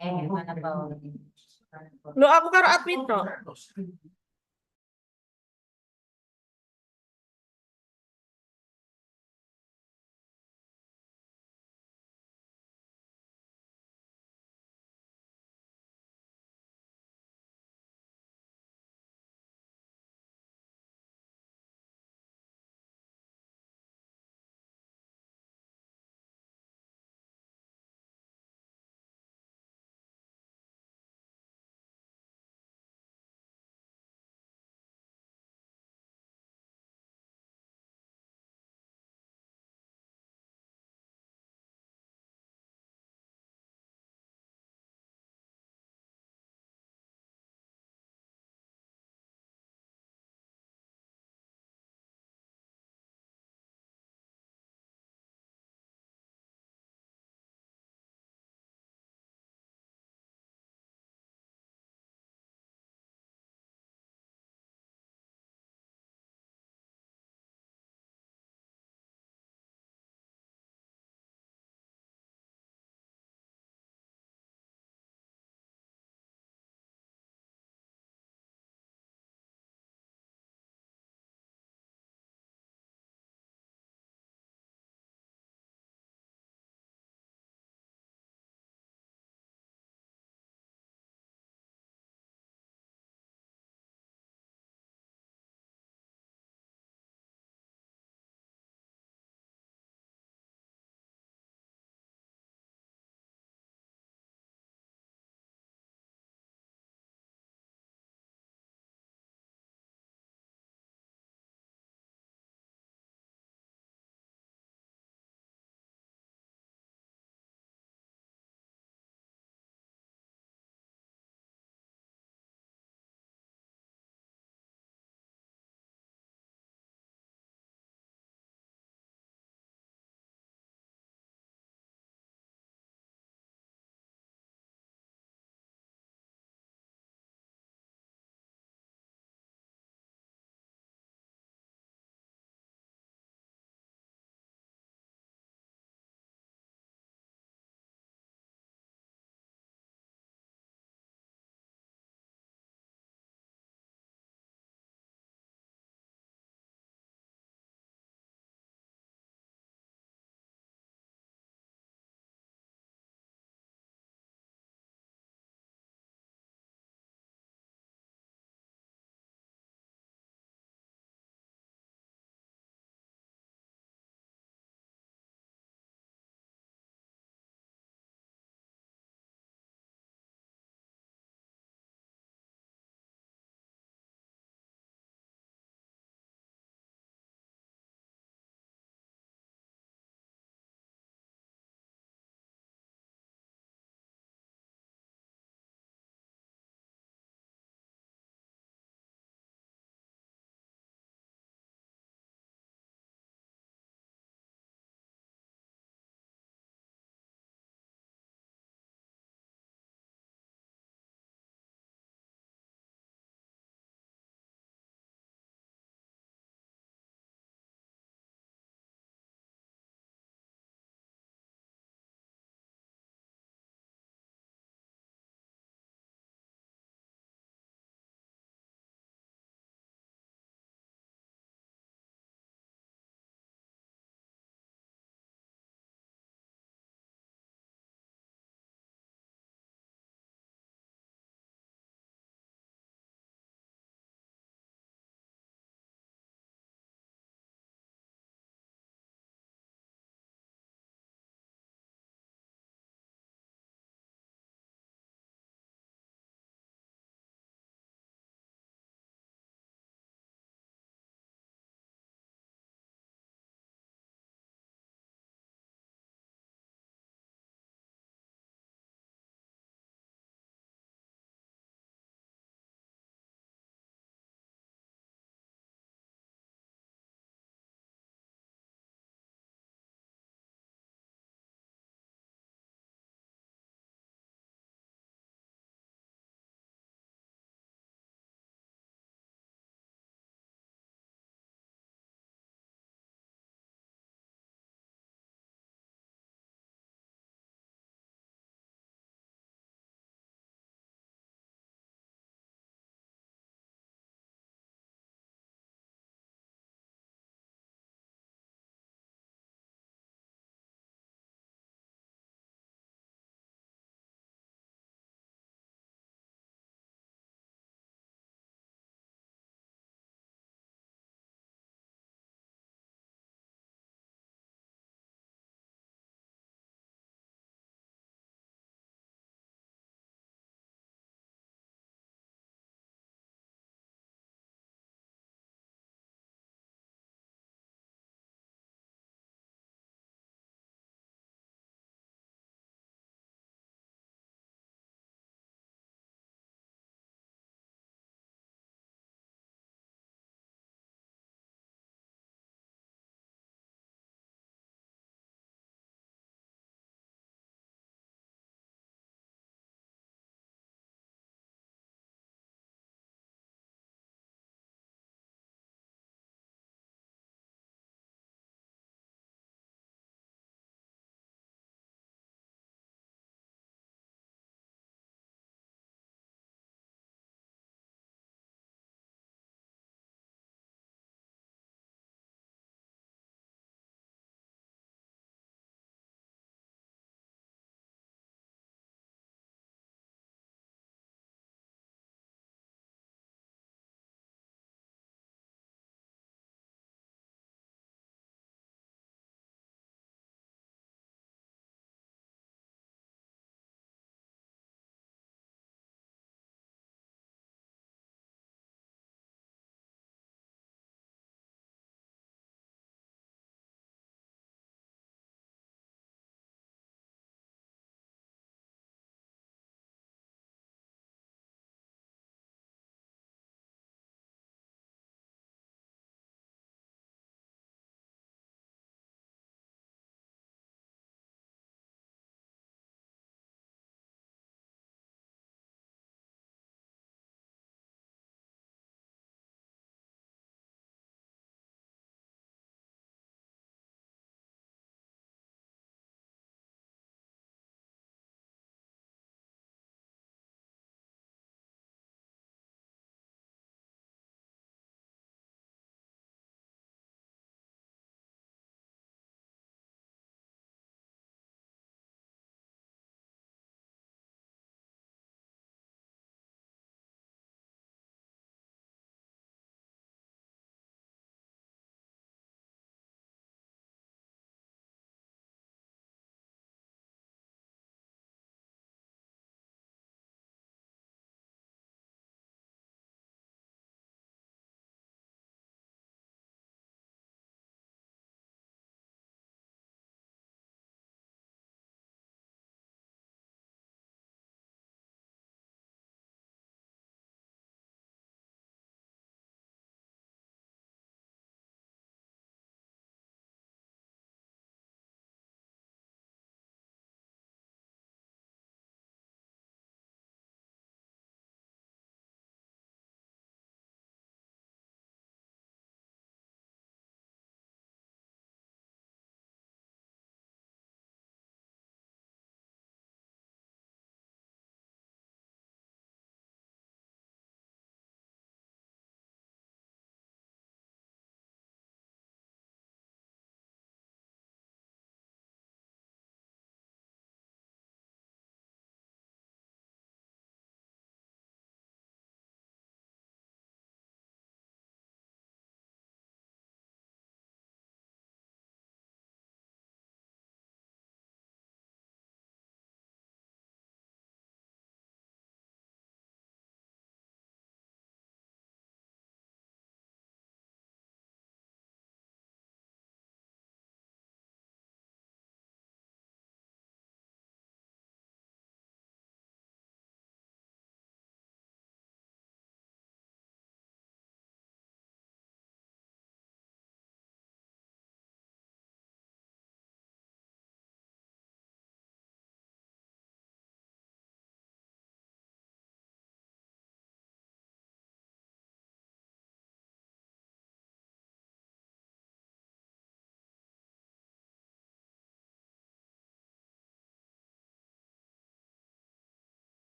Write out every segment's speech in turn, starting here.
Gimana po? Lo ako karo admin to.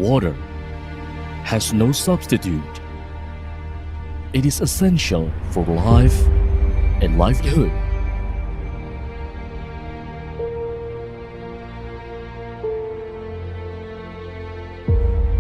water has no substitute. It is essential for life and livelihood.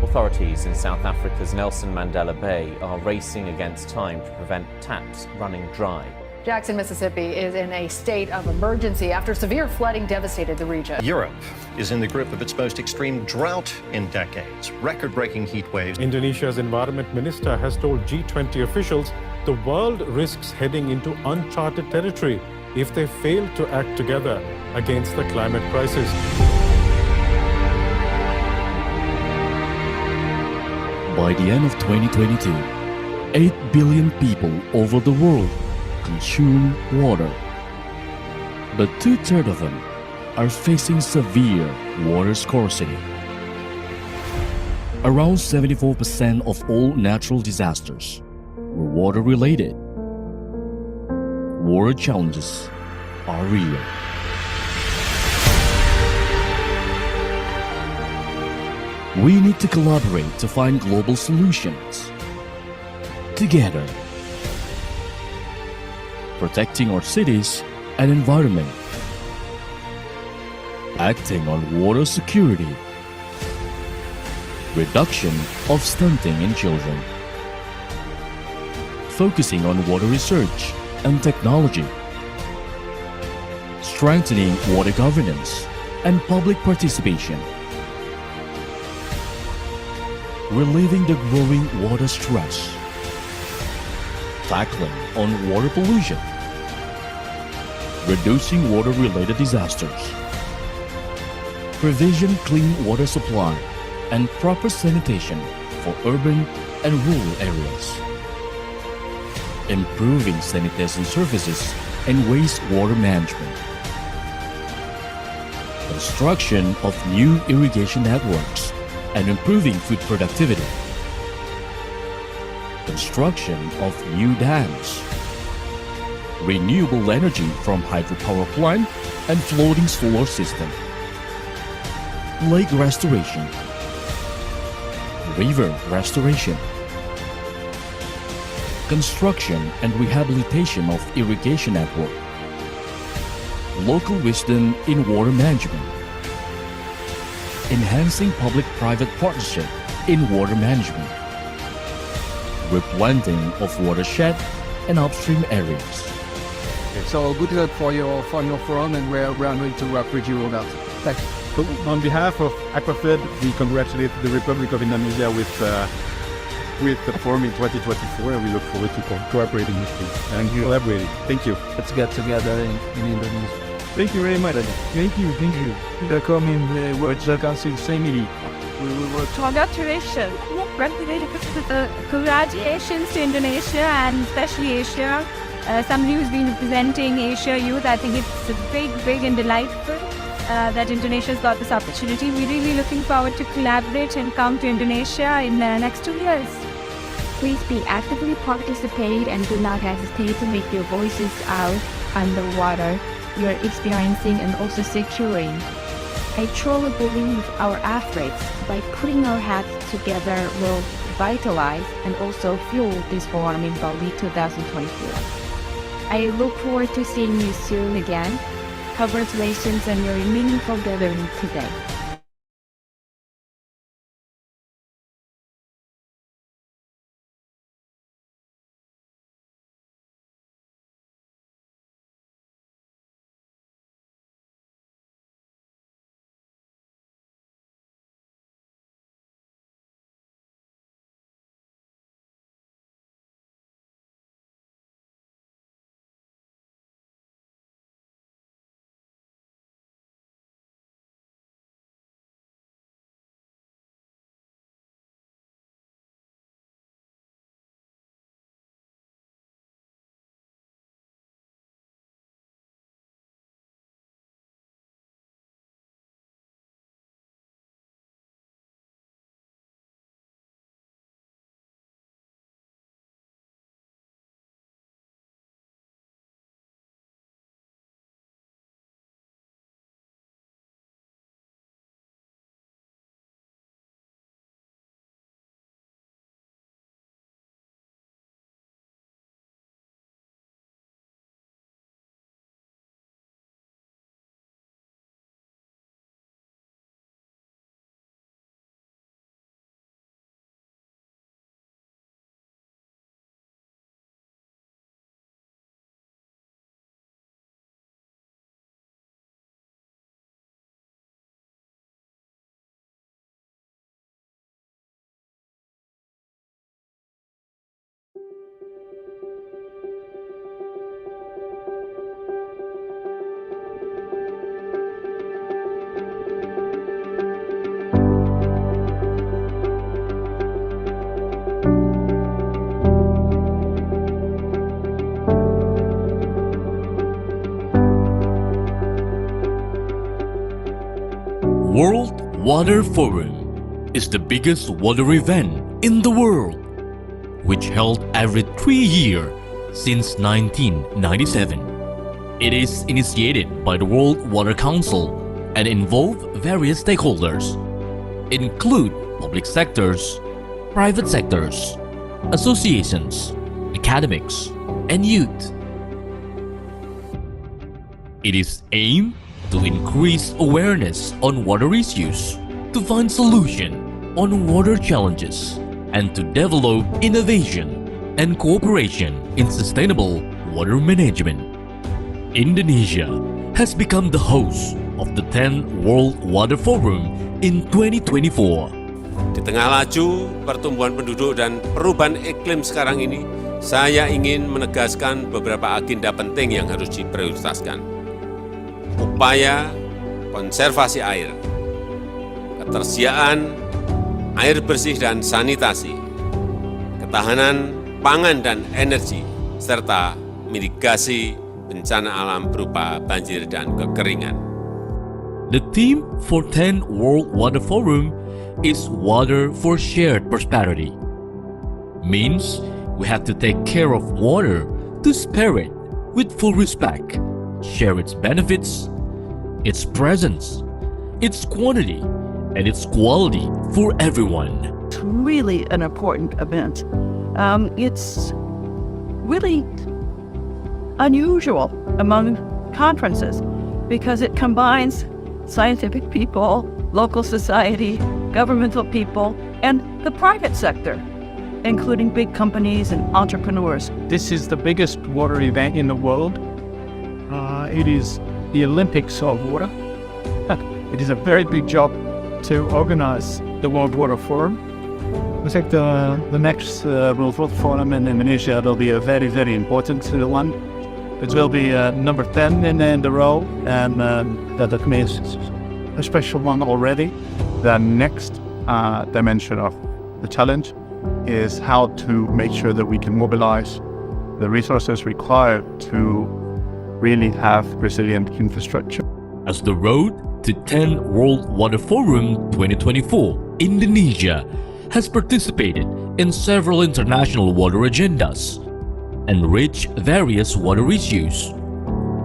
Authorities in South Africa's Nelson Mandela Bay are racing against time to prevent taps running dry. Jackson, Mississippi is in a state of emergency after severe flooding devastated the region. Europe is in the grip of its most extreme drought in decades, record-breaking heat waves. Indonesia's environment minister has told G20 officials the world risks heading into uncharted territory if they fail to act together against the climate crisis. By the end of 2022, 8 billion people over the world consume water. But 2/3 of them are facing severe water scarcity. Around 74% of all natural disasters were water-related. Water challenges are real. We need to collaborate to find global solutions. Together, protecting our cities and environment, acting on water security, reduction of stunting in children, focusing on water research and technology, strengthening water governance and public participation, relieving the growing water stress, tackling on water pollution, reducing water-related disasters, provision clean water supply and proper sanitation for urban and rural areas, improving sanitation services and wastewater management, construction of new irrigation networks and improving food productivity, construction of new dams, renewable energy from hydropower plant and floating solar system, lake restoration, river restoration, construction and rehabilitation of irrigation network, local wisdom in water management, enhancing public-private partnership in water management, replanting of watershed and upstream areas. So good luck for your forum, and we're going to work with you on that. Thanks. So on behalf of Aquafed, we congratulate the Republic of Indonesia with the forum in 2024, and we look forward to cooperating with you and collaborating. Thank you. Let's get together in Indonesia. Thank you very much. Thank you. Welcome in the World Council family. We will work. Congratulations. Congratulations to Indonesia and especially Asia. Somebody who's been representing Asia youth. I think it's big and delightful that Indonesia's got this opportunity. We're really looking forward to collaborate and come to Indonesia in the next 2 years. Please be actively participate and do not hesitate to make your voices out underwater. You're experiencing and also securing. I truly believe our efforts by putting our heads together will vitalize and also fuel this forum in Bali 2024. I look forward to seeing you soon again. Congratulations on your meaningful gathering today. Water Forum is the biggest water event in the world, which held every 3 years since 1997. It is initiated by the World Water Council and involve various stakeholders, include public sectors, private sectors, associations, academics, and youth. It is aimed to increase awareness on water issues, to find solution on water challenges, and to develop innovation and cooperation in sustainable water management. Indonesia has become the host of the 10th World Water Forum in 2024. Di tengah laju pertumbuhan penduduk dan perubahan iklim sekarang ini, saya ingin menegaskan beberapa agenda penting yang harus diprioritaskan. Upaya konservasi air, ketersediaan air bersih dan sanitasi, ketahanan pangan dan energi, serta mitigasi bencana alam berupa banjir dan kekeringan. The theme for 10th World Water Forum is Water for Shared Prosperity. Means we have to take care of water to spare it with full respect, share its benefits, its presence, its quantity, and its quality for everyone. It's really an important event. It's really unusual among conferences because it combines scientific people, local society, governmental people, and the private sector, including big companies and entrepreneurs. This is the biggest water event in the world. It is the Olympics of water. It is a very big job to organize the World Water Forum. I think the next World Water Forum in Indonesia will be a very, very important one. It will be number 10 in the row, and that means a special one already. The next dimension of the challenge is how to make sure that we can mobilize the resources required to really have resilient infrastructure. As the road to 10th World Water Forum 2024, Indonesia has participated in several international water agendas and reached various water issues,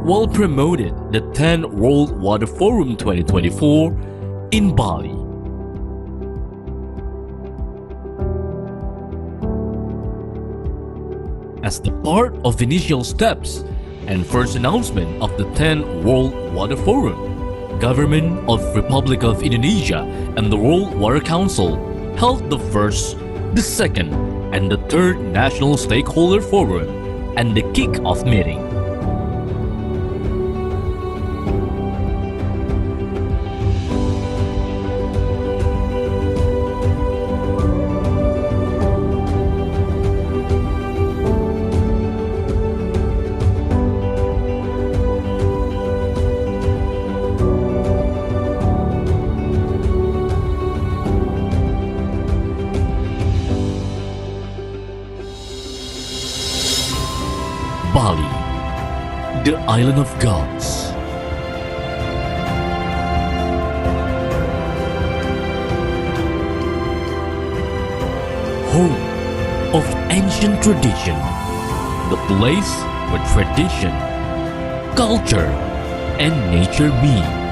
while promoted the 10th World Water Forum 2024 in Bali. As the part of initial steps and first announcement of the 10th World Water Forum, Government of Republic of Indonesia and the World Water Council held the first, the second, and the third National Stakeholder Forum and the kick-off meeting. Bali, the island of gods. Home of ancient tradition, the place where tradition, culture, and nature meet.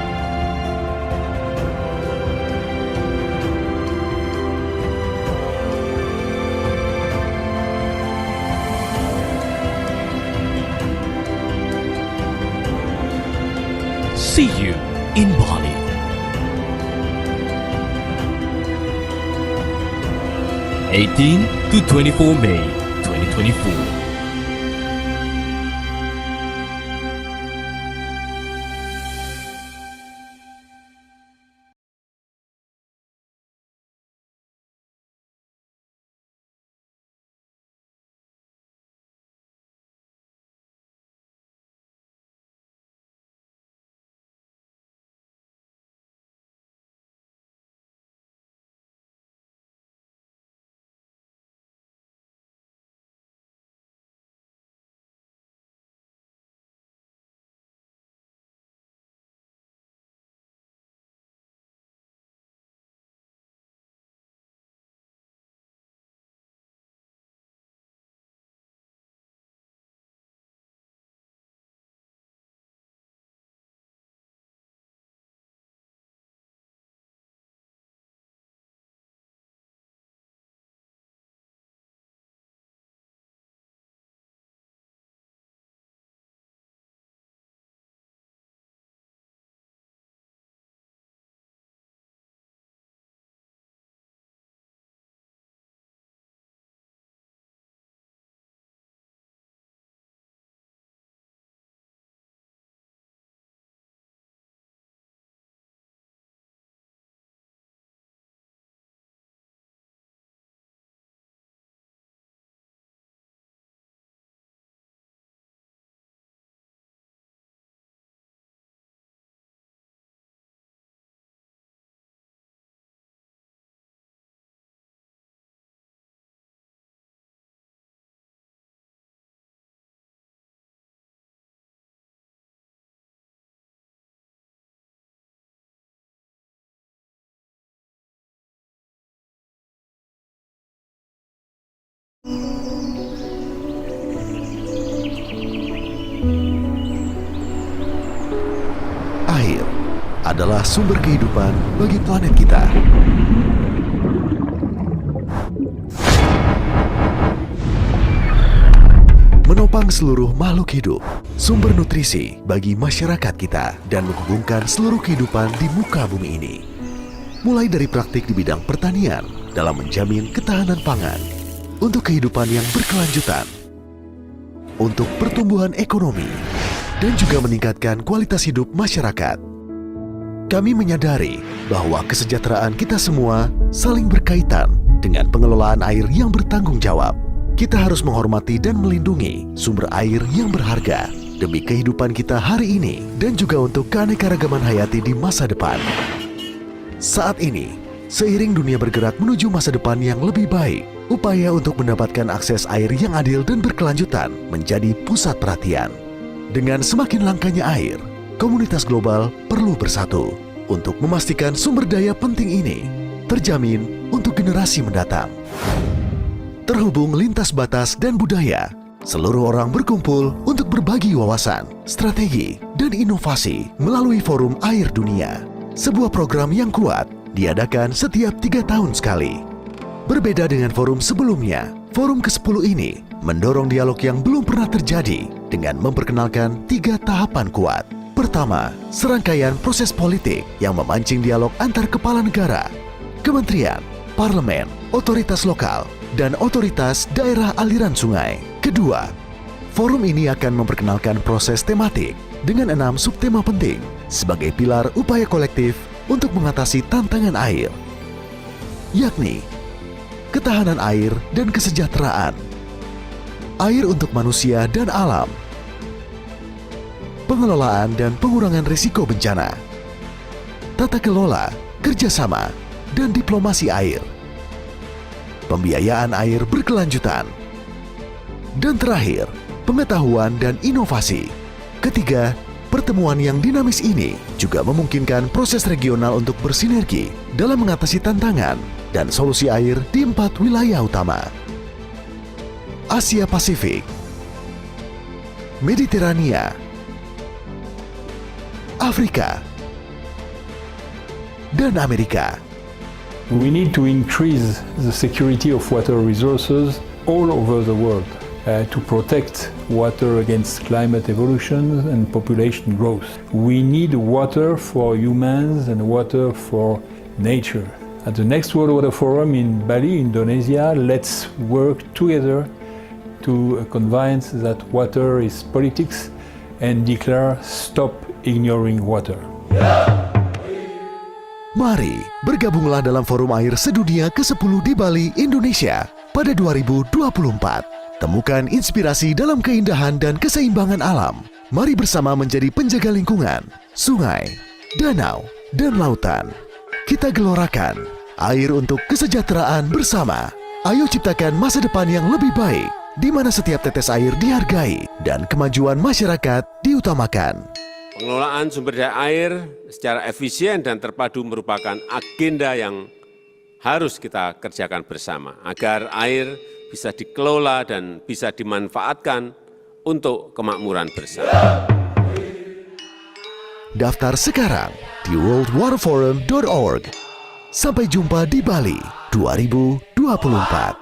See you in Bali. (18 to 24 May 2024). adalah sumber kehidupan bagi planet kita. Menopang seluruh makhluk hidup, sumber nutrisi bagi masyarakat kita, dan menghubungkan seluruh kehidupan di muka bumi ini. Mulai dari praktik di bidang pertanian dalam menjamin ketahanan pangan, untuk kehidupan yang berkelanjutan, untuk pertumbuhan ekonomi, dan juga meningkatkan kualitas hidup masyarakat. Kami menyadari bahwa kesejahteraan kita semua saling berkaitan dengan pengelolaan air yang bertanggung jawab. Kita harus menghormati dan melindungi sumber air yang berharga demi kehidupan kita hari ini dan juga untuk keanekaragaman hayati di masa depan. Saat ini, seiring dunia bergerak menuju masa depan yang lebih baik, upaya untuk mendapatkan akses air yang adil dan berkelanjutan menjadi pusat perhatian. Dengan semakin langkanya air, komunitas global perlu bersatu untuk memastikan sumber daya penting ini terjamin untuk generasi mendatang. Terhubung lintas batas dan budaya, seluruh orang berkumpul untuk berbagi wawasan, strategi, dan inovasi melalui Forum Air Dunia. Sebuah program yang kuat diadakan setiap 3 tahun sekali. Berbeda dengan forum sebelumnya, forum ke-10 ini mendorong dialog yang belum pernah terjadi dengan memperkenalkan 3 tahapan kuat. Pertama, serangkaian proses politik yang memancing dialog antar kepala negara, kementerian, parlemen, otoritas lokal, dan otoritas daerah aliran sungai. Kedua, forum ini akan memperkenalkan proses tematik dengan 6 subtema penting sebagai pilar upaya kolektif untuk mengatasi tantangan air, yakni ketahanan air dan kesejahteraan, air untuk manusia dan alam, pengelolaan dan pengurangan risiko bencana, tata kelola, kerjasama, dan diplomasi air, pembiayaan air berkelanjutan, dan terakhir, pengetahuan dan inovasi. Ketiga, pertemuan yang dinamis ini juga memungkinkan proses regional untuk bersinergi dalam mengatasi tantangan dan solusi air di 4 wilayah utama: Asia Pasifik, Mediterania, Afrika, dan Amerika. We need to increase the security of water resources all over the world to protect water against climate evolution and population growth. We need water for humans and water for nature. At the next World Water Forum in Bali, Indonesia, let's work together to convince that water is politics and declare stop ignoring water. Mari bergabunglah dalam Forum Air Sedunia ke-10 di Bali, Indonesia pada 2024. Temukan inspirasi dalam keindahan dan keseimbangan alam. Mari bersama menjadi penjaga lingkungan, sungai, danau, dan lautan. Kita gelorakan air untuk kesejahteraan bersama. Ayo ciptakan masa depan yang lebih baik, di mana setiap tetes air dihargai dan kemajuan masyarakat diutamakan. Pengelolaan sumber daya air secara efisien dan terpadu merupakan agenda yang harus kita kerjakan bersama agar air bisa dikelola dan bisa dimanfaatkan untuk kemakmuran bersama. Daftar sekarang di worldwaterforum.org. Sampai jumpa di Bali 2024.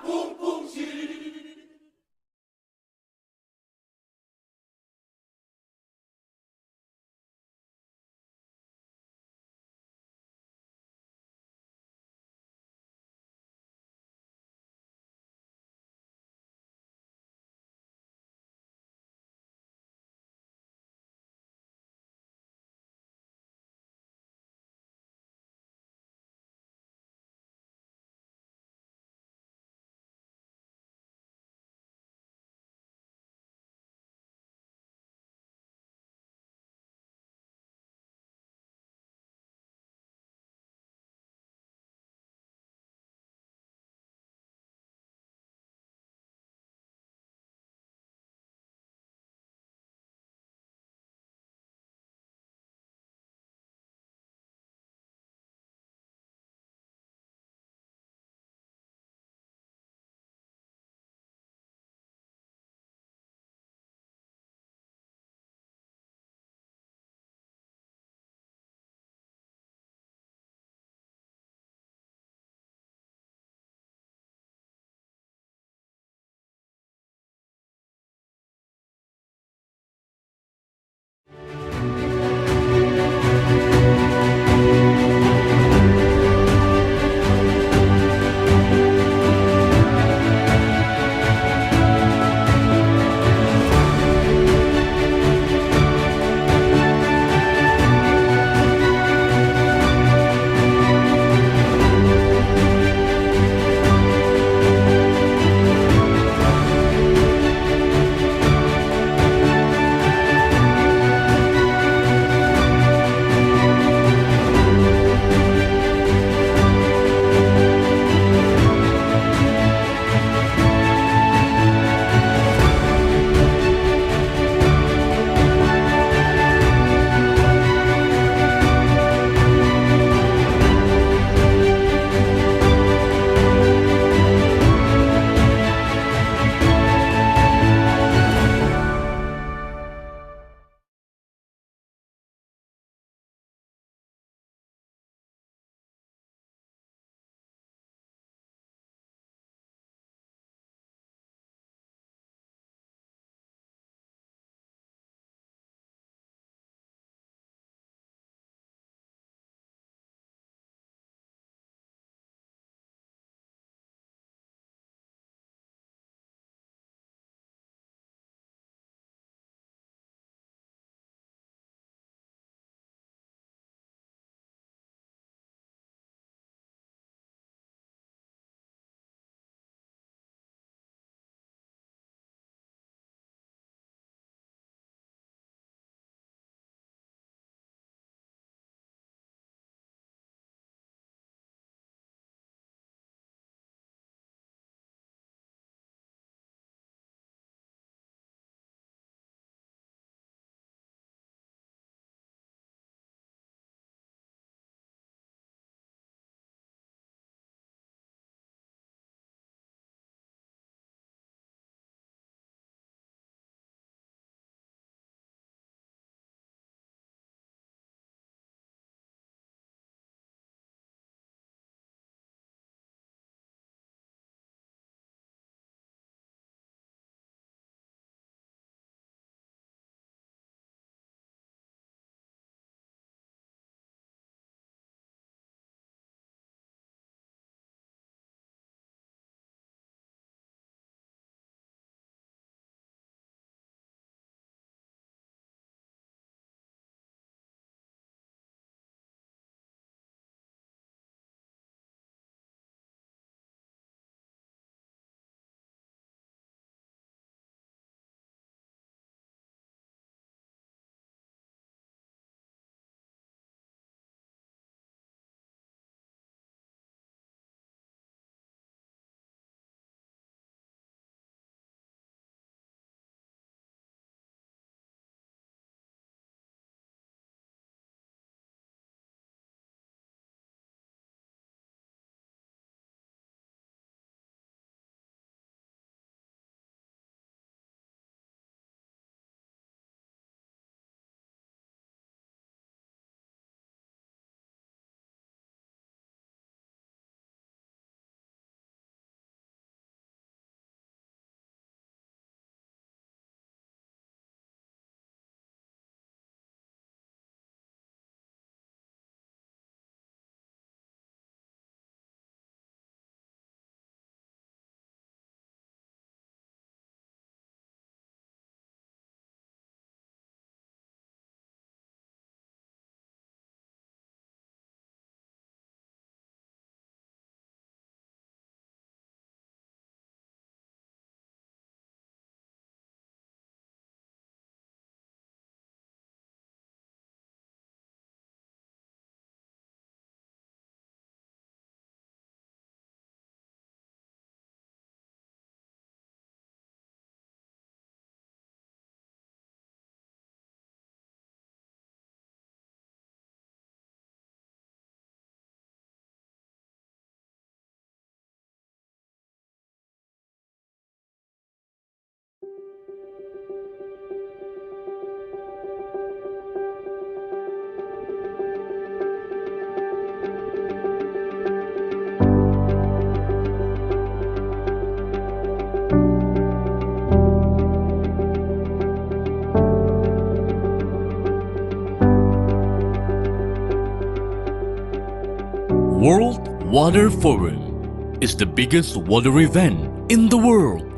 World Water Forum is the biggest water event in the world,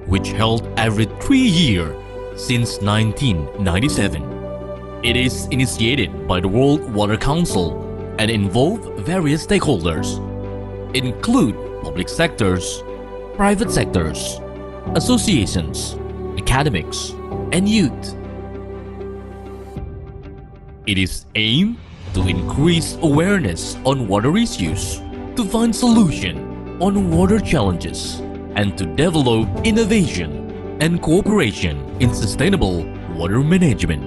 which held every 3 years since 1997. It is initiated by the World Water Council and involve various stakeholders, include public sectors, private sectors, associations, academics, and youth. It is aimed to increase awareness on water issues, to find solution on water challenges, and to develop innovation and cooperation in sustainable water management.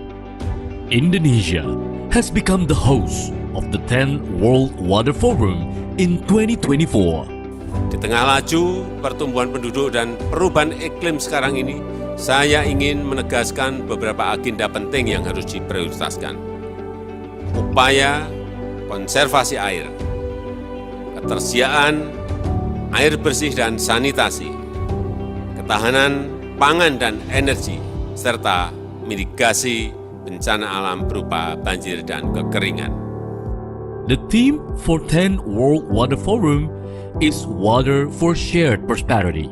Indonesia has become the host of the 10th World Water Forum in 2024. Di tengah laju pertumbuhan penduduk dan perubahan iklim sekarang ini, saya ingin menegaskan beberapa agenda penting yang harus diprioritaskan. Upaya konservasi air, ketersediaan air bersih dan sanitasi, ketahanan pangan dan energi, serta mitigasi bencana alam berupa banjir dan kekeringan. The theme for 10th World Water Forum is Water for Shared Prosperity.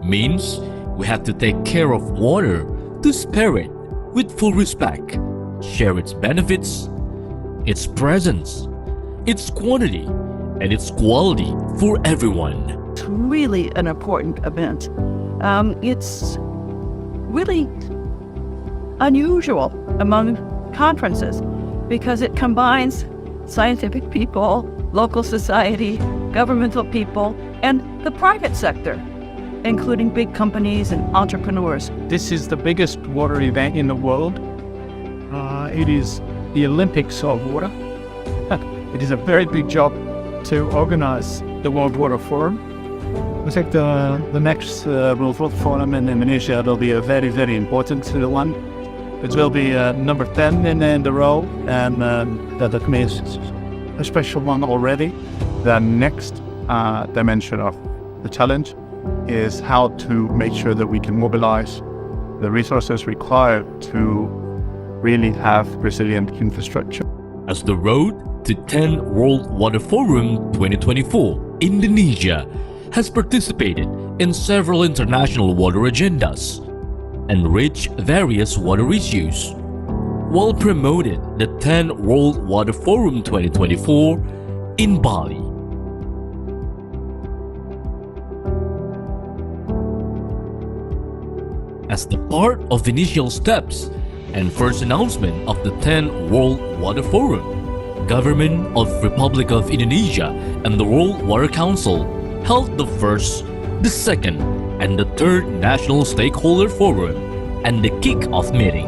Means we have to take care of water to spare it with full respect, share its benefits, its presence, its quantity, and its quality for everyone. It's really an important event. It's really unusual among conferences because it combines scientific people, local society, governmental people, and the private sector, including big companies and entrepreneurs. This is the biggest water event in the world. It is the Olympics of water. It is a very big job to organize the World Water Forum. I think the next World Water Forum in Indonesia will be a very, very important one. It will be number 10 in the row, and that means a special one already. The next dimension of the challenge is how to make sure that we can mobilize the resources required to really have resilient infrastructure. As the road to 10th World Water Forum 2024, Indonesia has participated in several international water agendas and reached various water issues, while promoted the 10th World Water Forum 2024 in Bali. As the part of initial steps and first announcement of the 10th World Water Forum, Government of Republic of Indonesia and the World Water Council held the first, the second, and the third National Stakeholder Forum and the kick-off meeting.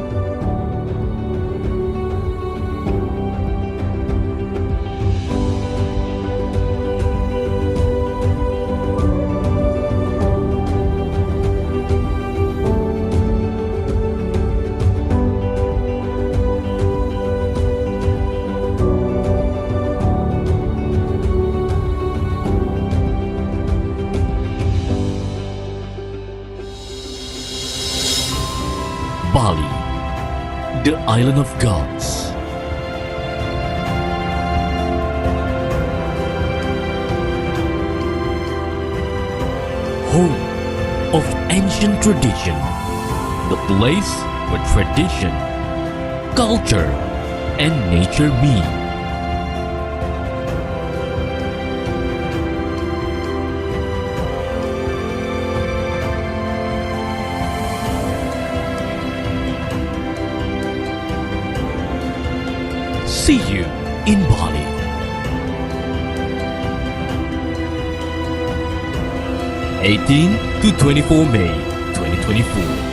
Bali, the island of gods. Home of ancient tradition, the place where tradition, culture, and nature meet. See you in Bali. (18 to 24 May 2024).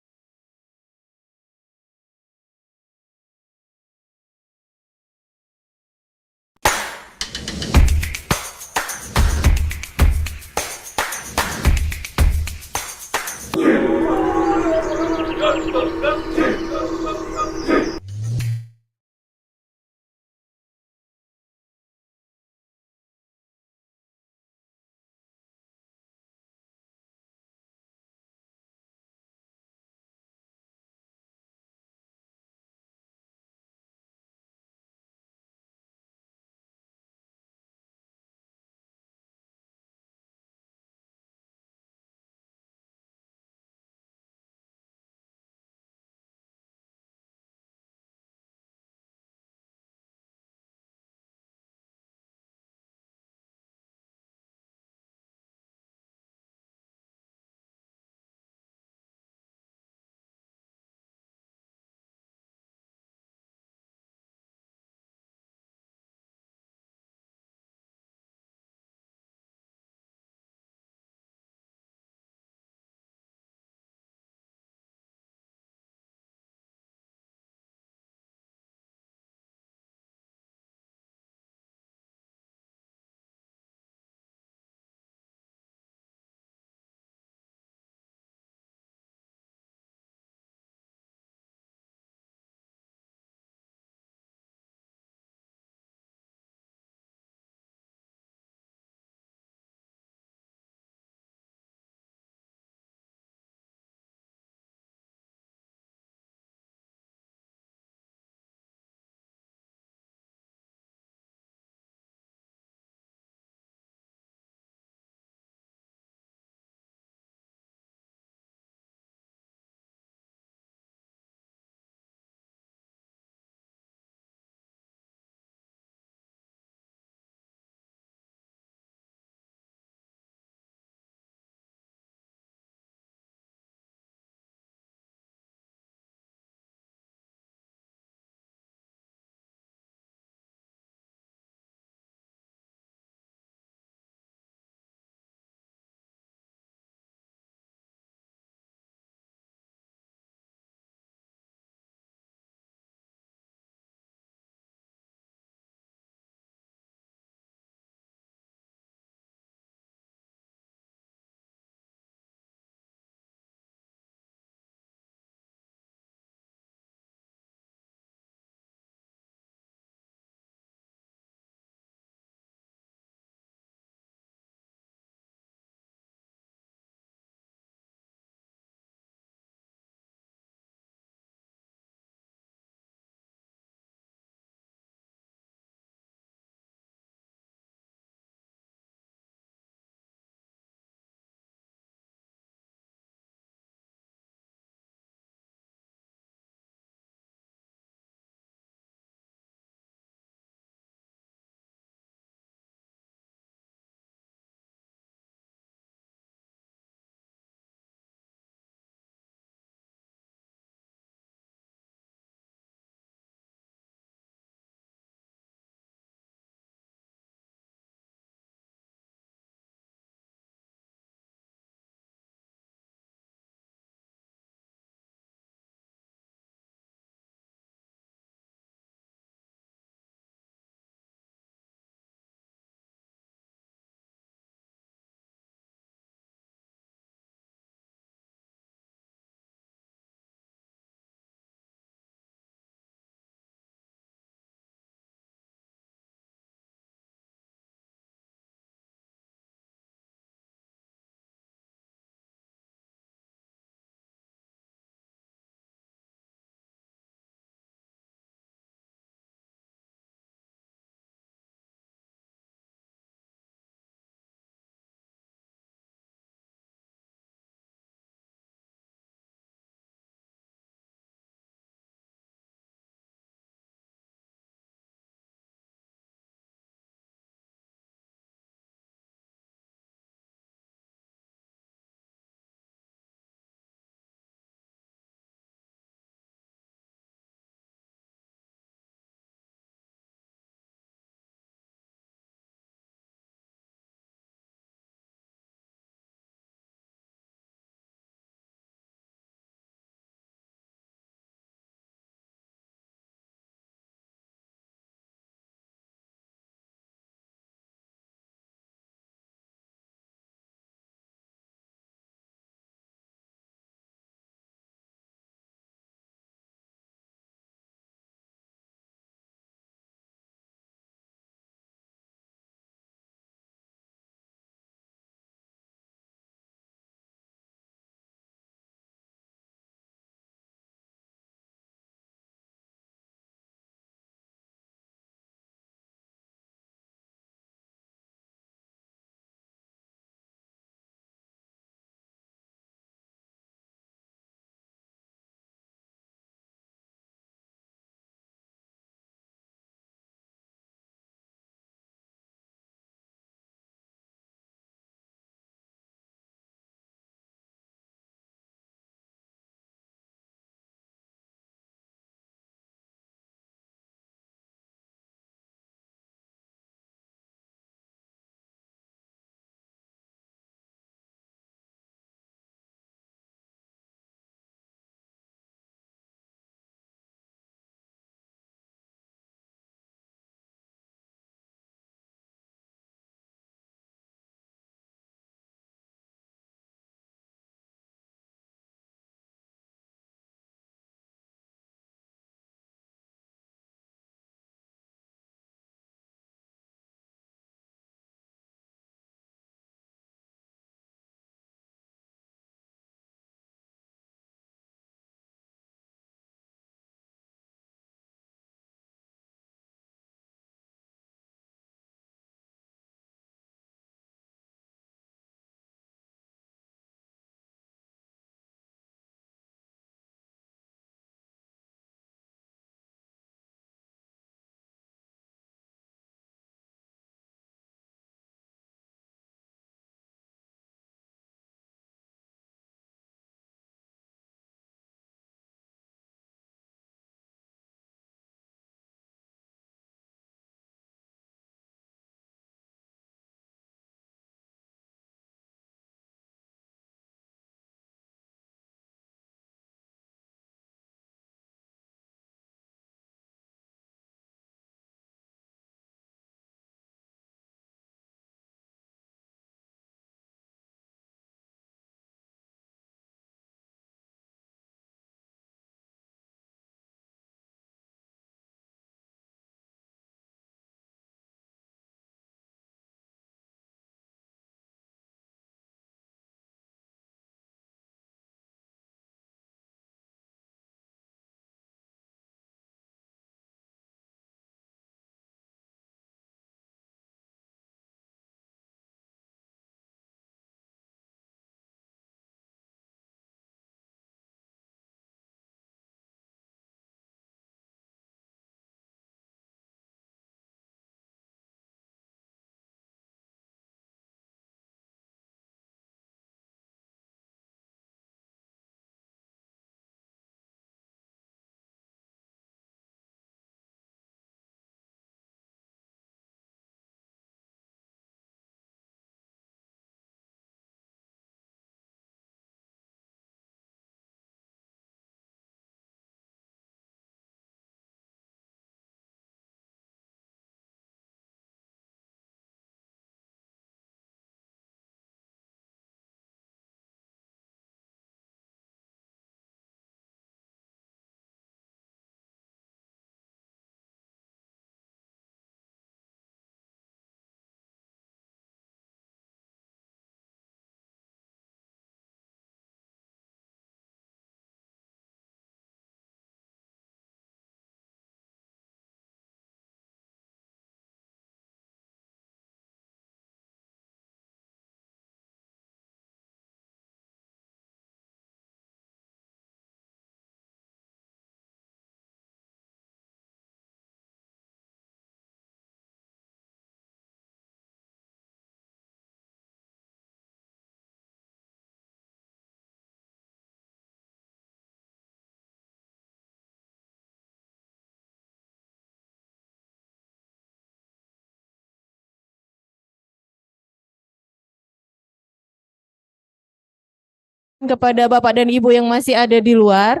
kepada Bapak dan Ibu yang masih ada di luar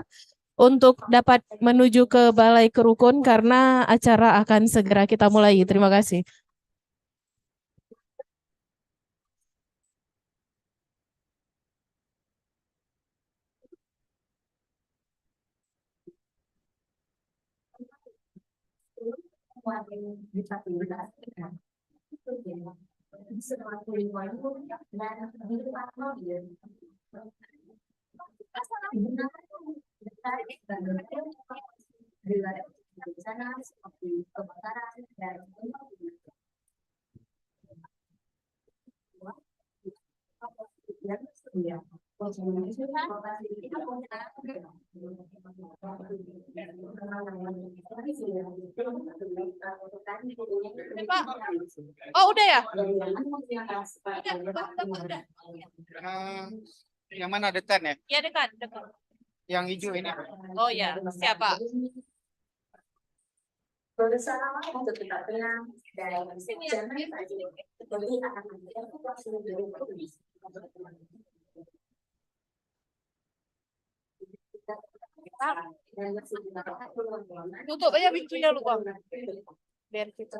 untuk dapat menuju ke Balai Kerukun karena acara akan segera kita mulai. Terima kasih. Oh udah ya? Yang mana dekat ya? Ya dekat, dekat. Yang hijau ini. Oh ya, siapa? Tutup aja pintunya lu Bang. Biar kita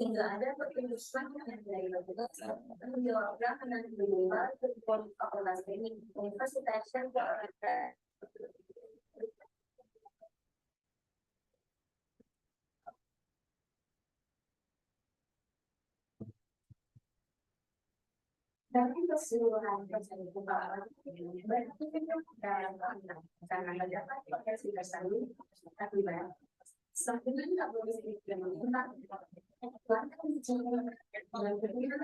hingga ada perusahaan yang dari menjawabkan dan berubah ke Universitas yang dari keseluruhan percakapan berarti dalam karena dapat potensi bersama tapi banyak semakin tidak boleh dilakukan bahkan jika dengan berbeda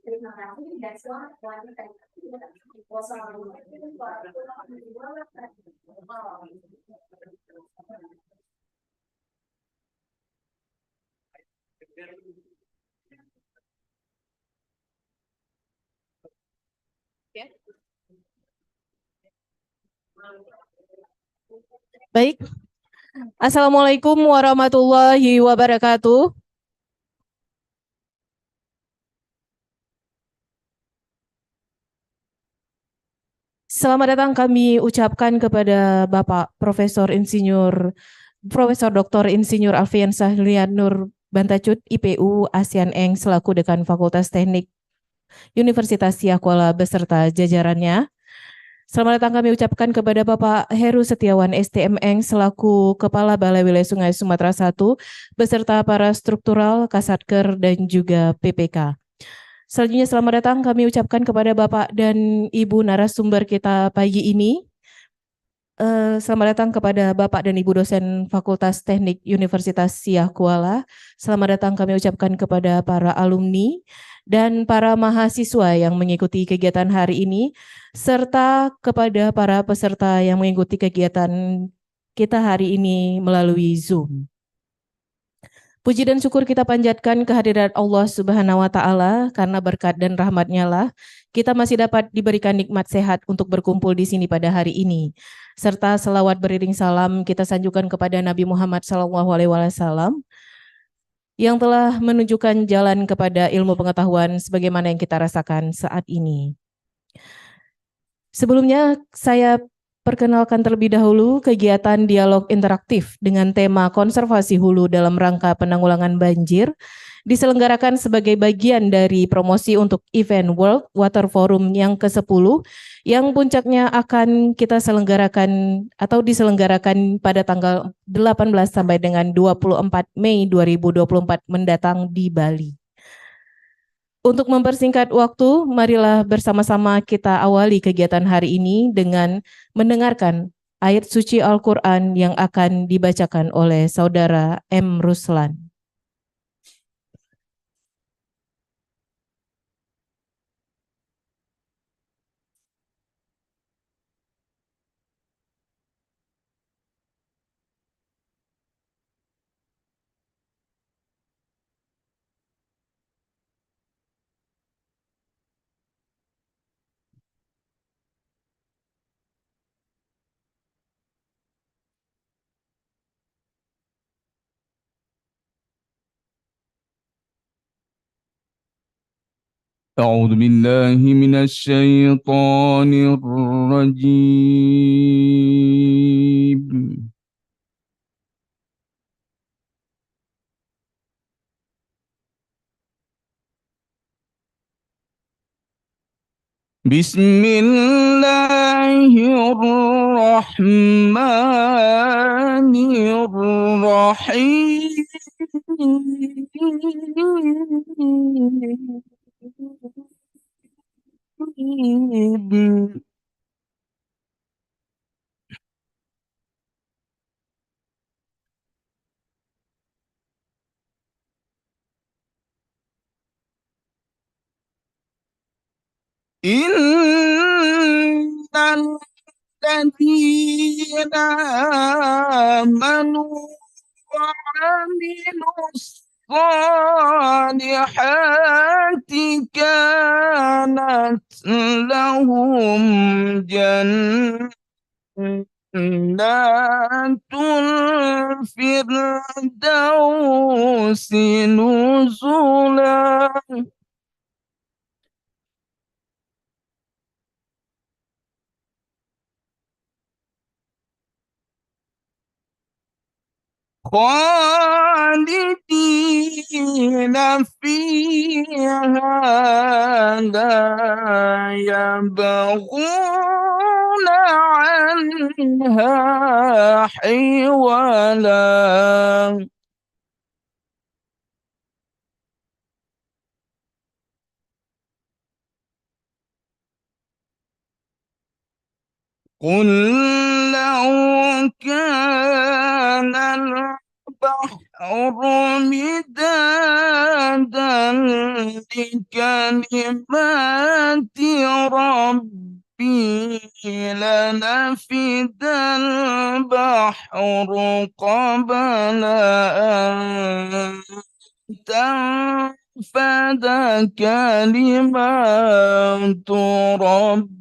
terima kasih dan selamat melanjutkan. Wassalamualaikum warahmatullahi wabarakatuh. Baik. Assalamualaikum warahmatullahi wabarakatuh. Selamat datang kami ucapkan kepada Bapak Profesor Dr. Insinyur Alfian Sahlian Nur Bantacut, IPU ASEAN Eng selaku Dekan Fakultas Teknik Universitas Siak Kuala beserta jajarannya. Selamat datang kami ucapkan kepada Bapak Heru Setiawan STM selaku Kepala Balai Wilayah Sungai Sumatera I beserta para struktural, Kasatker dan juga PPK. Selanjutnya selamat datang kami ucapkan kepada Bapak dan Ibu narasumber kita pagi ini. Selamat datang kepada Bapak dan Ibu dosen Fakultas Teknik Universitas Siak Kuala. Selamat datang kami ucapkan kepada para alumni dan para mahasiswa yang mengikuti kegiatan hari ini, serta kepada para peserta yang mengikuti kegiatan kita hari ini melalui Zoom. Puji dan syukur kita panjatkan kehadirat Allah Subhanahu wa Ta'ala, karena berkat dan rahmat-Nya lah kita masih dapat diberikan nikmat sehat untuk berkumpul di sini pada hari ini. Serta selawat beriring salam kita sanjungkan kepada Nabi Muhammad SAW yang telah menunjukkan jalan kepada ilmu pengetahuan sebagaimana yang kita rasakan saat ini. Sebelumnya saya perkenalkan terlebih dahulu kegiatan dialog interaktif dengan tema konservasi hulu dalam rangka penanggulangan banjir diselenggarakan sebagai bagian dari promosi untuk event World Water Forum yang ke-10 yang puncaknya akan kita selenggarakan atau diselenggarakan pada tanggal 18 sampai dengan 24 Mei 2024 mendatang di Bali. Untuk mempersingkat waktu, marilah bersama-sama kita awali kegiatan hari ini dengan mendengarkan ayat suci Al-Quran yang akan dibacakan oleh Saudara M. Ruslan. أعوذ بالله من الشيطان الرجيم بسم الله الرحمن الرحيم إن الذين آمنوا وعملوا الصالحات كانت لهم جنات الفردوس نزلا خالدين فيها لا يبغون عنها حولا قل لو كان البحر مدادا لكلمات ربي لنفد البحر قبل أن تنفد كلمات ربي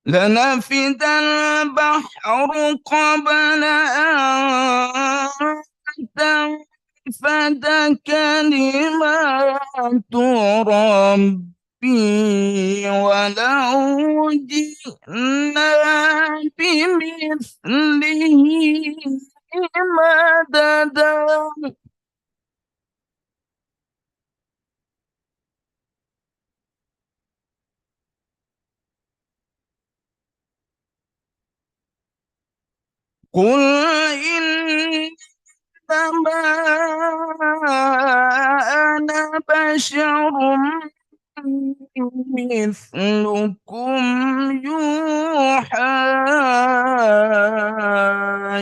لنفد البحر قبل أن تنفد كلمات ربي ولو جئنا بمثله مددا. قل إنما أنا بشر مثلكم يوحى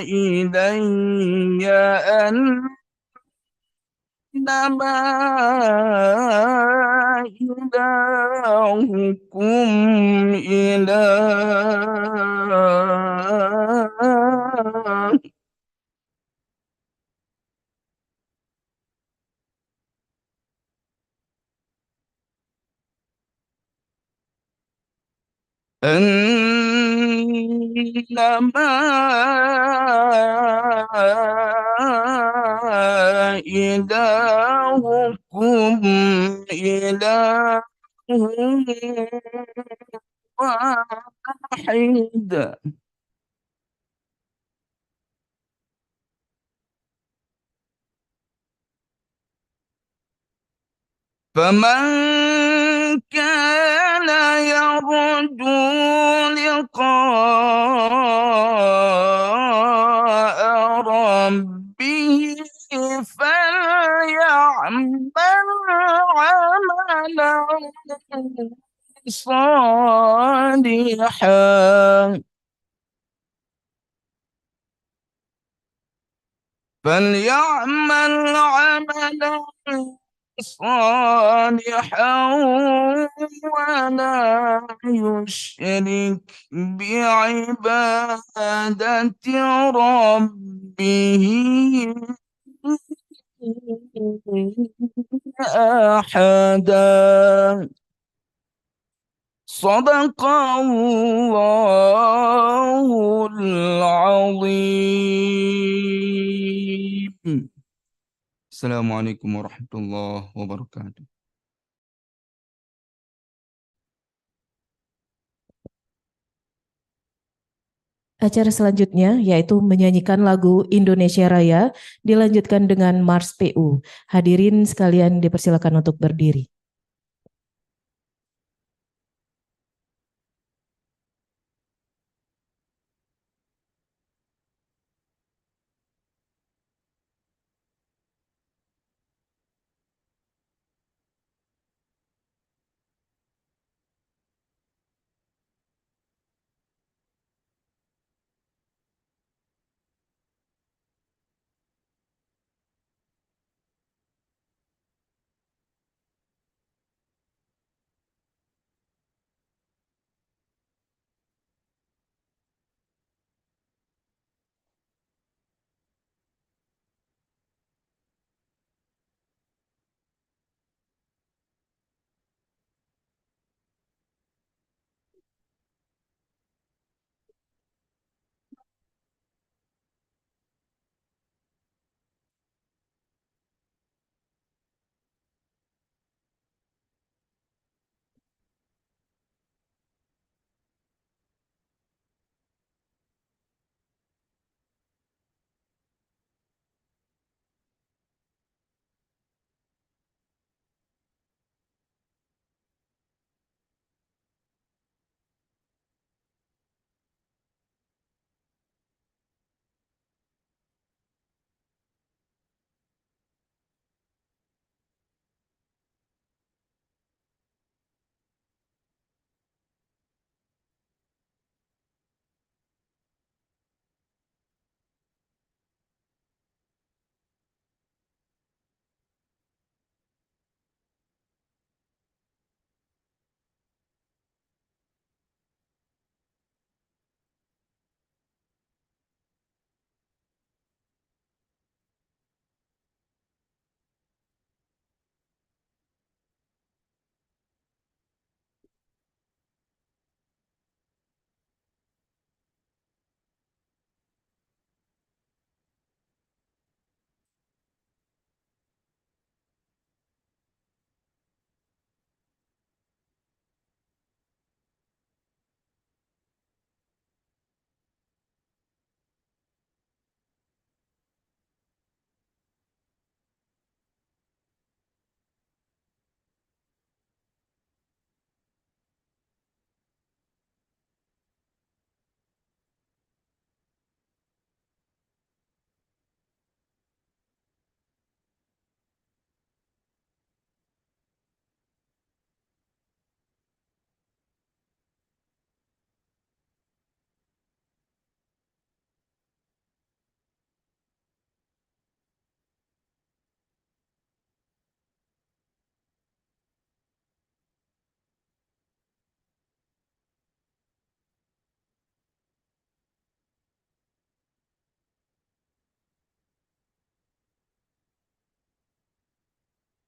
إلي أنما إلهكم إله. أنما إلهكم إله واحد. فمن كان يرجو لقاء ربه فليعمل عملا صالحا صالحا ولا يشرك بعبادة ربه أحدا. صدق الله العظيم. السلام عليكم ورحمة الله وبركاته. Acara selanjutnya yaitu menyanyikan lagu Indonesia Raya dilanjutkan dengan Mars PU. Hadirin sekalian dipersilakan untuk berdiri.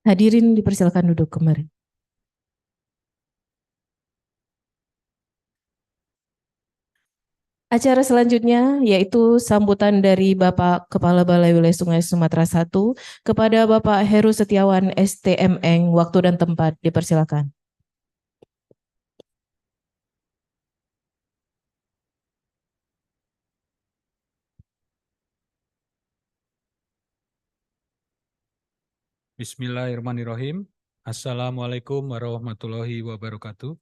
Hadirin dipersilakan duduk kembali. Acara selanjutnya yaitu sambutan dari Bapak Kepala Balai Wilayah Sungai Sumatera I kepada Bapak Heru Setiawan STMeng. Waktu dan tempat dipersilakan. Bismillahirrahmanirrahim. Assalamualaikum warahmatullahi wabarakatuh.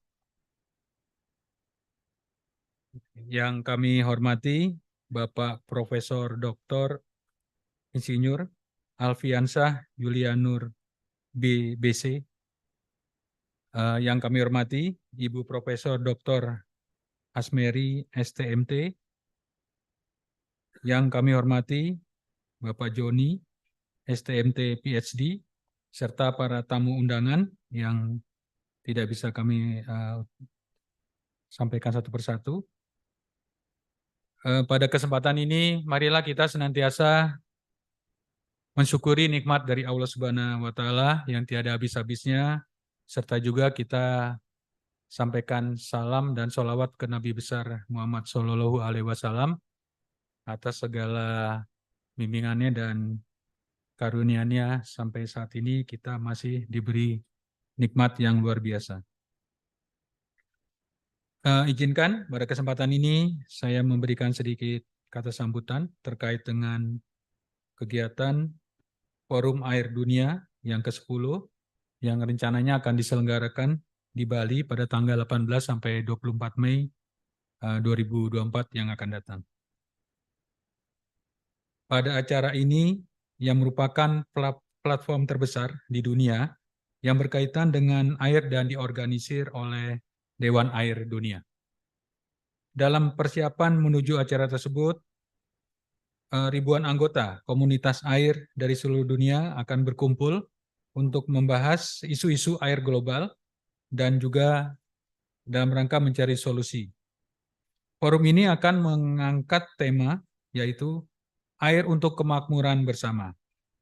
Yang kami hormati Bapak Profesor Dr. Insinyur Alfiansah Yulianur BC. Yang kami hormati Ibu Profesor Dr. Asmeri STMT. Yang kami hormati Bapak Joni STMT PhD, serta para tamu undangan yang tidak bisa kami sampaikan satu persatu. Pada kesempatan ini, marilah kita senantiasa mensyukuri nikmat dari Allah Subhanahu wa Ta'ala yang tiada habis-habisnya, serta juga kita sampaikan salam dan sholawat ke Nabi besar Muhammad Sallallahu Alaihi Wasallam atas segala bimbingannya dan karunia-Nya sampai saat ini kita masih diberi nikmat yang luar biasa. Izinkan pada kesempatan ini saya memberikan sedikit kata sambutan terkait dengan kegiatan Forum Air Dunia yang ke-10 yang rencananya akan diselenggarakan di Bali pada tanggal 18 sampai 24 Mei 2024 yang akan datang. Pada acara ini yang merupakan platform terbesar di dunia yang berkaitan dengan air dan diorganisir oleh Dewan Air Dunia. Dalam persiapan menuju acara tersebut, ribuan anggota komunitas air dari seluruh dunia akan berkumpul untuk membahas isu-isu air global dan juga dalam rangka mencari solusi. Forum ini akan mengangkat tema yaitu air untuk kemakmuran bersama,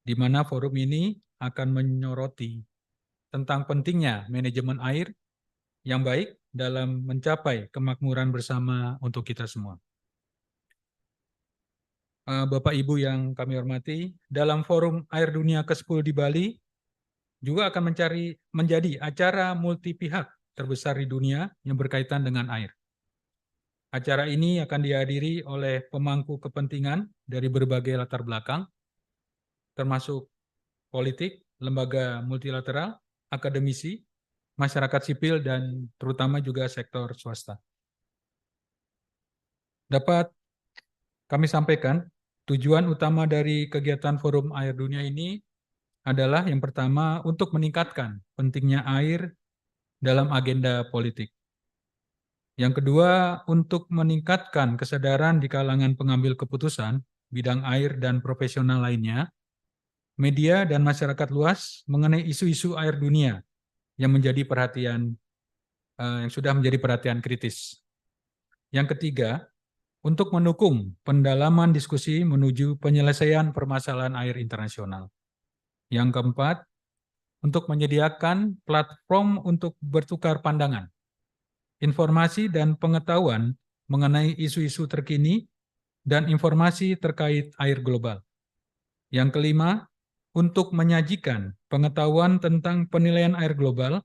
di mana forum ini akan menyoroti tentang pentingnya manajemen air yang baik dalam mencapai kemakmuran bersama untuk kita semua. Bapak Ibu yang kami hormati, dalam Forum Air Dunia ke-10 di Bali juga akan menjadi acara multi pihak terbesar di dunia yang berkaitan dengan air. Acara ini akan dihadiri oleh pemangku kepentingan dari berbagai latar belakang, termasuk politik, lembaga multilateral, akademisi, masyarakat sipil, dan terutama juga sektor swasta. Dapat kami sampaikan, tujuan utama dari kegiatan Forum Air Dunia ini adalah yang pertama untuk meningkatkan pentingnya air dalam agenda politik. Yang kedua, untuk meningkatkan kesadaran di kalangan pengambil keputusan bidang air dan profesional lainnya, media dan masyarakat luas mengenai isu-isu air dunia yang menjadi perhatian yang sudah menjadi perhatian kritis. Yang ketiga, untuk mendukung pendalaman diskusi menuju penyelesaian permasalahan air internasional. Yang keempat, untuk menyediakan platform untuk bertukar pandangan, informasi dan pengetahuan mengenai isu-isu terkini dan informasi terkait air global. Yang kelima, untuk menyajikan pengetahuan tentang penilaian air global,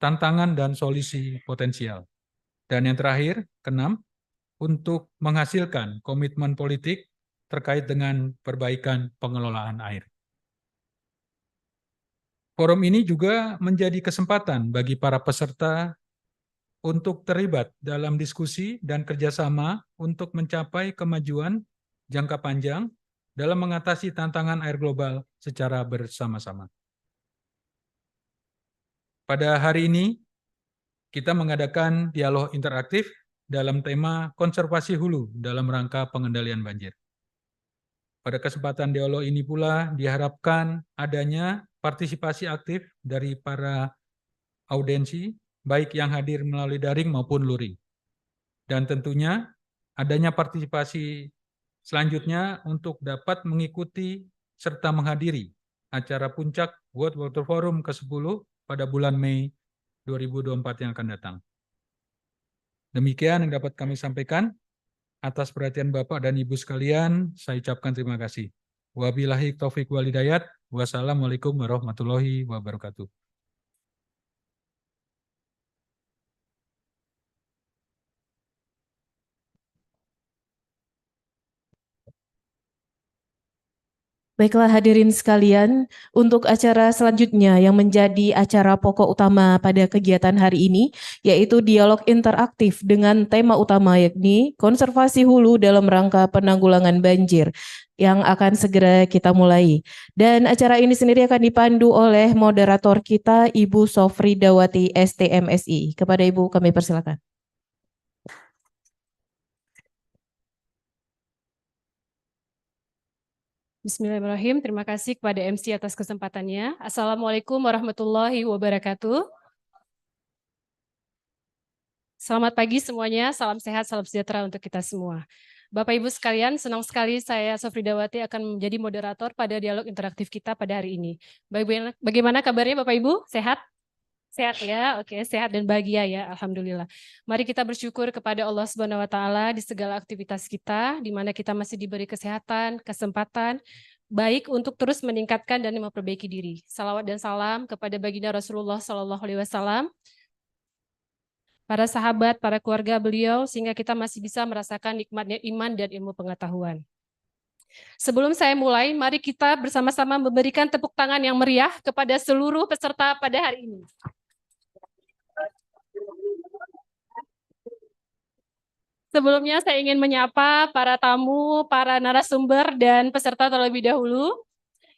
tantangan dan solusi potensial. Dan yang terakhir, keenam, untuk menghasilkan komitmen politik terkait dengan perbaikan pengelolaan air. Forum ini juga menjadi kesempatan bagi para peserta untuk terlibat dalam diskusi dan kerjasama untuk mencapai kemajuan jangka panjang dalam mengatasi tantangan air global secara bersama-sama. Pada hari ini, kita mengadakan dialog interaktif dalam tema konservasi hulu dalam rangka pengendalian banjir. Pada kesempatan dialog ini pula diharapkan adanya partisipasi aktif dari para audiensi, baik yang hadir melalui daring maupun luring. Dan tentunya adanya partisipasi selanjutnya untuk dapat mengikuti serta menghadiri acara puncak World Water Forum ke-10 pada bulan Mei 2024 yang akan datang. Demikian yang dapat kami sampaikan. Atas perhatian Bapak dan Ibu sekalian, saya ucapkan terima kasih. Wabillahi taufiq wal hidayat. Wassalamualaikum warahmatullahi wabarakatuh. Baiklah hadirin sekalian, untuk acara selanjutnya yang menjadi acara pokok utama pada kegiatan hari ini, yaitu dialog interaktif dengan tema utama yakni konservasi hulu dalam rangka penanggulangan banjir, yang akan segera kita mulai. Dan acara ini sendiri akan dipandu oleh moderator kita, Ibu Sofridawati STMSI. Kepada Ibu kami persilakan. Bismillahirrahmanirrahim. Terima kasih kepada MC atas kesempatannya. Assalamualaikum warahmatullahi wabarakatuh. Selamat pagi semuanya, salam sehat, salam sejahtera untuk kita semua. Bapak Ibu sekalian, senang sekali saya Sofridawati akan menjadi moderator pada dialog interaktif kita pada hari ini. Bagaimana kabarnya Bapak Ibu? Sehat? Sehat ya, oke, sehat dan bahagia ya, alhamdulillah. Mari kita bersyukur kepada Allah Subhanahu wa taala di segala aktivitas kita, di mana kita masih diberi kesehatan, kesempatan baik untuk terus meningkatkan dan memperbaiki diri. Salawat dan salam kepada baginda Rasulullah Shallallahu alaihi wasallam, para sahabat, para keluarga beliau, sehingga kita masih bisa merasakan nikmatnya iman dan ilmu pengetahuan. Sebelum saya mulai, mari kita bersama-sama memberikan tepuk tangan yang meriah kepada seluruh peserta pada hari ini. Sebelumnya saya ingin menyapa para tamu, para narasumber, dan peserta terlebih dahulu.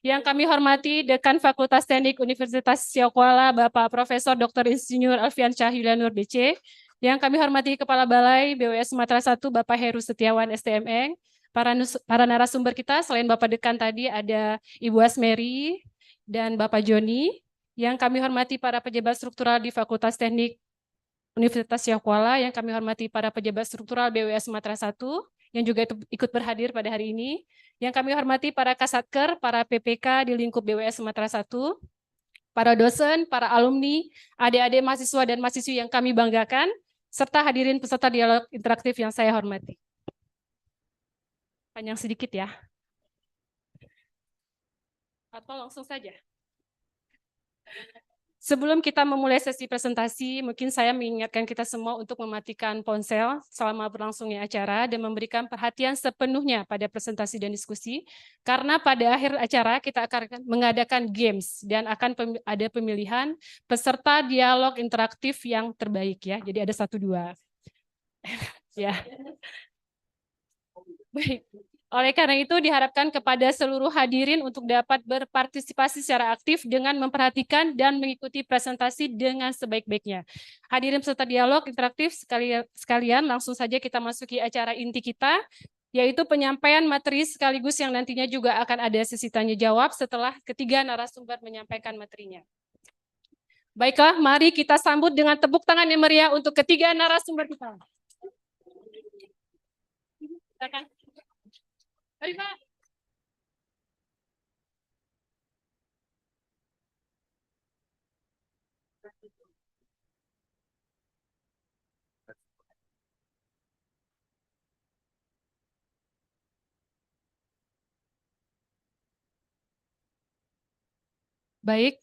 Yang kami hormati Dekan Fakultas Teknik Universitas Siak Kuala, Bapak Profesor Dr. Insinyur Alfian Syah Yulianur BC. Yang kami hormati Kepala Balai BWS Sumatera I, Bapak Heru Setiawan STMN. Para narasumber kita, selain Bapak Dekan tadi ada Ibu Asmeri dan Bapak Joni. Yang kami hormati para pejabat struktural di Fakultas Teknik Universitas Siak Kuala, yang kami hormati para pejabat struktural BWS Sumatera I, yang juga ikut berhadir pada hari ini. Yang kami hormati para Kasatker, para PPK di lingkup BWS Sumatera I, para dosen, para alumni, adik-adik mahasiswa dan mahasiswi yang kami banggakan, serta hadirin peserta dialog interaktif yang saya hormati. Panjang sedikit ya. Atau langsung saja. Sebelum kita memulai sesi presentasi, mungkin saya mengingatkan kita semua untuk mematikan ponsel selama berlangsungnya acara dan memberikan perhatian sepenuhnya pada presentasi dan diskusi, karena pada akhir acara kita akan mengadakan games dan akan ada pemilihan peserta dialog interaktif yang terbaik ya. Jadi ada 1-2. Ya. Baik. Oleh karena itu diharapkan kepada seluruh hadirin untuk dapat berpartisipasi secara aktif dengan memperhatikan dan mengikuti presentasi dengan sebaik-baiknya. Hadirin peserta dialog interaktif sekalian, langsung saja kita masuki acara inti kita, yaitu penyampaian materi sekaligus yang nantinya juga akan ada sesi tanya jawab setelah ketiga narasumber menyampaikan materinya. Baiklah, mari kita sambut dengan tepuk tangan yang meriah untuk ketiga narasumber kita. Silakan. Mari, Pak. Baik,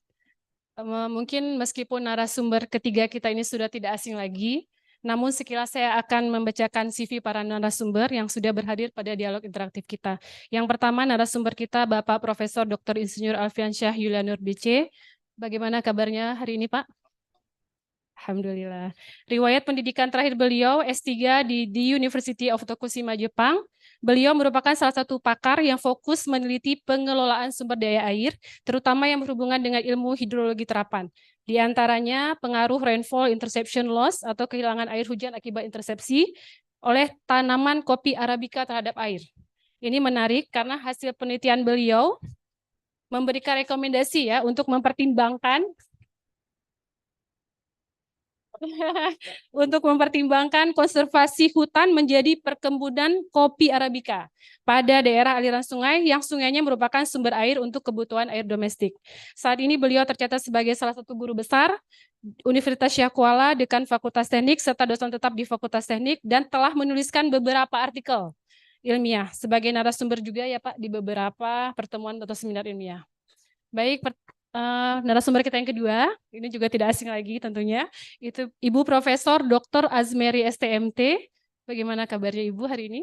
mungkin meskipun narasumber ketiga kita ini sudah tidak asing lagi, namun sekilas saya akan membacakan CV para narasumber yang sudah berhadir pada dialog interaktif kita. Yang pertama narasumber kita Bapak Profesor Dr. Insinyur Alfian Syah Yulianur BC. Bagaimana kabarnya hari ini Pak? Alhamdulillah. Riwayat pendidikan terakhir beliau S3 di University of Tokushima, Jepang. Beliau merupakan salah satu pakar yang fokus meneliti pengelolaan sumber daya air, terutama yang berhubungan dengan ilmu hidrologi terapan. Di antaranya pengaruh rainfall interception loss atau kehilangan air hujan akibat intersepsi oleh tanaman kopi Arabica terhadap air. Ini menarik karena hasil penelitian beliau memberikan rekomendasi ya untuk mempertimbangkan untuk mempertimbangkan konservasi hutan menjadi perkebunan kopi Arabica pada daerah aliran sungai yang sungainya merupakan sumber air untuk kebutuhan air domestik. Saat ini beliau tercatat sebagai salah satu guru besar Universitas Syah Kuala, Dekan Fakultas Teknik, serta dosen tetap di Fakultas Teknik, dan telah menuliskan beberapa artikel ilmiah sebagai narasumber juga ya Pak di beberapa pertemuan atau seminar ilmiah. Baik, narasumber kita yang kedua, ini juga tidak asing lagi tentunya, itu Ibu Profesor Dr. Azmeri STMT. Bagaimana kabarnya Ibu hari ini?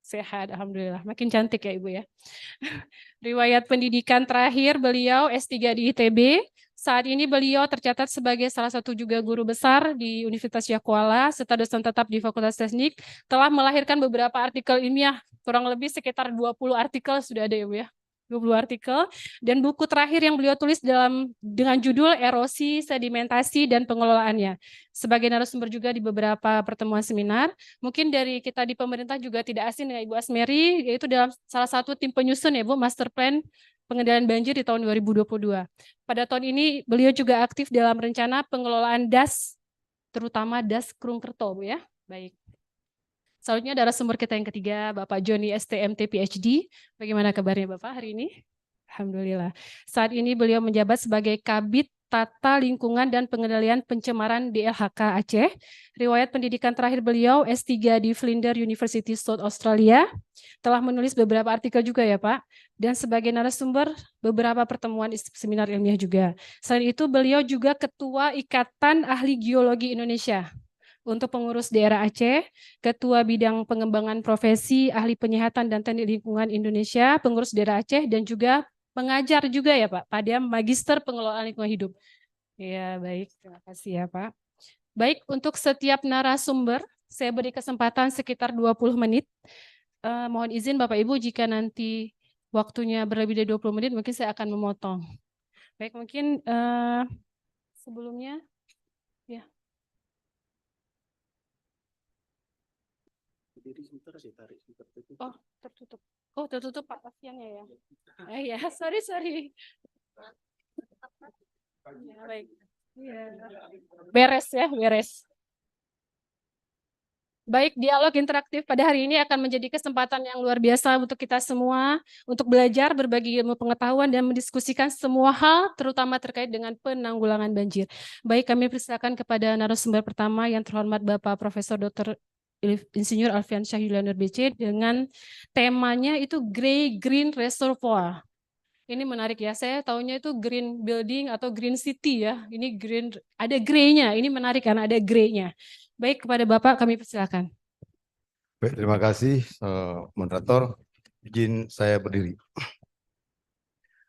Sehat, Alhamdulillah. Makin cantik ya Ibu ya. Riwayat pendidikan terakhir beliau S3 di ITB. Saat ini beliau tercatat sebagai salah satu juga guru besar di Universitas Syah Kuala, serta dosen tetap di Fakultas Teknik, telah melahirkan beberapa artikel ilmiah, kurang lebih sekitar 20 artikel sudah ada ya Bu ya. 20 artikel, dan buku terakhir yang beliau tulis dengan judul Erosi, Sedimentasi, dan Pengelolaannya. Sebagai narasumber juga di beberapa pertemuan seminar, mungkin dari kita di pemerintah juga tidak asing dengan Ibu Azmeri, yaitu dalam salah satu tim penyusun ya Bu, Master Plan Pengendalian Banjir di tahun 2022. Pada tahun ini beliau juga aktif dalam rencana pengelolaan DAS, terutama DAS Krungkerto Bu ya. Baik. Selanjutnya narasumber kita yang ketiga, Bapak Joni STMT PhD. Bagaimana kabarnya Bapak hari ini? Alhamdulillah. Saat ini beliau menjabat sebagai Kabid Tata Lingkungan dan Pengendalian Pencemaran DLHK Aceh. Riwayat pendidikan terakhir beliau S3 di Flinders University South Australia. Telah menulis beberapa artikel juga ya Pak. Dan sebagai narasumber beberapa pertemuan seminar ilmiah juga. Selain itu beliau juga Ketua Ikatan Ahli Geologi Indonesia untuk pengurus daerah Aceh, Ketua Bidang Pengembangan Profesi Ahli Penyihatan dan Teknik Lingkungan Indonesia, pengurus daerah Aceh, dan juga pengajar juga ya Pak, pada Magister Pengelolaan Lingkungan Hidup. Ya baik, terima kasih ya Pak. Baik, untuk setiap narasumber, saya beri kesempatan sekitar 20 menit. Mohon izin Bapak Ibu, jika nanti waktunya berlebih dari 20 menit, mungkin saya akan memotong. Baik, mungkin sebelumnya, ya. Oh, tertutup. Oh, tertutup Pak pasiennya ya. Ya, sorry. Ya, baik. Ya. Beres ya, beres. Baik, dialog interaktif pada hari ini akan menjadi kesempatan yang luar biasa untuk kita semua untuk belajar, berbagi ilmu pengetahuan, dan mendiskusikan semua hal, terutama terkait dengan penanggulangan banjir. Baik, kami persilakan kepada narasumber pertama yang terhormat Bapak Profesor Dr. Insinyur Alfian Syah Yulianur BC dengan temanya itu Grey-Green Reservoir. Ini menarik ya, saya tahunya itu green building atau green city ya. Ini green, ada grey-nya, ini menarik karena ada grey-nya. Baik, kepada Bapak kami persilakan. Baik, terima kasih moderator. Izin saya berdiri.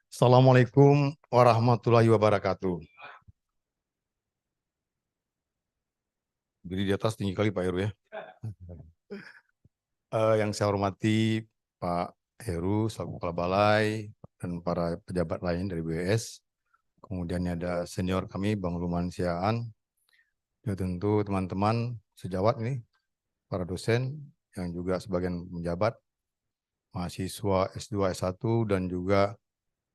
Assalamualaikum warahmatullahi wabarakatuh. Berdiri di atas tinggi kali Pak Heru ya. Yang saya hormati Pak Heru selaku Kepala Balai dan para pejabat lain dari BWS. Kemudian ada senior kami Bang Luman Siaan. Ya tentu teman-teman sejawat ini, para dosen yang juga sebagian menjabat, mahasiswa S2, S1, dan juga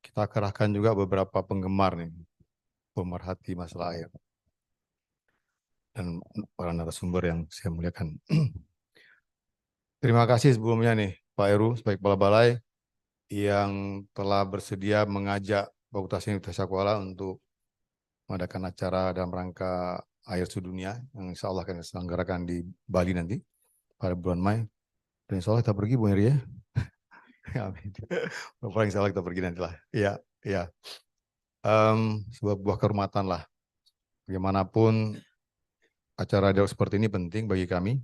kita kerahkan juga beberapa penggemar nih, pemerhati masalah air. Dan para narasumber yang saya muliakan. Terima kasih sebelumnya nih Pak Heru sebagai Kepala Balai yang telah bersedia mengajak Fakultas Universitas Syah Kuala untuk mengadakan acara dalam rangka air sedunia yang insya Allah akan diselenggarakan di Bali nanti pada bulan Mei. Dan insya Allah kita pergi Bu Heri ya. Amin. Bapak insya Allah kita pergi nanti lah. Iya, iya. Sebuah kehormatan lah. Bagaimanapun acara dialog seperti ini penting bagi kami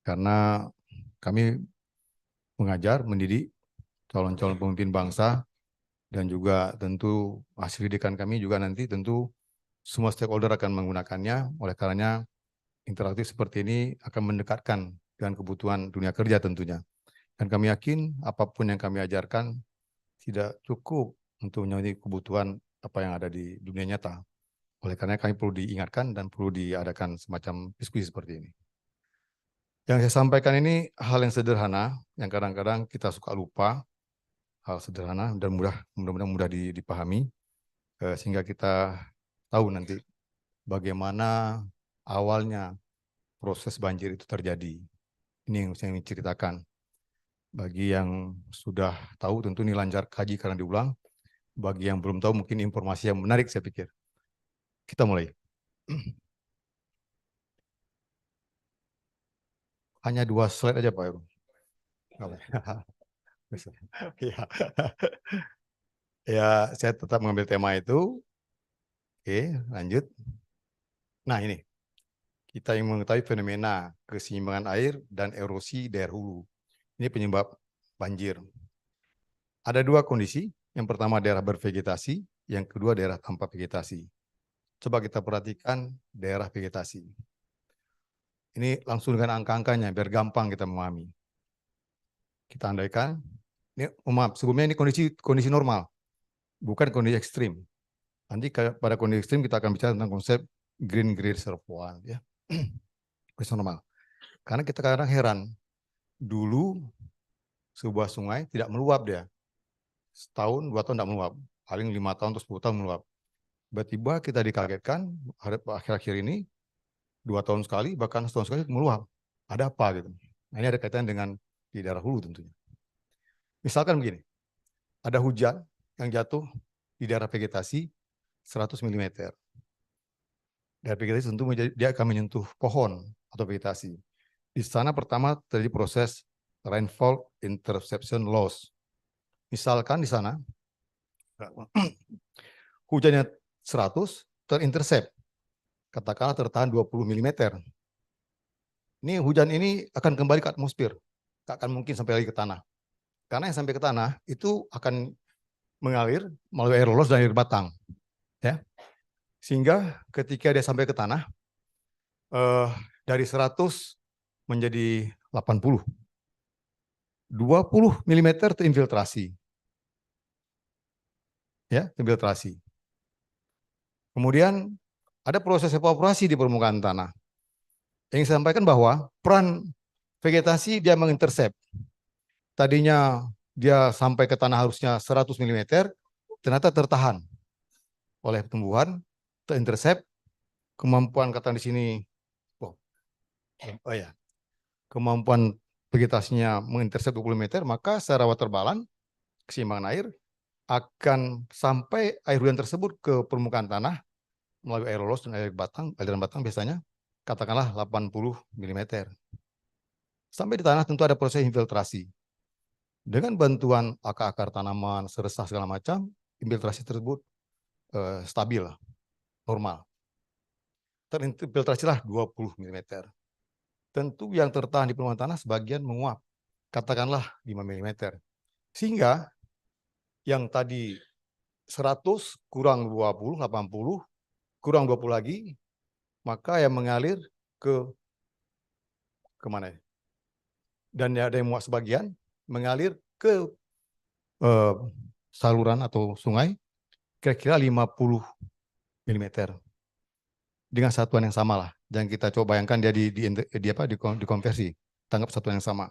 karena kami mengajar, mendidik calon-calon pemimpin bangsa dan juga tentu hasil didikan kami juga nanti tentu semua stakeholder akan menggunakannya. Oleh karenanya interaktif seperti ini akan mendekatkan dengan kebutuhan dunia kerja tentunya. Dan kami yakin apapun yang kami ajarkan tidak cukup untuk memenuhi kebutuhan apa yang ada di dunia nyata. Oleh karena kami perlu diingatkan dan perlu diadakan semacam diskusi seperti ini. Yang saya sampaikan ini hal yang sederhana, yang kadang-kadang kita suka lupa, hal sederhana dan mudah-mudahan mudah dipahami, sehingga kita tahu nanti bagaimana awalnya proses banjir itu terjadi. Ini yang saya ingin ceritakan. Bagi yang sudah tahu tentu ini lancar kaji karena diulang. Bagi yang belum tahu mungkin informasi yang menarik saya pikir. Kita mulai. Hanya 2 slide aja Pak Heru. Ya. Ya, saya tetap mengambil tema itu. Oke, lanjut. Nah ini, kita yang mengetahui fenomena keseimbangan air dan erosi daerah hulu. Ini penyebab banjir. Ada 2 kondisi. Yang pertama daerah bervegetasi, yang kedua daerah tanpa vegetasi. Coba kita perhatikan daerah vegetasi. Ini langsung dengan angka-angkanya biar gampang kita memahami. Kita andaikan, ini maaf, sebelumnya ini kondisi normal, bukan kondisi ekstrim. Nanti pada kondisi ekstrim kita akan bicara tentang konsep green reservoir, ya. Kondisi normal. Karena kita kadang heran, dulu sebuah sungai tidak meluap dia. Setahun, 2 tahun tidak meluap. Paling 5 tahun atau 10 tahun meluap. Tiba-tiba kita dikagetkan, akhir-akhir ini, 2 tahun sekali, bahkan setahun sekali meluap. Ada apa gitu. Nah, ini ada kaitan dengan di daerah hulu tentunya. Misalkan begini, ada hujan yang jatuh di daerah vegetasi 100 mm. Daerah vegetasi tentu dia akan menyentuh pohon atau vegetasi. Di sana pertama terjadi proses rainfall interception loss. Misalkan di sana hujannya 100 terintercept, katakanlah tertahan 20 mm. Ini hujan ini akan kembali ke atmosfer, tak akan mungkin sampai lagi ke tanah. Karena yang sampai ke tanah itu akan mengalir melalui air lolos dan air batang, ya. Sehingga ketika dia sampai ke tanah, dari 100 menjadi 80. 20 mm terinfiltrasi. Ya, terinfiltrasi. Kemudian ada proses evaporasi di permukaan tanah. Yang saya sampaikan bahwa peran vegetasi dia mengintersep. Tadinya dia sampai ke tanah harusnya 100 mm, ternyata tertahan oleh tumbuhan, terintersep. Kemampuan kata di sini, kemampuan vegetasinya mengintersep 20 meter, maka secara water balance, keseimbangan air, akan sampai air hujan tersebut ke permukaan tanah melalui air lolos dan air batang, aliran batang biasanya, katakanlah 80 mm. Sampai di tanah tentu ada proses infiltrasi. Dengan bantuan akar-akar tanaman, seresah segala macam, infiltrasi tersebut stabil, normal. Terinfiltrasilah 20 mm. Tentu yang tertahan di permukaan tanah sebagian menguap, katakanlah 5 mm. Sehingga yang tadi 100 kurang 20, 80, kurang 20 lagi, maka yang mengalir ke mana ya? Dan ada yang menguap sebagian, mengalir ke saluran atau sungai, kira-kira 50 mm. Dengan satuan yang sama lah. Jangan kita coba bayangkan dia dikonversi, tanggap satuan yang sama.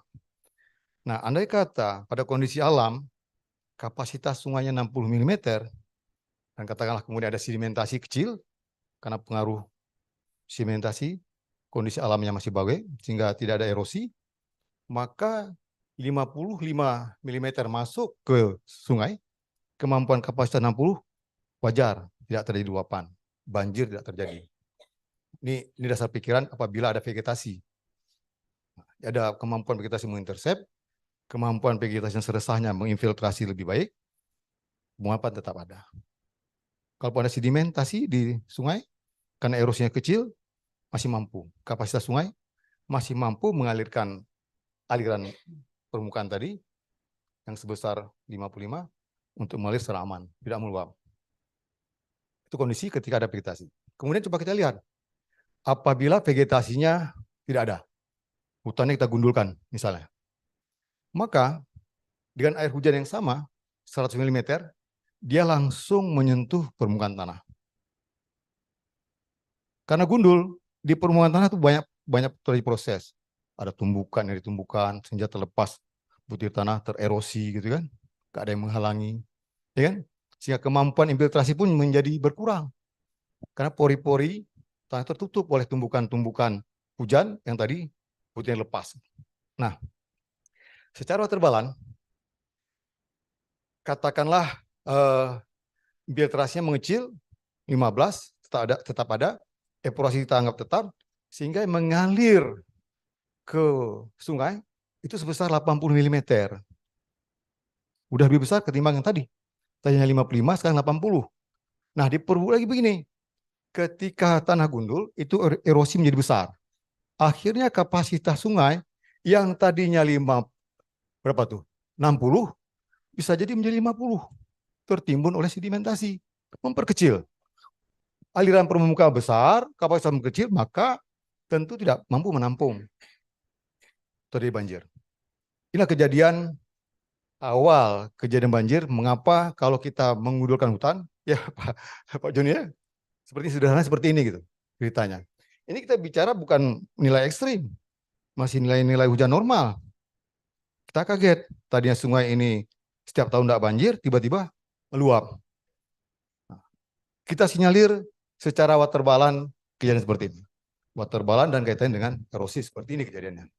Nah, andai kata pada kondisi alam, kapasitas sungainya 60 mm, dan katakanlah kemudian ada sedimentasi kecil, karena pengaruh sedimentasi, kondisi alamnya masih bagus, sehingga tidak ada erosi, maka 55 mm masuk ke sungai, kemampuan kapasitas 60, wajar, tidak terjadi luapan, banjir tidak terjadi. Ini dasar pikiran apabila ada vegetasi. Ada kemampuan vegetasi mengintersep, kemampuan vegetasi yang seresahnya menginfiltrasi lebih baik, penguapan tetap ada. Kalau ada sedimentasi di sungai, karena erosinya kecil, masih mampu. Kapasitas sungai masih mampu mengalirkan aliran permukaan tadi, yang sebesar 55, untuk mengalir secara aman, tidak meluap. Itu kondisi ketika ada vegetasi. Kemudian coba kita lihat, apabila vegetasinya tidak ada, hutannya kita gundulkan misalnya, maka dengan air hujan yang sama, 100 mm, dia langsung menyentuh permukaan tanah. Karena gundul, di permukaan tanah itu banyak terjadi proses. Ada tumbukan yang ditumbukan, sehingga terlepas butir tanah tererosi gitu kan, gak ada yang menghalangi, ya kan? Sehingga kemampuan infiltrasi pun menjadi berkurang. Karena pori-pori tanah tertutup oleh tumbukan-tumbukan hujan yang tadi putihnya lepas. Nah, secara waterbalan, katakanlah infiltrasinya mengecil, 15 tetap ada, evaporasi kita anggap tetap, sehingga mengalir ke sungai itu sebesar 80 mm. Udah lebih besar ketimbang yang tadi. Tadinya 55, sekarang 80. Nah, diperbuat lagi begini. Ketika tanah gundul, itu erosi menjadi besar. Akhirnya kapasitas sungai yang tadinya 60 bisa jadi menjadi 50. Tertimbun oleh sedimentasi, memperkecil. Aliran permukaan besar, kapasitas kecil, maka tentu tidak mampu menampung terjadi banjir. Inilah kejadian awal kejadian banjir. Mengapa kalau kita menggundulkan hutan, ya Pak Joni ya, seperti sederhana seperti ini gitu ceritanya. Ini kita bicara bukan nilai ekstrim, masih nilai-nilai hujan normal. Kita kaget, tadinya sungai ini setiap tahun tidak banjir, tiba-tiba meluap. Kita sinyalir secara waterbalan kejadian seperti ini. Waterbalan dan kaitannya dengan erosi seperti ini kejadiannya.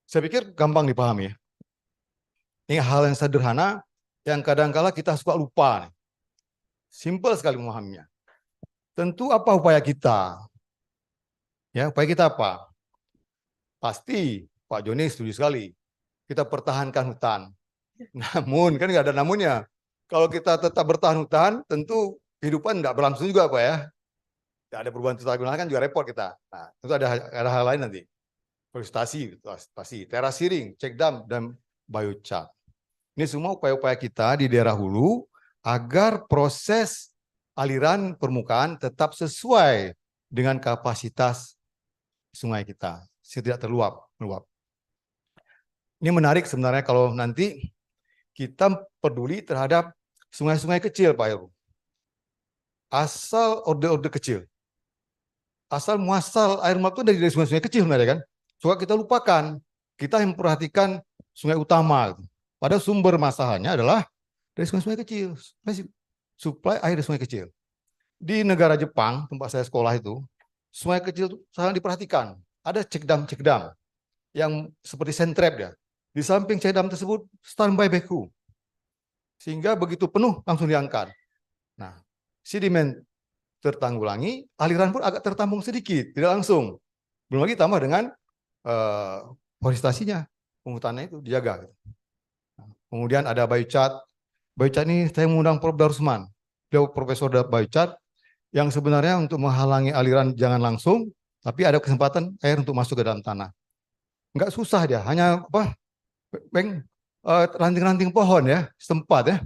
Saya pikir gampang dipahami ya. Ini hal yang sederhana yang kadang-kala kita suka lupa. Simpel sekali memahaminya. Tentu apa upaya kita? Ya, upaya kita apa? Pasti Pak Joni setuju sekali. Kita pertahankan hutan. Namun kan nggak ada namunnya. Kalau kita tetap bertahan hutan, tentu kehidupan tidak berlangsung juga Pak ya. Tidak ada perubahan total kan juga repot kita. Nah, tentu ada hal lain nanti. Forestasi, terasering, check dam, dan biochar. Ini semua upaya-upaya kita di daerah hulu agar proses aliran permukaan tetap sesuai dengan kapasitas sungai kita, tidak meluap. Ini menarik sebenarnya kalau nanti kita peduli terhadap sungai-sungai kecil, Pak Heru. Asal orde-orde kecil. Asal muasal air mata dari sungai-sungai kecil sebenarnya kan. Suka kita lupakan. Kita yang memperhatikan sungai utama. Padahal sumber masalahnya adalah dari sungai-sungai kecil. Suplai air dari sungai kecil. Di negara Jepang, tempat saya sekolah itu, sungai kecil itu sangat diperhatikan. Ada cekdam yang seperti sentrap ya. Di samping cekdam tersebut standby backhoe. Sehingga begitu penuh langsung diangkat. Nah, sedimen tertanggulangi, aliran pun agak tertampung sedikit, tidak langsung. Belum lagi tambah dengan forestasinya, penghutannya itu dijaga. Kemudian ada biochar. Biochar ini saya mengundang Prof. Darusman. Beliau profesor biochar yang sebenarnya untuk menghalangi aliran jangan langsung, tapi ada kesempatan air untuk masuk ke dalam tanah. Enggak susah dia, hanya ranting-ranting pohon ya, setempat ya.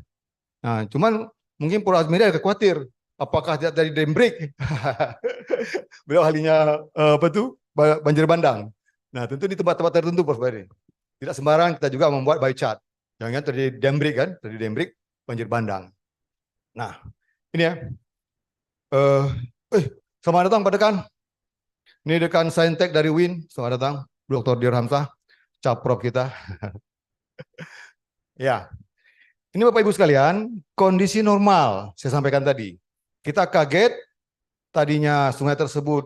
Nah, cuman mungkin Prof. Azmiri agak khawatir, apakah tidak dari dembrik? Beliau ahlinya banjir bandang. Nah, tentu di tempat-tempat tertentu, Prof. Azmiri. Tidak sembarang kita juga membuat biochar. Jangan terjadi dembrik kan, terjadi dembrik banjir bandang. Nah, ini ya. Selamat datang Pak Dekan. Ini Dekan Saintek dari UIN. Selamat datang, Dr. Dir Hamzah, Caprop kita. Ya, ini Bapak Ibu sekalian, kondisi normal saya sampaikan tadi. Kita kaget, tadinya sungai tersebut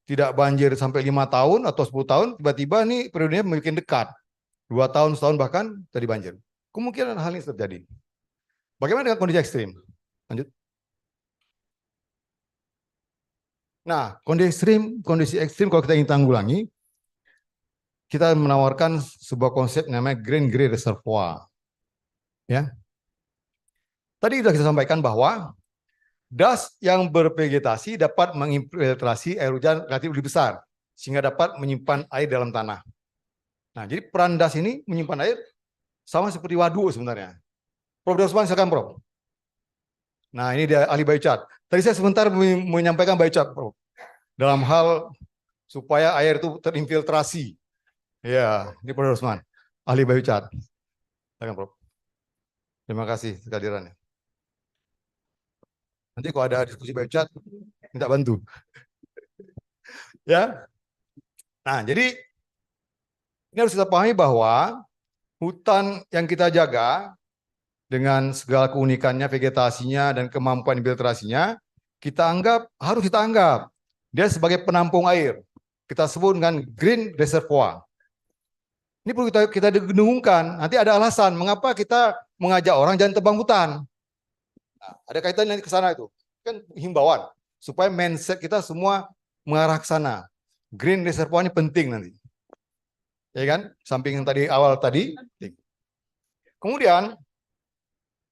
tidak banjir sampai 5 tahun atau 10 tahun, tiba-tiba nih periodenya makin dekat. 2 tahun, setahun bahkan tadi banjir. Kemungkinan hal ini terjadi. Bagaimana dengan kondisi ekstrim? Lanjut. Nah, kondisi ekstrim kalau kita ingin tanggulangi, kita menawarkan sebuah konsep namanya Green Grey Reservoir. Ya. Tadi sudah kita sampaikan bahwa das yang bervegetasi dapat menginfiltrasi air hujan relatif lebih besar, sehingga dapat menyimpan air dalam tanah. Nah, jadi peran das ini menyimpan air sama seperti waduk sebenarnya. Prof. Darusman, silakan Prof. Nah, ini dia ahli biochar. Tadi saya sebentar menyampaikan biochar, Prof. Dalam hal supaya air itu terinfiltrasi. Ya, ini Prof. Darusman, ahli biochar. Silakan Prof. Terima kasih kehadirannya. Nanti kalau ada diskusi biochar, minta bantu. Ya. Nah, jadi ini harus kita pahami bahwa hutan yang kita jaga dengan segala keunikannya, vegetasinya, dan kemampuan infiltrasinya, harus kita anggap dia sebagai penampung air. Kita sebut dengan green reservoir. Ini perlu kita dengungkan. Nanti ada alasan mengapa kita mengajak orang jangan tebang hutan. Nah, ada kaitan nanti ke sana itu. Kan himbauan supaya mindset kita semua mengarah ke sana. Green reservoir ini penting nanti. Ya kan? Samping yang tadi awal tadi. Kemudian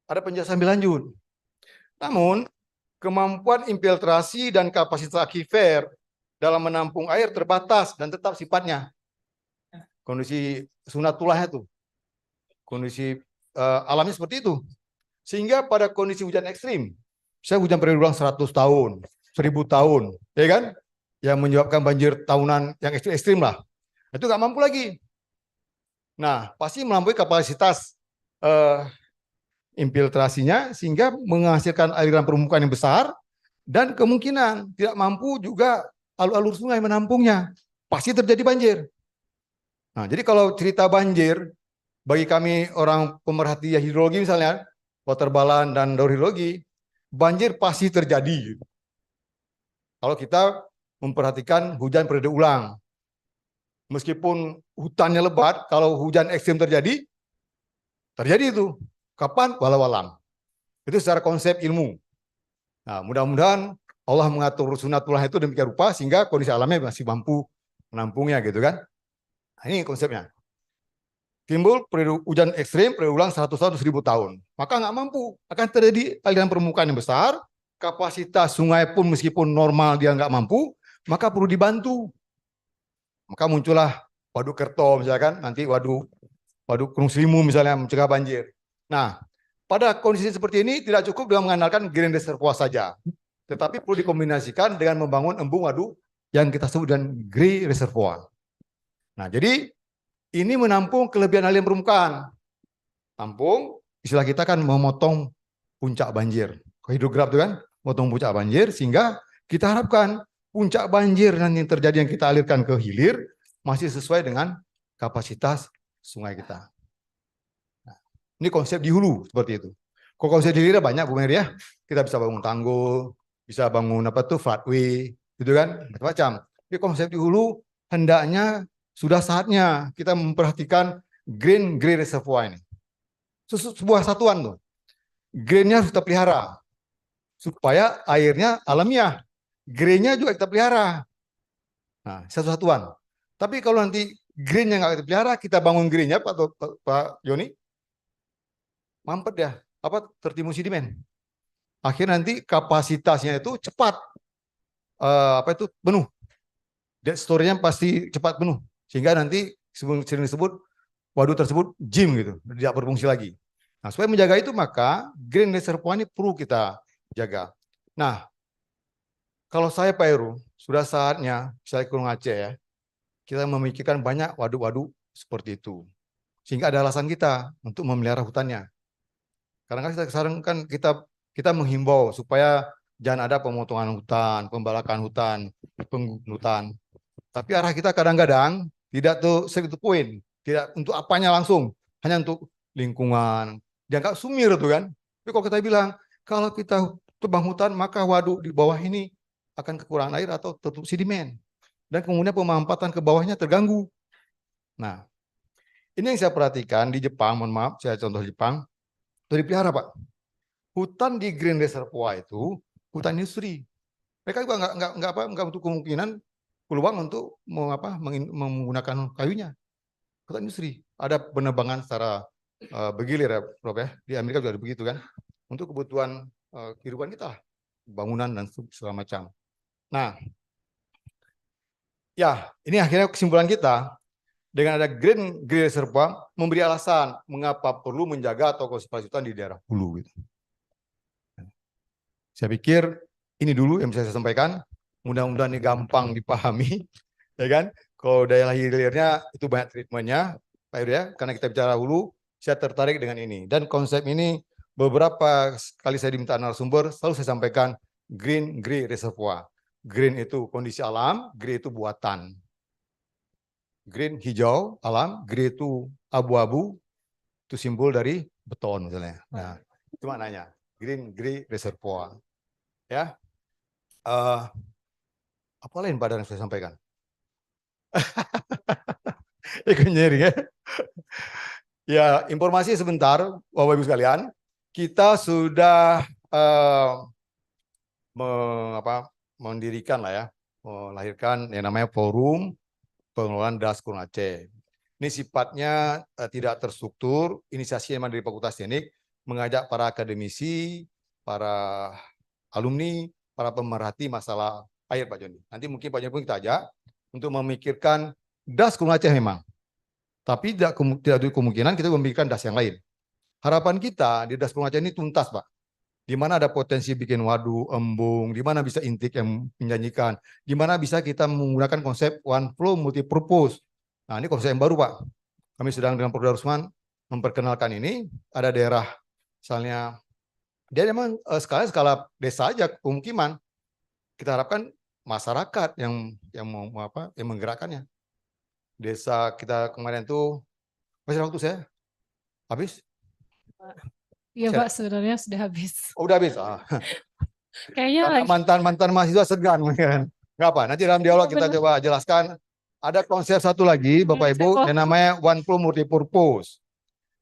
ada penjelasan lebih lanjut. Namun kemampuan infiltrasi dan kapasitas aquifer dalam menampung air terbatas dan tetap sifatnya. Kondisi sunatulahnya itu. Kondisi alamnya seperti itu. Sehingga pada kondisi hujan ekstrim, misalnya hujan periode ulang 100 tahun, 1000 tahun, ya kan? Yang menyebabkan banjir tahunan yang ekstrim lah. Itu nggak mampu lagi. Nah, pasti melampaui kapasitas infiltrasinya sehingga menghasilkan aliran permukaan yang besar dan kemungkinan tidak mampu juga alur-alur sungai menampungnya. Pasti terjadi banjir. Nah, jadi kalau cerita banjir bagi kami orang pemerhati hidrologi misalnya, waterbalan dan daur hidrologi, banjir pasti terjadi. Kalau kita memperhatikan hujan periode ulang. Meskipun hutannya lebat, kalau hujan ekstrim terjadi itu. Kapan? Walau alam. Itu secara konsep ilmu. Nah, mudah-mudahan Allah mengatur sunatullah itu demikian rupa sehingga kondisi alamnya masih mampu menampungnya gitu kan. Nah, ini konsepnya. Timbul periode hujan ekstrim, periode ulang 100 tahun, 1000 tahun. Maka nggak mampu. Akan terjadi aliran permukaan yang besar, kapasitas sungai pun meskipun normal dia nggak mampu, maka perlu dibantu. Maka muncullah waduk Kerto misalkan, nanti waduk Gunung Selimu misalnya mencegah banjir. Nah, pada kondisi seperti ini tidak cukup dengan mengandalkan green reservoir saja. Tetapi perlu dikombinasikan dengan membangun embung waduk yang kita sebut dengan green reservoir. Nah, jadi ini menampung kelebihan aliran permukaan. Tampung, istilah kita kan memotong puncak banjir. Hidrograf itu kan, memotong puncak banjir sehingga kita harapkan puncak banjir yang terjadi yang kita alirkan ke hilir masih sesuai dengan kapasitas sungai kita. Nah, ini konsep di hulu seperti itu. Kalau konsep di hilir banyak Bu Mary ya. Kita bisa bangun tanggul, bisa bangun floodway, gitu kan, macam-macam. Tapi konsep di hulu hendaknya sudah saatnya kita memperhatikan green reservoir ini. Sebuah satuan tuh. Greennya harus kita pelihara supaya airnya alamiah. Greennya juga kita pelihara. Nah, satu satuan. Tapi kalau nanti greennya nggak kita pelihara, kita bangun greennya Pak Yoni, mampet ya, tertimbun sedimen. Akhirnya nanti kapasitasnya itu cepat, penuh. Dead storage-nya pasti cepat penuh. Sehingga nanti sering disebut waduk tersebut jim gitu, tidak berfungsi lagi. Nah, supaya menjaga itu maka green reservoir ini perlu kita jaga. Nah, kalau saya Pak Heru, sudah saatnya, misalnya Gunung Aceh ya, kita memikirkan banyak waduk-waduk seperti itu. Sehingga ada alasan kita untuk memelihara hutannya. Karena sekarang kan kita menghimbau supaya jangan ada pemotongan hutan, pembalakan hutan, penghutan. Tapi arah kita kadang-kadang tidak tuh to point, tidak untuk apanya langsung, hanya untuk lingkungan. Dianggap sumir tuh kan. Tapi kalau kita bilang, kalau kita tebang hutan, maka waduk di bawah ini akan kekurangan air atau tertutup sedimen. Dan kemudian pemampatan ke bawahnya terganggu. Nah, ini yang saya perhatikan di Jepang, mohon maaf, saya contoh Jepang, itu dipelihara Pak. Hutan di green reservoir itu hutan industri. Mereka juga nggak untuk kemungkinan peluang untuk menggunakan kayunya. Hutan industri. Ada penebangan secara bergilir ya, Prof ya. Di Amerika juga ada begitu kan. Untuk kebutuhan kehidupan kita, bangunan dan segala macam. Nah, ya, ini akhirnya kesimpulan kita dengan ada green reservoir memberi alasan mengapa perlu menjaga atau konservasi hutan di daerah hulu. Gitu. Saya pikir ini dulu yang bisa saya sampaikan. Mudah-mudahan ini gampang dipahami, ya kan? Kalau daerah hilirnya itu banyak treatmentnya, Pak Heru ya. Karena kita bicara hulu, saya tertarik dengan ini. Dan konsep ini beberapa kali saya diminta narasumber, selalu saya sampaikan green reservoir. Green itu kondisi alam, grey itu buatan. Green hijau alam, grey itu abu-abu, itu simbol dari beton misalnya. Nah, itu maknanya. Green reservoir. Ya. Apa lain Pak yang saya sampaikan? Ikut nyeri ya. Ya, informasi sebentar, Bapak Ibu sekalian. Kita sudah mendirikan lah ya, melahirkan yang namanya Forum Pengelolaan Das Gunung Aceh. Ini sifatnya tidak terstruktur, inisiasi yang dari Fakultas Teknik, mengajak para akademisi, para alumni, para pemerhati masalah air Pak Joni. Nanti mungkin Pak Joni pun kita ajak untuk memikirkan das Gunung Aceh memang. Tapi tidak ada kemungkinan kita memikirkan das yang lain. Harapan kita di das Gunung Aceh ini tuntas Pak. Di mana ada potensi bikin waduk, embung, di mana bisa intik yang menjanjikan, di mana bisa kita menggunakan konsep one flow multi purpose. Nah, ini konsep yang baru Pak. Kami sedang dengan Prof. Darusman memperkenalkan ini. Ada daerah, misalnya, dia memang skala desa aja pemukiman. Kita harapkan masyarakat yang menggerakkannya. Desa kita kemarin tuh, masih waktu saya habis? Iya Pak, sebenarnya sudah habis. Oh, udah habis. Kayaknya lagi. Mantan mahasiswa segan kan. Nggak apa, nanti dalam dialog kita coba jelaskan. Ada konsep satu lagi Bapak Ibu yang namanya one flow multi purpose.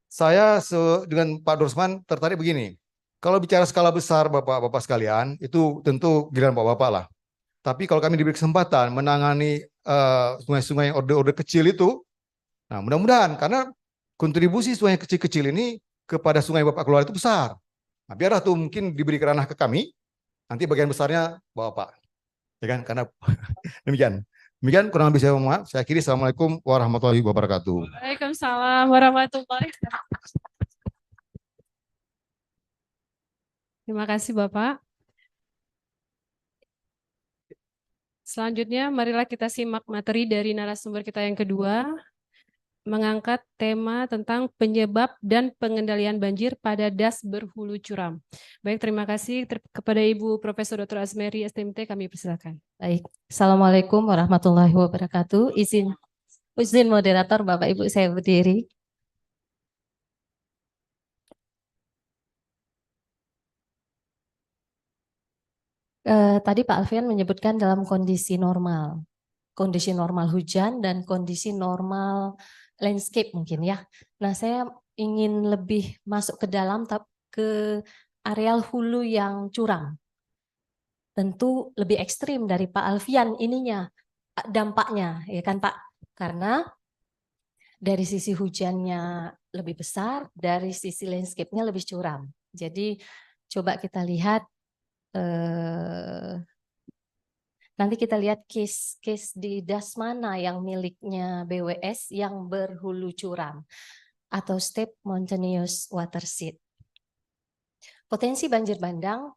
Saya dengan Pak Darusman tertarik begini. Kalau bicara skala besar Bapak-bapak sekalian, itu tentu giliran Bapak-bapak lah. Tapi kalau kami diberi kesempatan menangani sungai-sungai yang orde-orde kecil itu, nah mudah-mudahan karena kontribusi sungai kecil-kecil ini kepada sungai Bapak keluar itu besar. Nah, biarlah tuh mungkin diberi ranah ke kami, nanti bagian besarnya Bapak. Ya kan? Karena demikian. Demikian kurang lebih saya mohon maaf. Saya akhiri. Assalamualaikum warahmatullahi wabarakatuh. Waalaikumsalam warahmatullahi wabarakatuh. Terima kasih Bapak. Selanjutnya, marilah kita simak materi dari narasumber kita yang kedua, mengangkat tema tentang penyebab dan pengendalian banjir pada das berhulu curam. Baik, terima kasih kepada Ibu Profesor Dr. Azmeri, STMT, kami persilakan. Baik, Assalamualaikum warahmatullahi wabarakatuh. Izin moderator, Bapak Ibu saya berdiri. Tadi Pak Alfian menyebutkan dalam kondisi normal hujan dan kondisi normal landscape mungkin ya. Nah, saya ingin lebih masuk ke dalam ke areal hulu yang curam. Tentu lebih ekstrim dari Pak Alfian ininya dampaknya, ya kan Pak? Karena dari sisi hujannya lebih besar, dari sisi landscape-nya lebih curam. Jadi coba kita lihat nanti kita lihat case di das mana yang miliknya BWS yang berhulu curam atau Steppe Mountainous Watershed. Potensi banjir bandang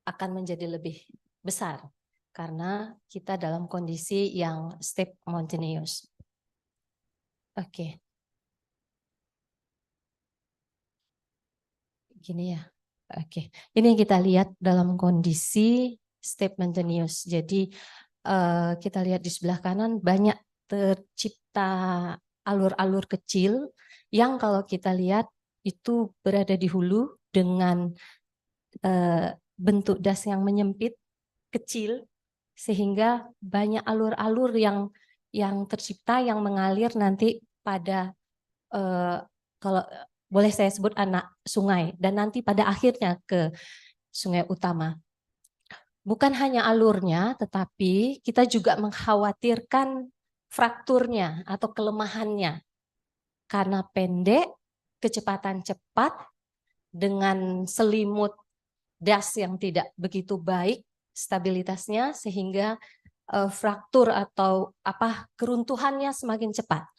akan menjadi lebih besar karena kita dalam kondisi yang Steppe Mountainous. Oke. Gini ya. Oke. Ini yang kita lihat dalam kondisi Steppe Mountainous. Jadi kita lihat di sebelah kanan banyak tercipta alur-alur kecil yang kalau kita lihat itu berada di hulu dengan bentuk das yang menyempit kecil sehingga banyak alur-alur yang tercipta yang mengalir nanti pada kalau boleh saya sebut anak sungai dan nanti pada akhirnya ke sungai utama. Bukan hanya alurnya, tetapi kita juga mengkhawatirkan frakturnya atau kelemahannya. Karena pendek, kecepatan cepat, dengan selimut das yang tidak begitu baik stabilitasnya, sehingga fraktur atau keruntuhannya semakin cepat.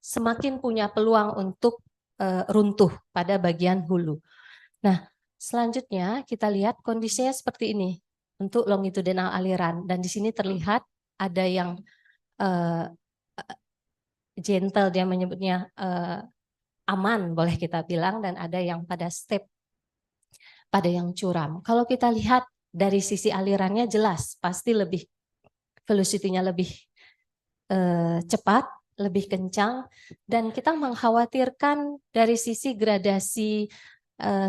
Semakin punya peluang untuk runtuh pada bagian hulu. Nah, selanjutnya kita lihat kondisinya seperti ini untuk longitudinal aliran dan di sini terlihat ada yang gentle, dia menyebutnya aman boleh kita bilang, dan ada yang pada step, pada yang curam. Kalau kita lihat dari sisi alirannya jelas pasti lebih velocity-nya lebih cepat, lebih kencang, dan kita mengkhawatirkan dari sisi gradasi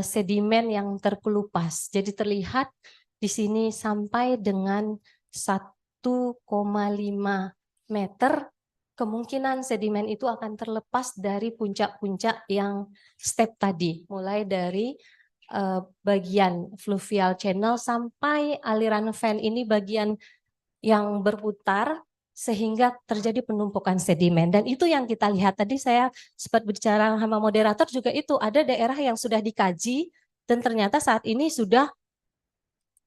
sedimen yang terkelupas. Jadi terlihat di sini sampai dengan 1,5 meter, kemungkinan sedimen itu akan terlepas dari puncak-puncak yang step tadi, mulai dari bagian fluvial channel sampai aliran fan ini bagian yang berputar sehingga terjadi penumpukan sedimen. Dan itu yang kita lihat tadi, saya sempat bicara sama moderator juga, itu ada daerah yang sudah dikaji dan ternyata saat ini sudah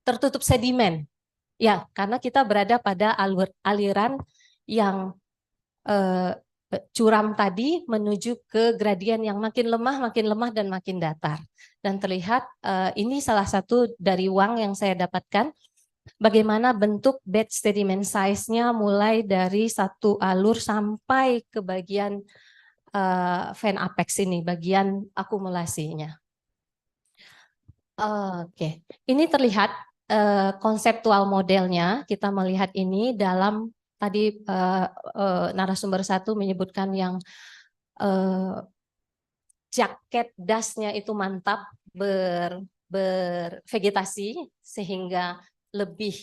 tertutup sedimen. Ya, karena kita berada pada aliran yang curam tadi menuju ke gradien yang makin lemah, dan makin datar. Dan terlihat ini salah satu dari uang yang saya dapatkan, bagaimana bentuk bed sediment size-nya mulai dari satu alur sampai ke bagian fan apex ini, bagian akumulasinya. Oke, ini terlihat konseptual modelnya. Kita melihat ini dalam tadi narasumber satu menyebutkan yang jaket dasnya itu mantap, bervegetasi sehingga lebih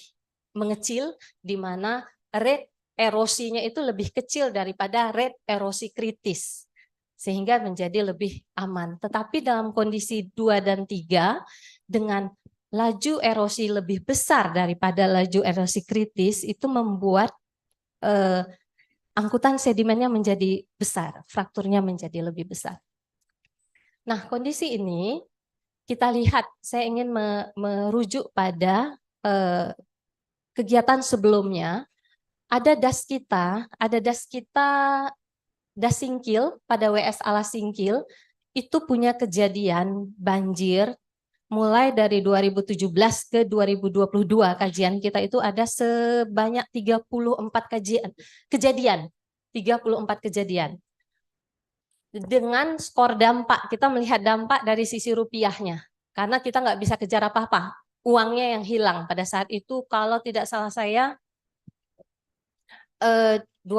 mengecil, di mana rate erosinya itu lebih kecil daripada rate erosi kritis, sehingga menjadi lebih aman. Tetapi dalam kondisi 2 dan 3 dengan laju erosi lebih besar daripada laju erosi kritis, itu membuat angkutan sedimennya menjadi besar, frakturnya menjadi lebih besar. Nah, kondisi ini kita lihat, saya ingin merujuk pada kegiatan sebelumnya. Ada das kita, das Singkil, pada WS Alas Singkil, itu punya kejadian banjir mulai dari 2017 ke 2022. Kajian kita itu ada sebanyak 34 kejadian. Dengan skor dampak, kita melihat dampak dari sisi rupiahnya. Karena kita nggak bisa kejar apa-apa. Uangnya yang hilang pada saat itu, kalau tidak salah saya, 24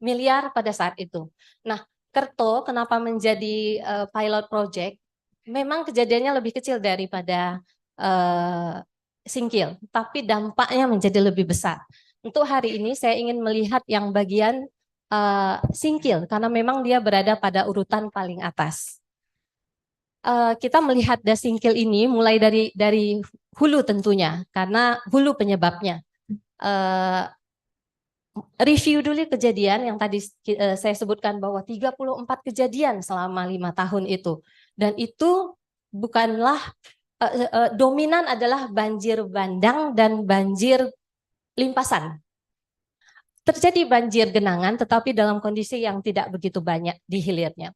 miliar pada saat itu. Nah, Kerto kenapa menjadi pilot project? Memang kejadiannya lebih kecil daripada Singkil, tapi dampaknya menjadi lebih besar. Untuk hari ini saya ingin melihat yang bagian Singkil, karena memang dia berada pada urutan paling atas. Kita melihat das Singkil ini mulai dari hulu tentunya, karena hulu penyebabnya. Review dulu kejadian yang tadi saya sebutkan bahwa 34 kejadian selama 5 tahun itu. Dan itu bukanlah, dominan adalah banjir bandang dan banjir limpasan. Terjadi banjir genangan tetapi dalam kondisi yang tidak begitu banyak di hilirnya.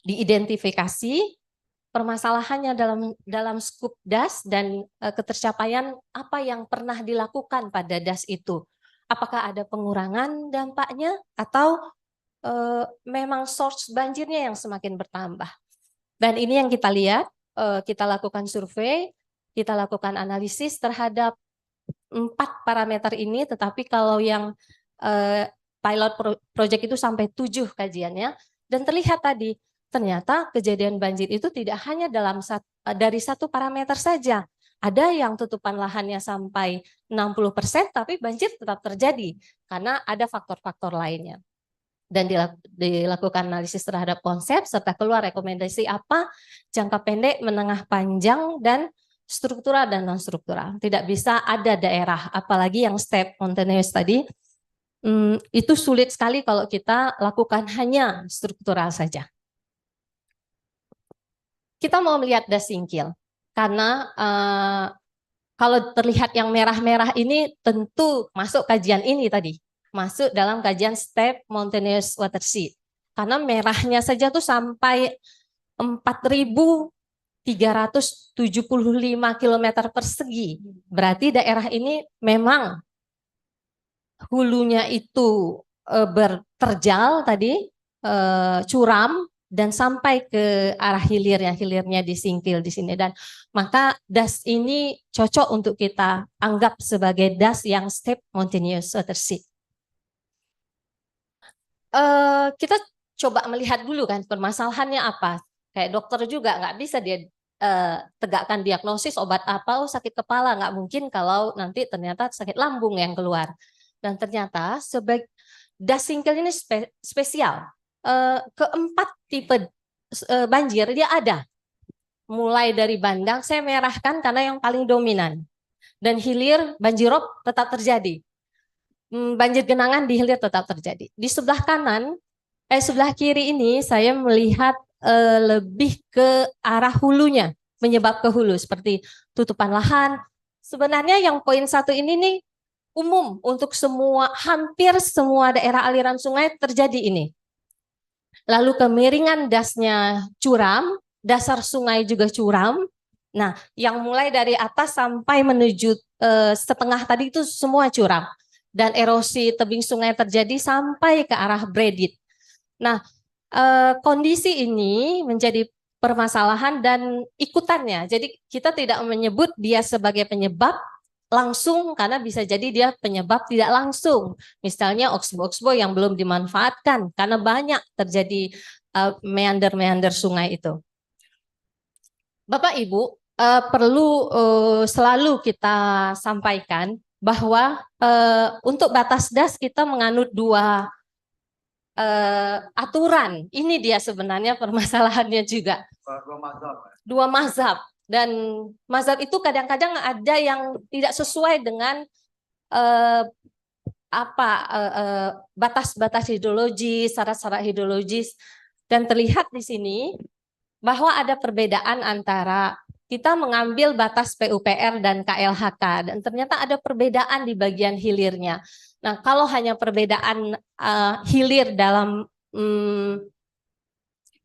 Diidentifikasi permasalahannya dalam skup das dan ketercapaian apa yang pernah dilakukan pada das itu. Apakah ada pengurangan dampaknya atau memang source banjirnya yang semakin bertambah. Dan ini yang kita lihat, kita lakukan survei, kita lakukan analisis terhadap 4 parameter ini, tetapi kalau yang pilot project itu sampai 7 kajiannya, dan terlihat tadi, ternyata kejadian banjir itu tidak hanya dari satu parameter saja. Ada yang tutupan lahannya sampai 60%, tapi banjir tetap terjadi karena ada faktor-faktor lainnya. Dan dilakukan analisis terhadap konsep serta keluar rekomendasi apa jangka pendek, menengah, panjang, dan struktural dan non struktural. Tidak bisa ada daerah, apalagi yang step continuous tadi, itu sulit sekali kalau kita lakukan hanya struktural saja. Kita mau melihat das Singkil, karena kalau terlihat yang merah-merah ini tentu masuk kajian ini tadi. Masuk dalam kajian step mountainous watershed. Karena merahnya saja tuh sampai 4.375 km persegi. Berarti daerah ini memang hulunya itu berterjal tadi, curam, dan sampai ke arah hilirnya di Singkil di sini. Dan maka das ini cocok untuk kita anggap sebagai das yang step mountainous watershed. Kita coba melihat dulu kan permasalahannya apa. Kayak dokter juga nggak bisa dia tegakkan diagnosis obat apa, sakit kepala, nggak mungkin kalau nanti ternyata sakit lambung yang keluar. Dan ternyata das Singkil ini spesial. Keempat tipe banjir dia ada. Mulai dari bandang, saya merahkan karena yang paling dominan. Dan hilir, banjirop tetap terjadi. Banjir genangan di hilir tetap terjadi. Di sebelah kanan, sebelah kiri ini saya melihat lebih ke arah hulunya, menyebab ke hulu seperti tutupan lahan. Sebenarnya yang poin 1 ini nih umum untuk hampir semua daerah aliran sungai terjadi ini. Lalu kemiringan dasnya curam, dasar sungai juga curam. Nah, yang mulai dari atas sampai menuju setengah tadi itu semua curam. Dan erosi tebing sungai terjadi sampai ke arah Bredit. Nah, kondisi ini menjadi permasalahan dan ikutannya. Jadi kita tidak menyebut dia sebagai penyebab langsung karena bisa jadi dia penyebab tidak langsung. Misalnya oxbow yang belum dimanfaatkan karena banyak terjadi meander-meander sungai itu. Bapak Ibu, perlu selalu kita sampaikan bahwa untuk batas das kita menganut dua aturan. Ini dia sebenarnya permasalahannya juga. Dua mazhab. Dan mazhab itu kadang-kadang ada yang tidak sesuai dengan batas-batas hidrologis, syarat-syarat hidrologis. Dan terlihat di sini bahwa ada perbedaan antara kita mengambil batas PUPR dan KLHK. Dan ternyata ada perbedaan di bagian hilirnya. Nah, kalau hanya perbedaan hilir dalam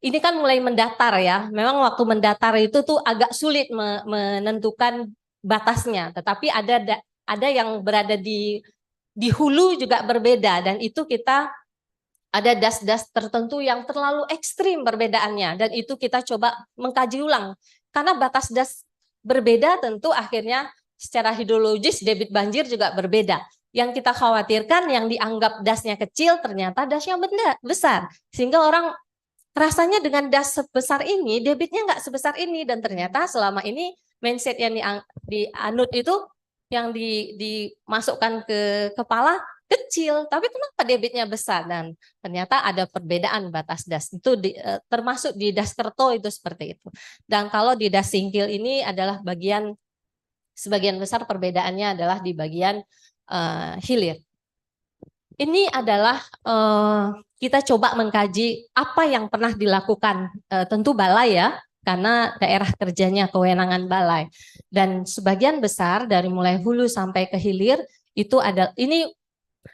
ini kan mulai mendatar ya. Memang waktu mendatar itu tuh agak sulit menentukan batasnya. Tetapi ada yang berada di hulu juga berbeda dan itu kita ada das-das tertentu yang terlalu ekstrim perbedaannya dan itu kita coba mengkaji ulang. Karena batas das berbeda tentu akhirnya secara hidrologis debit banjir juga berbeda. Yang kita khawatirkan yang dianggap dasnya kecil ternyata dasnya besar. Sehingga orang rasanya dengan das sebesar ini debitnya nggak sebesar ini dan ternyata selama ini mindset yang dianut itu yang dimasukkan ke kepala kecil, tapi kenapa debitnya besar dan ternyata ada perbedaan batas das itu termasuk di das Kerto itu seperti itu. Dan kalau di das Singkil ini adalah sebagian besar perbedaannya adalah di bagian hilir. Ini adalah kita coba mengkaji apa yang pernah dilakukan tentu balai ya, karena daerah kerjanya kewenangan balai. Dan sebagian besar dari mulai hulu sampai ke hilir itu ini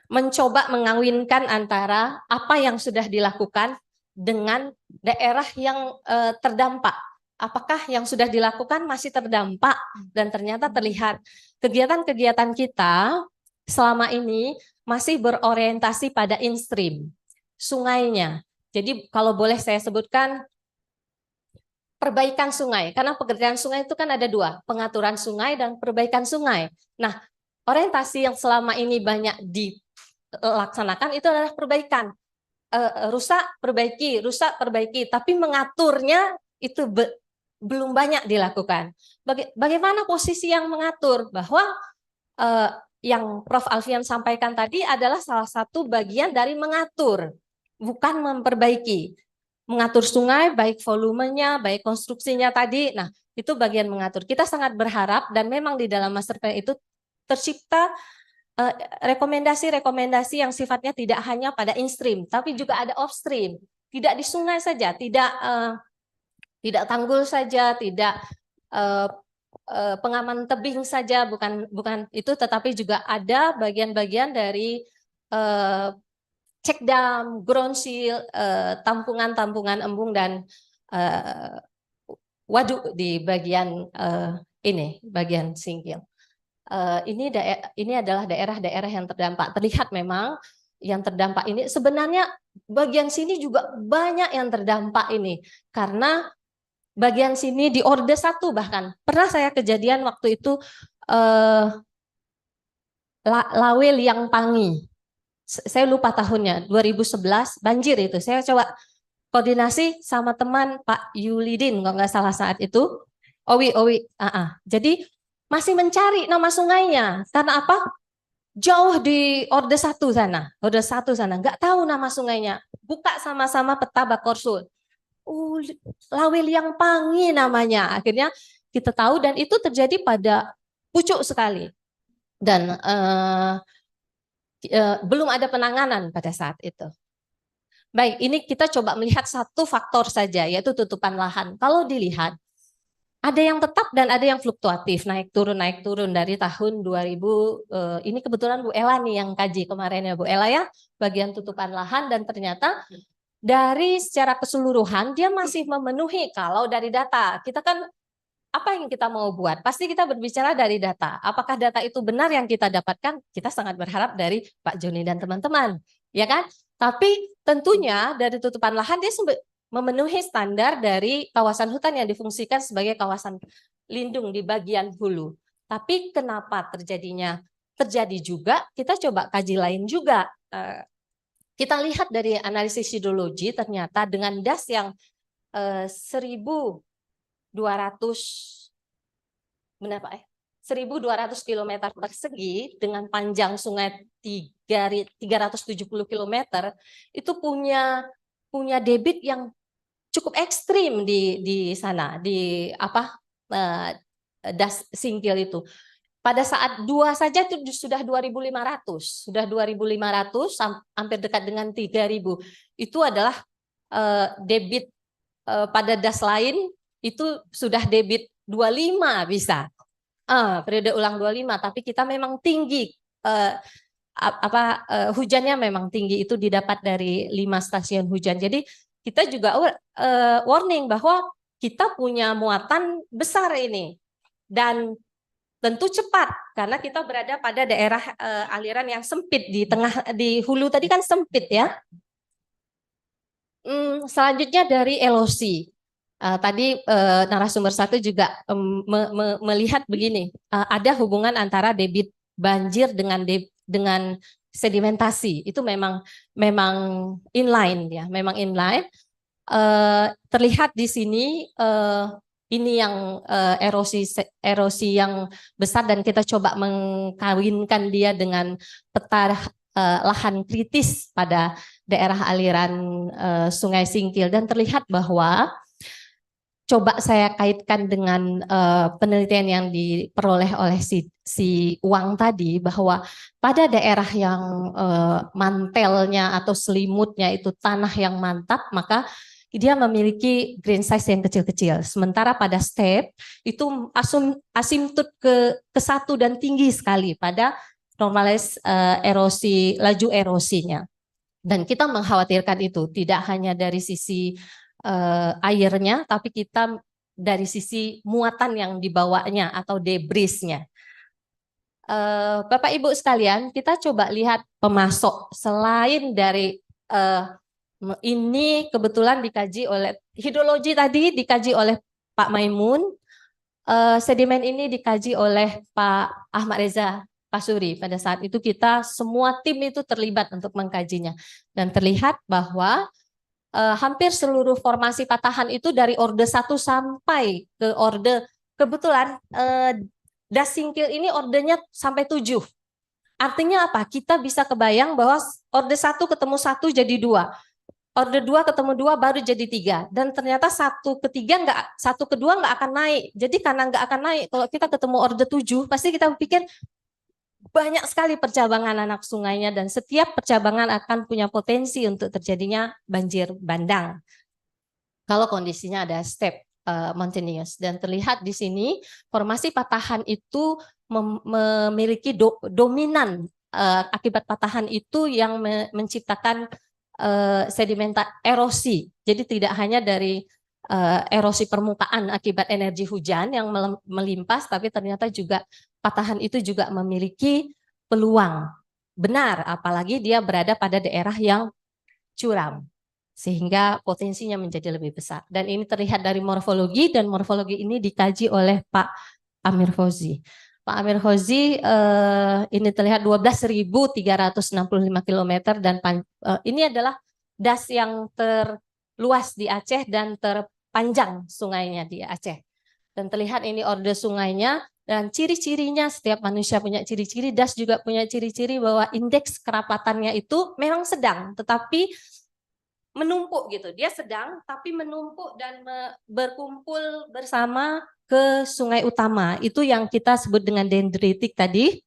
mencoba mengawinkan antara apa yang sudah dilakukan dengan daerah yang terdampak. Apakah yang sudah dilakukan masih terdampak dan ternyata terlihat kegiatan-kegiatan kita selama ini masih berorientasi pada instream sungainya. Jadi kalau boleh saya sebutkan perbaikan sungai, karena pekerjaan sungai itu kan ada dua, pengaturan sungai dan perbaikan sungai. Nah, orientasi yang selama ini banyak dilaksanakan itu adalah perbaikan. Rusak perbaiki, tapi mengaturnya itu belum banyak dilakukan. Bagaimana posisi yang mengatur? Bahwa yang Prof. Alfian sampaikan tadi adalah salah satu bagian dari mengatur, bukan memperbaiki. Mengatur sungai, baik volumenya, baik konstruksinya tadi, nah itu bagian mengatur. Kita sangat berharap dan memang di dalam master plan itu tercipta rekomendasi-rekomendasi yang sifatnya tidak hanya pada instream, tapi juga ada offstream. Tidak di sungai saja, tidak tanggul saja, tidak pengaman tebing saja, bukan itu, tetapi juga ada bagian-bagian dari check dam, ground seal, tampungan-tampungan embung dan waduk di bagian bagian Singkil. Ini adalah daerah-daerah yang terdampak. Terlihat memang yang terdampak ini sebenarnya bagian sini juga banyak yang terdampak ini karena bagian sini di Orde 1 bahkan pernah saya kejadian waktu itu Lawe Liang Pangi. Saya lupa tahunnya, 2011 banjir itu. Saya coba koordinasi sama teman Pak Yulidin kalau nggak salah saat itu. Owi. Jadi masih mencari nama sungainya. Karena apa? Jauh di Orde 1 sana. Nggak tahu nama sungainya. Buka sama-sama peta Bakorsul. Lawe Liang Pangi namanya. Akhirnya kita tahu dan itu terjadi pada pucuk sekali. Dan belum ada penanganan pada saat itu. Baik, ini kita coba melihat satu faktor saja, yaitu tutupan lahan. Kalau dilihat, ada yang tetap dan ada yang fluktuatif, naik turun dari tahun 2000. Ini kebetulan Bu Ella nih yang kaji kemarin ya Bu Ella ya, bagian tutupan lahan, dan ternyata dari secara keseluruhan dia masih memenuhi. Kalau dari data, kita kan apa yang kita mau buat? Pasti kita berbicara dari data. Apakah data itu benar yang kita dapatkan? Kita sangat berharap dari Pak Joni dan teman-teman, ya kan? Tapi tentunya dari tutupan lahan dia memenuhi standar dari kawasan hutan yang difungsikan sebagai kawasan lindung di bagian hulu. Tapi kenapa terjadi juga, kita coba kaji lain juga. Kita lihat dari analisis hidrologi, ternyata dengan das yang 1.200 km persegi dengan panjang sungai 370 km itu punya debit yang cukup ekstrim di sana, di das Singkil itu. Pada saat 2 saja itu sudah 2.500, hampir dekat dengan 3.000. Itu adalah debit pada das lain itu sudah debit 25 bisa. Periode ulang 25, tapi kita memang tinggi. Hujannya memang tinggi, itu didapat dari 5 stasiun hujan. Jadi kita juga warning bahwa kita punya muatan besar ini dan tentu cepat karena kita berada pada daerah aliran yang sempit di hulu tadi kan sempit ya. Selanjutnya dari erosi. Tadi narasumber 1 juga melihat begini, ada hubungan antara debit banjir dengan sedimentasi. Itu memang inline ya, memang inline. Terlihat di sini ini yang erosi yang besar dan kita coba mengkawinkan dia dengan peta lahan kritis pada daerah aliran Sungai Singkil dan terlihat bahwa coba saya kaitkan dengan penelitian yang diperoleh oleh si Uang tadi bahwa pada daerah yang mantelnya atau selimutnya itu tanah yang mantap, maka dia memiliki grain size yang kecil-kecil. Sementara pada step itu asimtut ke 1 dan tinggi sekali pada normalis laju erosinya. Dan kita mengkhawatirkan itu tidak hanya dari sisi airnya, tapi kita dari sisi muatan yang dibawanya atau debrisnya. Bapak Ibu sekalian, kita coba lihat pemasok selain dari ini kebetulan dikaji oleh hidrologi tadi dikaji oleh Pak Maimun, sedimen ini dikaji oleh Pak Ahmad Reza Pasuri. Pada saat itu kita semua tim itu terlibat untuk mengkajinya dan terlihat bahwa hampir seluruh formasi patahan itu dari orde 1 sampai ke orde, kebetulan das Singkil ini ordenya sampai 7. Artinya apa? Kita bisa kebayang bahwa orde 1 ketemu 1 jadi 2. Orde 2 ketemu 2 baru jadi 3. Dan ternyata 1 ke 3 1 ke 2 nggak akan naik. Jadi karena nggak akan naik, kalau kita ketemu orde 7, pasti kita pikir banyak sekali percabangan anak sungainya dan setiap percabangan akan punya potensi untuk terjadinya banjir bandang. Kalau kondisinya ada step mountainous dan terlihat di sini formasi patahan itu memiliki dominan akibat patahan itu yang menciptakan erosi. Jadi tidak hanya dari erosi permukaan akibat energi hujan yang melimpas, tapi ternyata juga patahan itu juga memiliki peluang. Benar, apalagi dia berada pada daerah yang curam, sehingga potensinya menjadi lebih besar. Dan ini terlihat dari morfologi, dan morfologi ini dikaji oleh Pak Amir Fauzi. Pak Amir Fauzi ini terlihat 12.365 km dan ini adalah das yang terluas di Aceh dan terpanjang sungainya di Aceh. Dan terlihat ini orde sungainya dan ciri-cirinya, setiap manusia punya ciri-ciri, das juga punya ciri-ciri bahwa indeks kerapatannya itu memang sedang, tetapi menumpuk gitu. Dia sedang tapi menumpuk dan berkumpul bersama ke sungai utama. Itu yang kita sebut dengan dendritik tadi.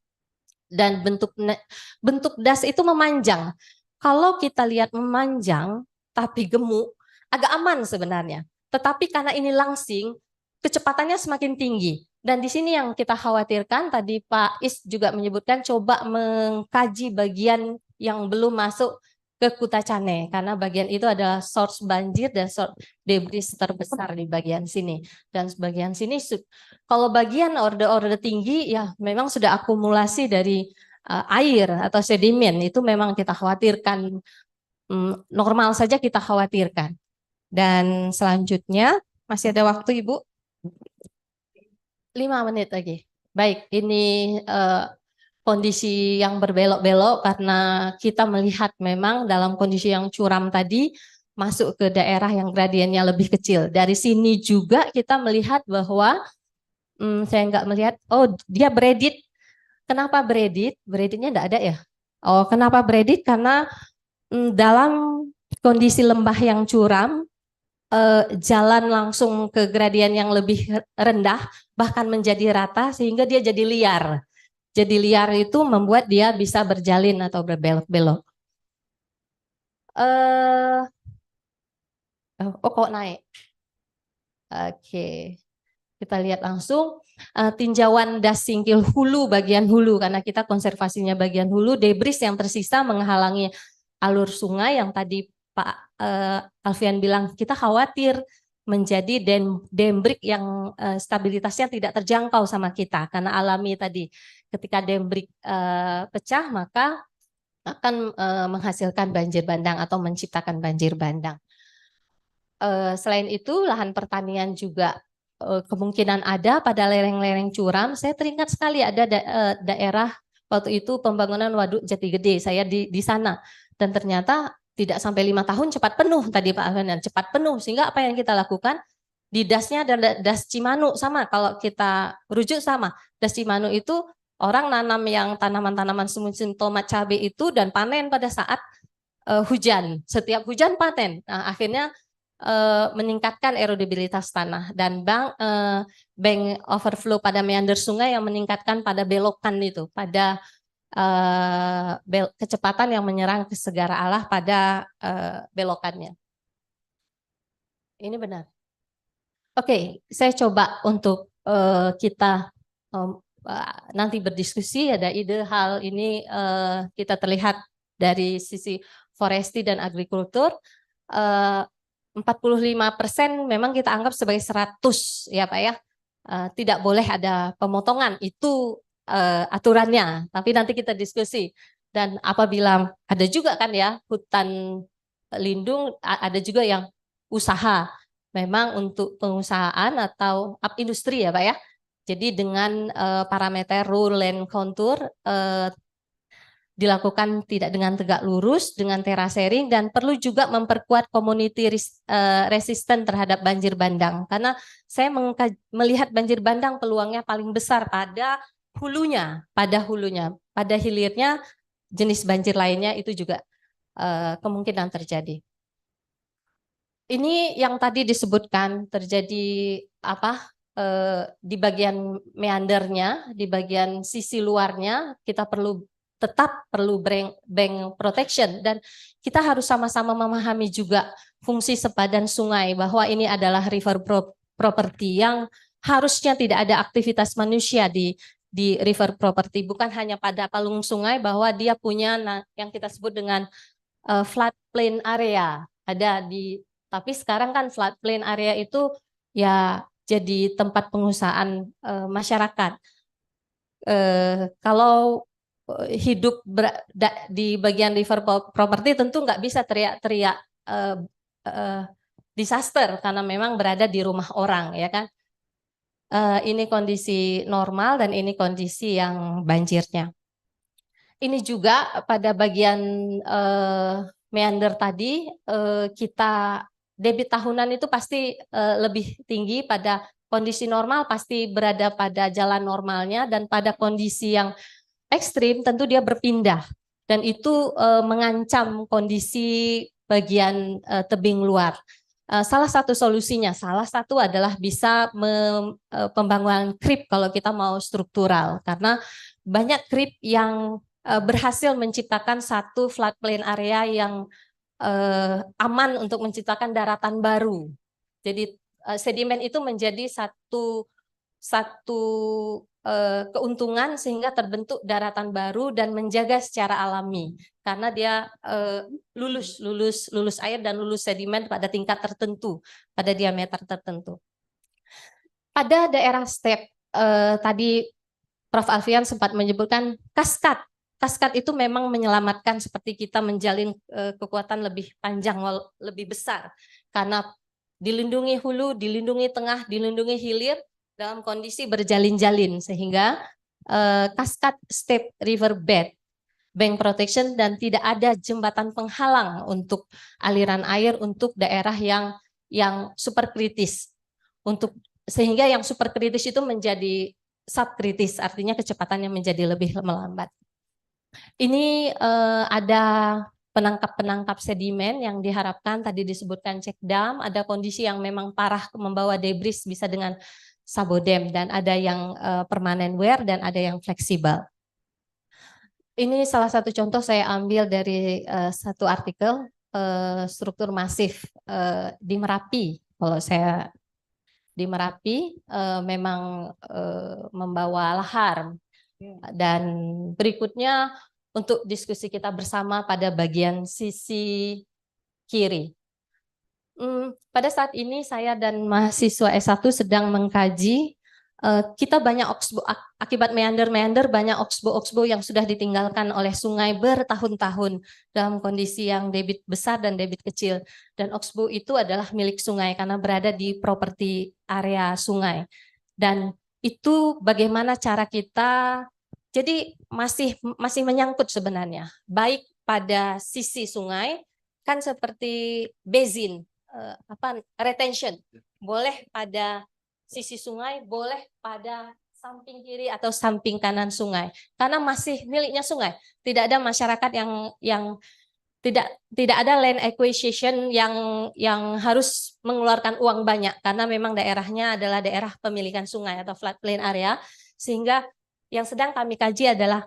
Dan bentuk das itu memanjang. Kalau kita lihat memanjang tapi gemuk, agak aman sebenarnya. Tetapi karena ini langsing, kecepatannya semakin tinggi. Dan di sini yang kita khawatirkan, tadi Pak Is juga menyebutkan coba mengkaji bagian yang belum masuk ke Kutacane, karena bagian itu adalah source banjir dan source debris terbesar di bagian sini. Dan bagian sini, kalau bagian orde-orde tinggi, ya memang sudah akumulasi dari air atau sedimen, itu memang kita khawatirkan, normal saja kita khawatirkan. Dan selanjutnya, masih ada waktu Ibu? 5 menit lagi. Baik, ini kondisi yang berbelok-belok karena kita melihat memang dalam kondisi yang curam tadi masuk ke daerah yang gradiennya lebih kecil. Dari sini juga kita melihat bahwa saya nggak melihat, oh dia beredit. Kenapa beredit? Bereditnya nggak ada ya? Oh, kenapa beredit? Karena dalam kondisi lembah yang curam, jalan langsung ke gradien yang lebih rendah, bahkan menjadi rata sehingga dia jadi liar. Jadi liar itu membuat dia bisa berjalin atau berbelok-belok. Oh kok naik? Oke, kita lihat langsung tinjauan das singkil hulu, bagian hulu, karena kita konservasinya bagian hulu, debris yang tersisa menghalangi alur sungai yang tadi Pak Alfian bilang kita khawatir menjadi dendrik yang stabilitasnya tidak terjangkau sama kita karena alami tadi. Ketika dendrik pecah maka akan menghasilkan banjir bandang atau menciptakan banjir bandang. Selain itu lahan pertanian juga kemungkinan ada pada lereng-lereng curam. Saya teringat sekali ada daerah waktu itu pembangunan Waduk Jati Gede, saya di sana dan ternyata tidak sampai 5 tahun cepat penuh tadi Pak Alfian, cepat penuh sehingga apa yang kita lakukan di dasnya ada das Cimanu sama, kalau kita rujuk sama das Cimanu itu orang nanam yang tanaman-tanaman semusim tomat cabai itu dan panen pada saat hujan, setiap hujan panen. Nah, akhirnya meningkatkan erodibilitas tanah dan bank overflow pada meander sungai yang meningkatkan pada belokan itu, pada kecepatan yang menyerang ke Segara Allah pada belokannya. Ini benar. Oke, saya coba untuk kita nanti berdiskusi, ada ide hal ini kita terlihat dari sisi foresti dan agrikultur. 45% memang kita anggap sebagai 100 ya Pak ya. Tidak boleh ada pemotongan, itu aturannya, tapi nanti kita diskusi. Dan apabila ada juga kan ya hutan lindung, ada juga yang usaha memang untuk pengusahaan atau industri ya Pak ya. Jadi dengan parameter rule land contour dilakukan tidak dengan tegak lurus, dengan terasering, dan perlu juga memperkuat community resisten terhadap banjir bandang. Karena saya melihat banjir bandang peluangnya paling besar pada hulunya, pada hilirnya jenis banjir lainnya itu juga kemungkinan terjadi. Ini yang tadi disebutkan terjadi apa di bagian meandernya, di bagian sisi luarnya kita tetap perlu bank protection dan kita harus sama-sama memahami juga fungsi sepadan sungai bahwa ini adalah river property yang harusnya tidak ada aktivitas manusia di river property, bukan hanya pada palung sungai bahwa dia punya yang kita sebut dengan floodplain area ada tapi sekarang kan floodplain area itu ya jadi tempat pengusahaan masyarakat. Kalau hidup di bagian river property tentu nggak bisa teriak-teriak disaster karena memang berada di rumah orang ya kan. Ini kondisi normal dan ini kondisi yang banjirnya. Ini juga pada bagian meander tadi kita debit tahunan itu pasti lebih tinggi pada kondisi normal pasti berada pada jalan normalnya, dan pada kondisi yang ekstrim tentu dia berpindah, dan itu mengancam kondisi bagian tebing luar. Salah satu solusinya, salah satu adalah bisa pembangunan creek kalau kita mau struktural, karena banyak creek yang berhasil menciptakan satu floodplain area yang aman untuk menciptakan daratan baru. Jadi sedimen itu menjadi satu keuntungan sehingga terbentuk daratan baru dan menjaga secara alami, karena dia lulus air dan lulus sedimen pada tingkat tertentu, pada diameter tertentu. Pada daerah step tadi Prof. Alfian sempat menyebutkan kaskat. Kaskat itu memang menyelamatkan, seperti kita menjalin kekuatan lebih panjang, lebih besar, karena dilindungi hulu, dilindungi tengah, dilindungi hilir dalam kondisi berjalin-jalin, sehingga kaskat step river bed, bank protection, dan tidak ada jembatan penghalang untuk aliran air untuk daerah yang super kritis, sehingga yang super kritis itu menjadi subkritis, artinya kecepatannya menjadi lebih melambat. Ini ada penangkap sedimen yang diharapkan, tadi disebutkan check dam, ada kondisi yang memang parah membawa debris bisa dengan sabodem, dan ada yang permanen wear dan ada yang fleksibel. Ini salah satu contoh saya ambil dari satu artikel struktur masif di Merapi. Kalau saya di Merapi memang membawa lahar, dan berikutnya untuk diskusi kita bersama pada bagian sisi kiri. Pada saat ini saya dan mahasiswa S1 sedang mengkaji, kita banyak akibat meander banyak oxbow yang sudah ditinggalkan oleh sungai bertahun-tahun dalam kondisi yang debit besar dan debit kecil, dan oxbow itu adalah milik sungai karena berada di properti area sungai, dan itu bagaimana cara kita, jadi masih menyangkut sebenarnya, baik pada sisi sungai kan seperti basin, retention, boleh pada sisi sungai, boleh pada samping kiri atau samping kanan sungai, karena masih miliknya sungai. Tidak ada masyarakat yang tidak ada land acquisition yang harus mengeluarkan uang banyak, karena memang daerahnya adalah daerah pemilikan sungai atau floodplain area, sehingga yang sedang kami kaji adalah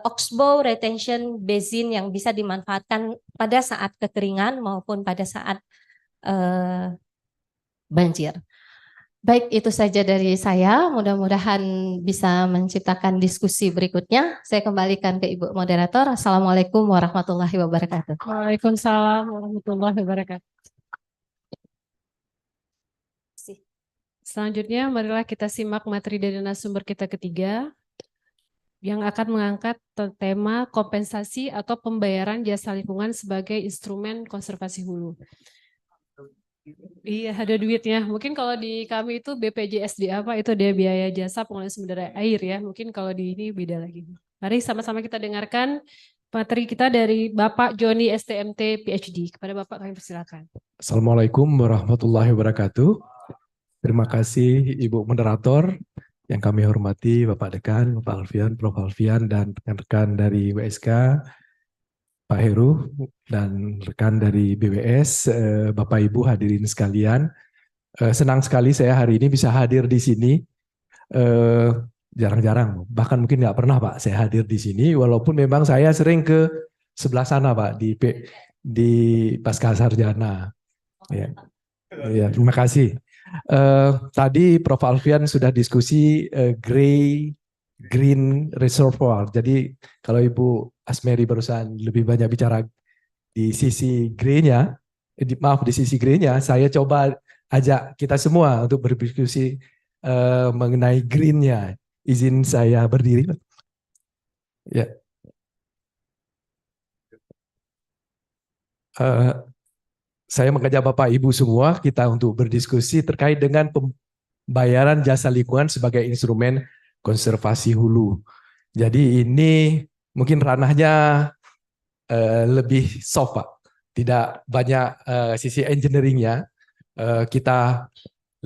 oxbow retention basin yang bisa dimanfaatkan pada saat kekeringan maupun pada saat banjir. Baik, itu saja dari saya. Mudah-mudahan bisa menciptakan diskusi berikutnya. Saya kembalikan ke Ibu Moderator. Assalamualaikum warahmatullahi wabarakatuh. Waalaikumsalam warahmatullahi wabarakatuh. Selanjutnya, marilah kita simak materi dari narasumber kita ketiga yang akan mengangkat tema kompensasi atau pembayaran jasa lingkungan sebagai instrumen konservasi hulu. Iya, ada duitnya. Mungkin kalau di kami itu BPJSD itu dia biaya jasa pengelolaan sumber air ya. Mungkin kalau di ini beda lagi. Mari sama-sama kita dengarkan materi kita dari Bapak Joni STMT PhD. Kepada Bapak kami persilakan. Assalamualaikum warahmatullahi wabarakatuh. Terima kasih Ibu Moderator yang kami hormati, Bapak Dekan, Bapak Alfian, Prof. Alfian, dan rekan-rekan dari WSK, Pak Heru, dan rekan dari BWS, Bapak Ibu hadirin sekalian. Senang sekali saya hari ini bisa hadir di sini. Jarang-jarang, bahkan mungkin nggak pernah Pak saya hadir di sini, walaupun memang saya sering ke sebelah sana Pak, di Pasca Sarjana. Ya. Ya, terima kasih. Tadi Prof. Alfian sudah diskusi green reservoir. Jadi kalau Ibu Asmeri barusan lebih banyak bicara di sisi greennya, di sisi greennya, saya coba ajak kita semua untuk berdiskusi mengenai greennya. Izin saya berdiri. Ya. Saya mengajak Bapak Ibu semua kita untuk berdiskusi terkait dengan pembayaran jasa lingkungan sebagai instrumen konservasi hulu. Jadi ini mungkin ranahnya lebih soft Pak, tidak banyak sisi engineeringnya. Kita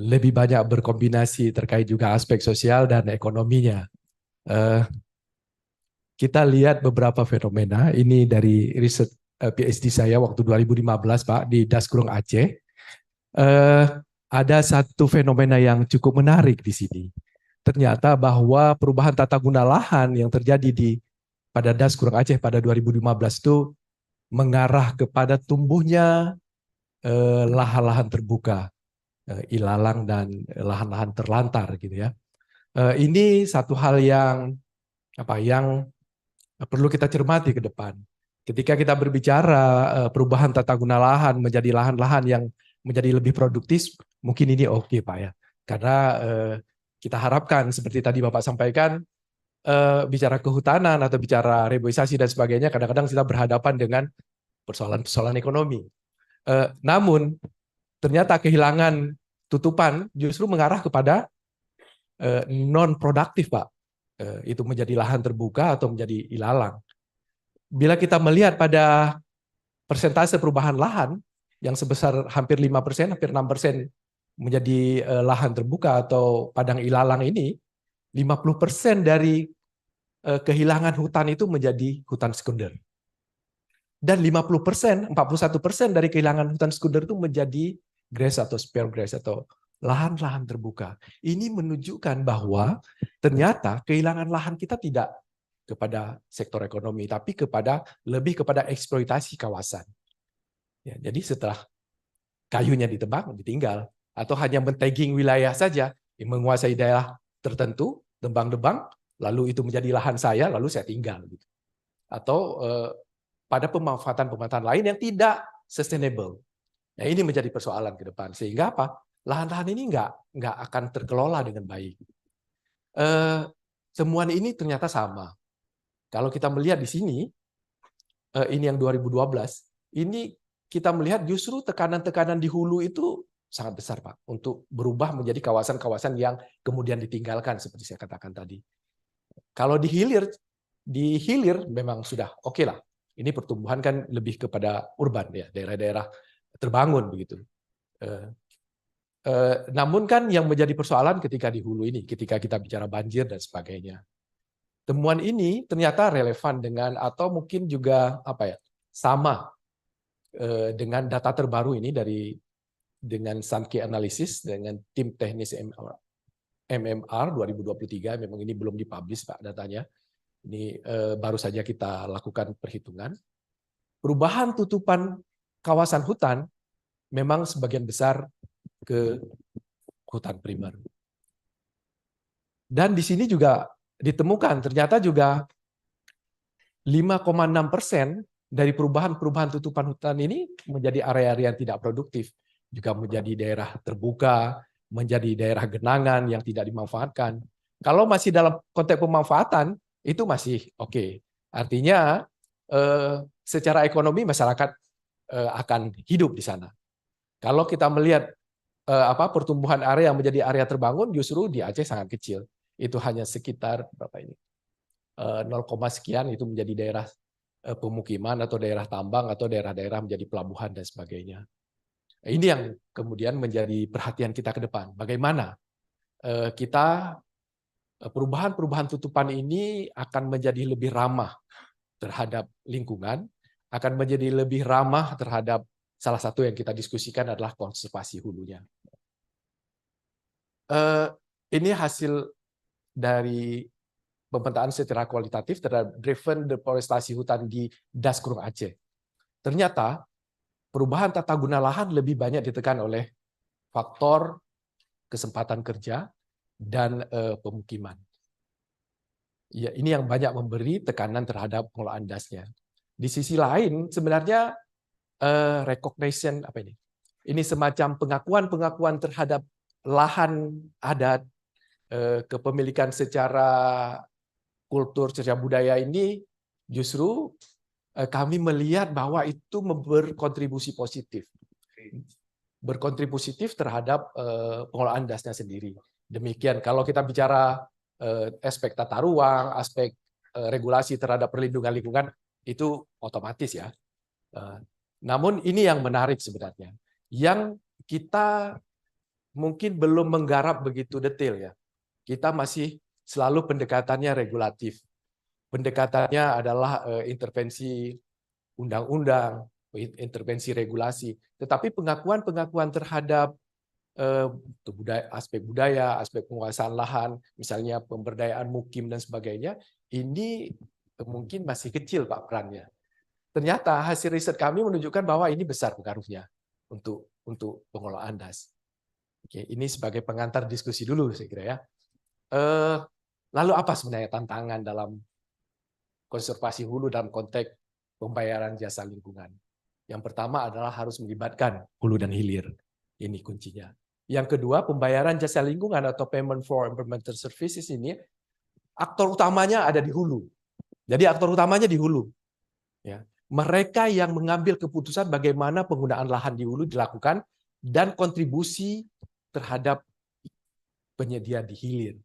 lebih banyak berkombinasi terkait juga aspek sosial dan ekonominya. Kita lihat beberapa fenomena, ini dari riset PhD saya waktu 2015 Pak di Dasgrung Aceh. Ada satu fenomena yang cukup menarik di sini. Ternyata bahwa perubahan tata guna lahan yang terjadi pada Dasgrung Aceh pada 2015 itu mengarah kepada tumbuhnya lahan-lahan terbuka, ilalang dan lahan-lahan terlantar gitu ya. Ini satu hal yang perlu kita cermati ke depan. Ketika kita berbicara perubahan tata guna lahan menjadi lahan-lahan yang menjadi lebih produktif, mungkin ini oke Pak ya. Karena kita harapkan seperti tadi Bapak sampaikan, bicara kehutanan atau bicara reboisasi dan sebagainya, kadang-kadang kita berhadapan dengan persoalan-persoalan ekonomi. Namun ternyata kehilangan tutupan justru mengarah kepada non-produktif Pak. Itu menjadi lahan terbuka atau menjadi ilalang. Bila kita melihat pada persentase perubahan lahan yang sebesar hampir 5%, hampir 6% menjadi lahan terbuka atau padang ilalang ini, 50% dari kehilangan hutan itu menjadi hutan sekunder. Dan 50%, 41% dari kehilangan hutan sekunder itu menjadi grass atau spare grass atau lahan-lahan terbuka. Ini menunjukkan bahwa ternyata kehilangan lahan kita tidak kepada sektor ekonomi, tapi lebih kepada eksploitasi kawasan. Ya, jadi setelah kayunya ditebang, ditinggal, atau hanya men-tagging wilayah saja, yang menguasai daerah tertentu, tebang-tebang, lalu itu menjadi lahan saya, lalu saya tinggal. Atau pada pemanfaatan-pemanfaatan lain yang tidak sustainable. Nah, ini menjadi persoalan ke depan. Sehingga apa? Lahan-lahan ini nggak akan terkelola dengan baik. Semua ini ternyata sama. Kalau kita melihat di sini, ini yang 2012, ini kita melihat justru tekanan-tekanan di hulu itu sangat besar Pak, untuk berubah menjadi kawasan-kawasan yang kemudian ditinggalkan seperti saya katakan tadi. Kalau di hilir memang sudah oke lah. Ini pertumbuhan kan lebih kepada urban ya, daerah-daerah terbangun begitu. Namun kan yang menjadi persoalan ketika di hulu ini, ketika kita bicara banjir dan sebagainya. Temuan ini ternyata relevan dengan atau mungkin juga sama dengan data terbaru ini dengan Sankey Analysis dengan tim teknis MMR 2023. Memang ini belum dipublish Pak datanya. Ini baru saja kita lakukan perhitungan. Perubahan tutupan kawasan hutan memang sebagian besar ke hutan primer. Dan di sini juga ditemukan ternyata juga 5,6% dari perubahan tutupan hutan ini menjadi area-area yang tidak produktif, juga menjadi daerah terbuka, menjadi daerah genangan yang tidak dimanfaatkan. Kalau masih dalam konteks pemanfaatan itu masih oke. Artinya secara ekonomi masyarakat akan hidup di sana. Kalau kita melihat pertumbuhan area yang menjadi area terbangun justru di Aceh sangat kecil. Itu hanya sekitar berapa ini? 0, sekian itu menjadi daerah pemukiman atau daerah tambang atau daerah-daerah menjadi pelabuhan dan sebagainya. Ini yang kemudian menjadi perhatian kita ke depan. Bagaimana kita perubahan tutupan ini akan menjadi lebih ramah terhadap lingkungan, akan menjadi lebih ramah terhadap salah satu yang kita diskusikan adalah konservasi hulunya. Ini hasil dari pemetaan secara kualitatif terhadap driven deforestasi hutan di Dasgrung Aceh. Ternyata perubahan tata guna lahan lebih banyak ditekan oleh faktor kesempatan kerja dan pemukiman. Ya, ini yang banyak memberi tekanan terhadap pengelolaan dasnya. Di sisi lain sebenarnya recognition ini semacam pengakuan terhadap lahan adat, kepemilikan secara kultur, secara budaya ini justru kami melihat bahwa itu berkontribusi positif. Berkontribusi terhadap pengelolaan dasnya sendiri. Demikian kalau kita bicara aspek tata ruang, aspek regulasi terhadap perlindungan lingkungan itu otomatis ya. Namun ini yang menarik sebenarnya. Yang kita mungkin belum menggarap begitu detail ya. Kita masih selalu pendekatannya regulatif. Pendekatannya adalah intervensi undang-undang, intervensi regulasi. Tetapi pengakuan-pengakuan terhadap aspek budaya, aspek penguasaan lahan, misalnya pemberdayaan mukim dan sebagainya, ini mungkin masih kecil Pak perannya. Ternyata hasil riset kami menunjukkan bahwa ini besar pengaruhnya untuk pengelolaan das. Oke, ini sebagai pengantar diskusi dulu saya kira ya. Lalu apa sebenarnya tantangan dalam konservasi hulu dalam konteks pembayaran jasa lingkungan? Yang pertama adalah harus melibatkan hulu dan hilir. Ini kuncinya. Yang kedua, pembayaran jasa lingkungan atau payment for environmental services ini, aktor utamanya ada di hulu. Jadi aktor utamanya di hulu. Ya. Mereka yang mengambil keputusan bagaimana penggunaan lahan di hulu dilakukan dan kontribusi terhadap penyedia di hilir.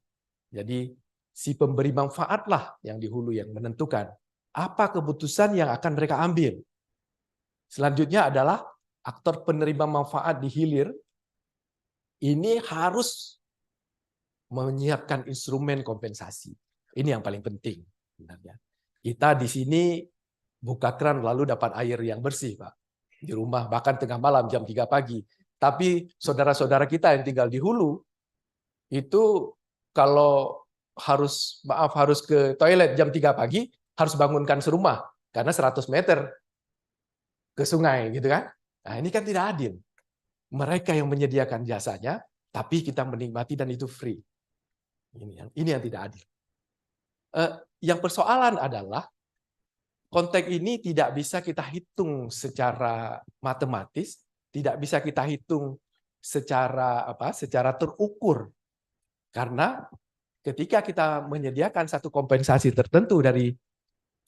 Jadi si pemberi manfaatlah yang di hulu yang menentukan apa keputusan yang akan mereka ambil. Selanjutnya adalah aktor penerima manfaat di hilir ini harus menyiapkan instrumen kompensasi. Ini yang paling penting sebenarnya. Kita di sini buka keran lalu dapat air yang bersih, Pak. Di rumah bahkan tengah malam jam 3 pagi. Tapi saudara-saudara kita yang tinggal di hulu itu kalau harus ke toilet jam 3 pagi harus bangunkan serumah karena 100 meter ke sungai gitu kan. Nah, ini kan tidak adil. Mereka yang menyediakan jasanya, tapi kita menikmati dan itu free. Ini yang tidak adil. Yang persoalan adalah konteks ini tidak bisa kita hitung secara matematis, tidak bisa kita hitung secara terukur. Karena ketika kita menyediakan satu kompensasi tertentu dari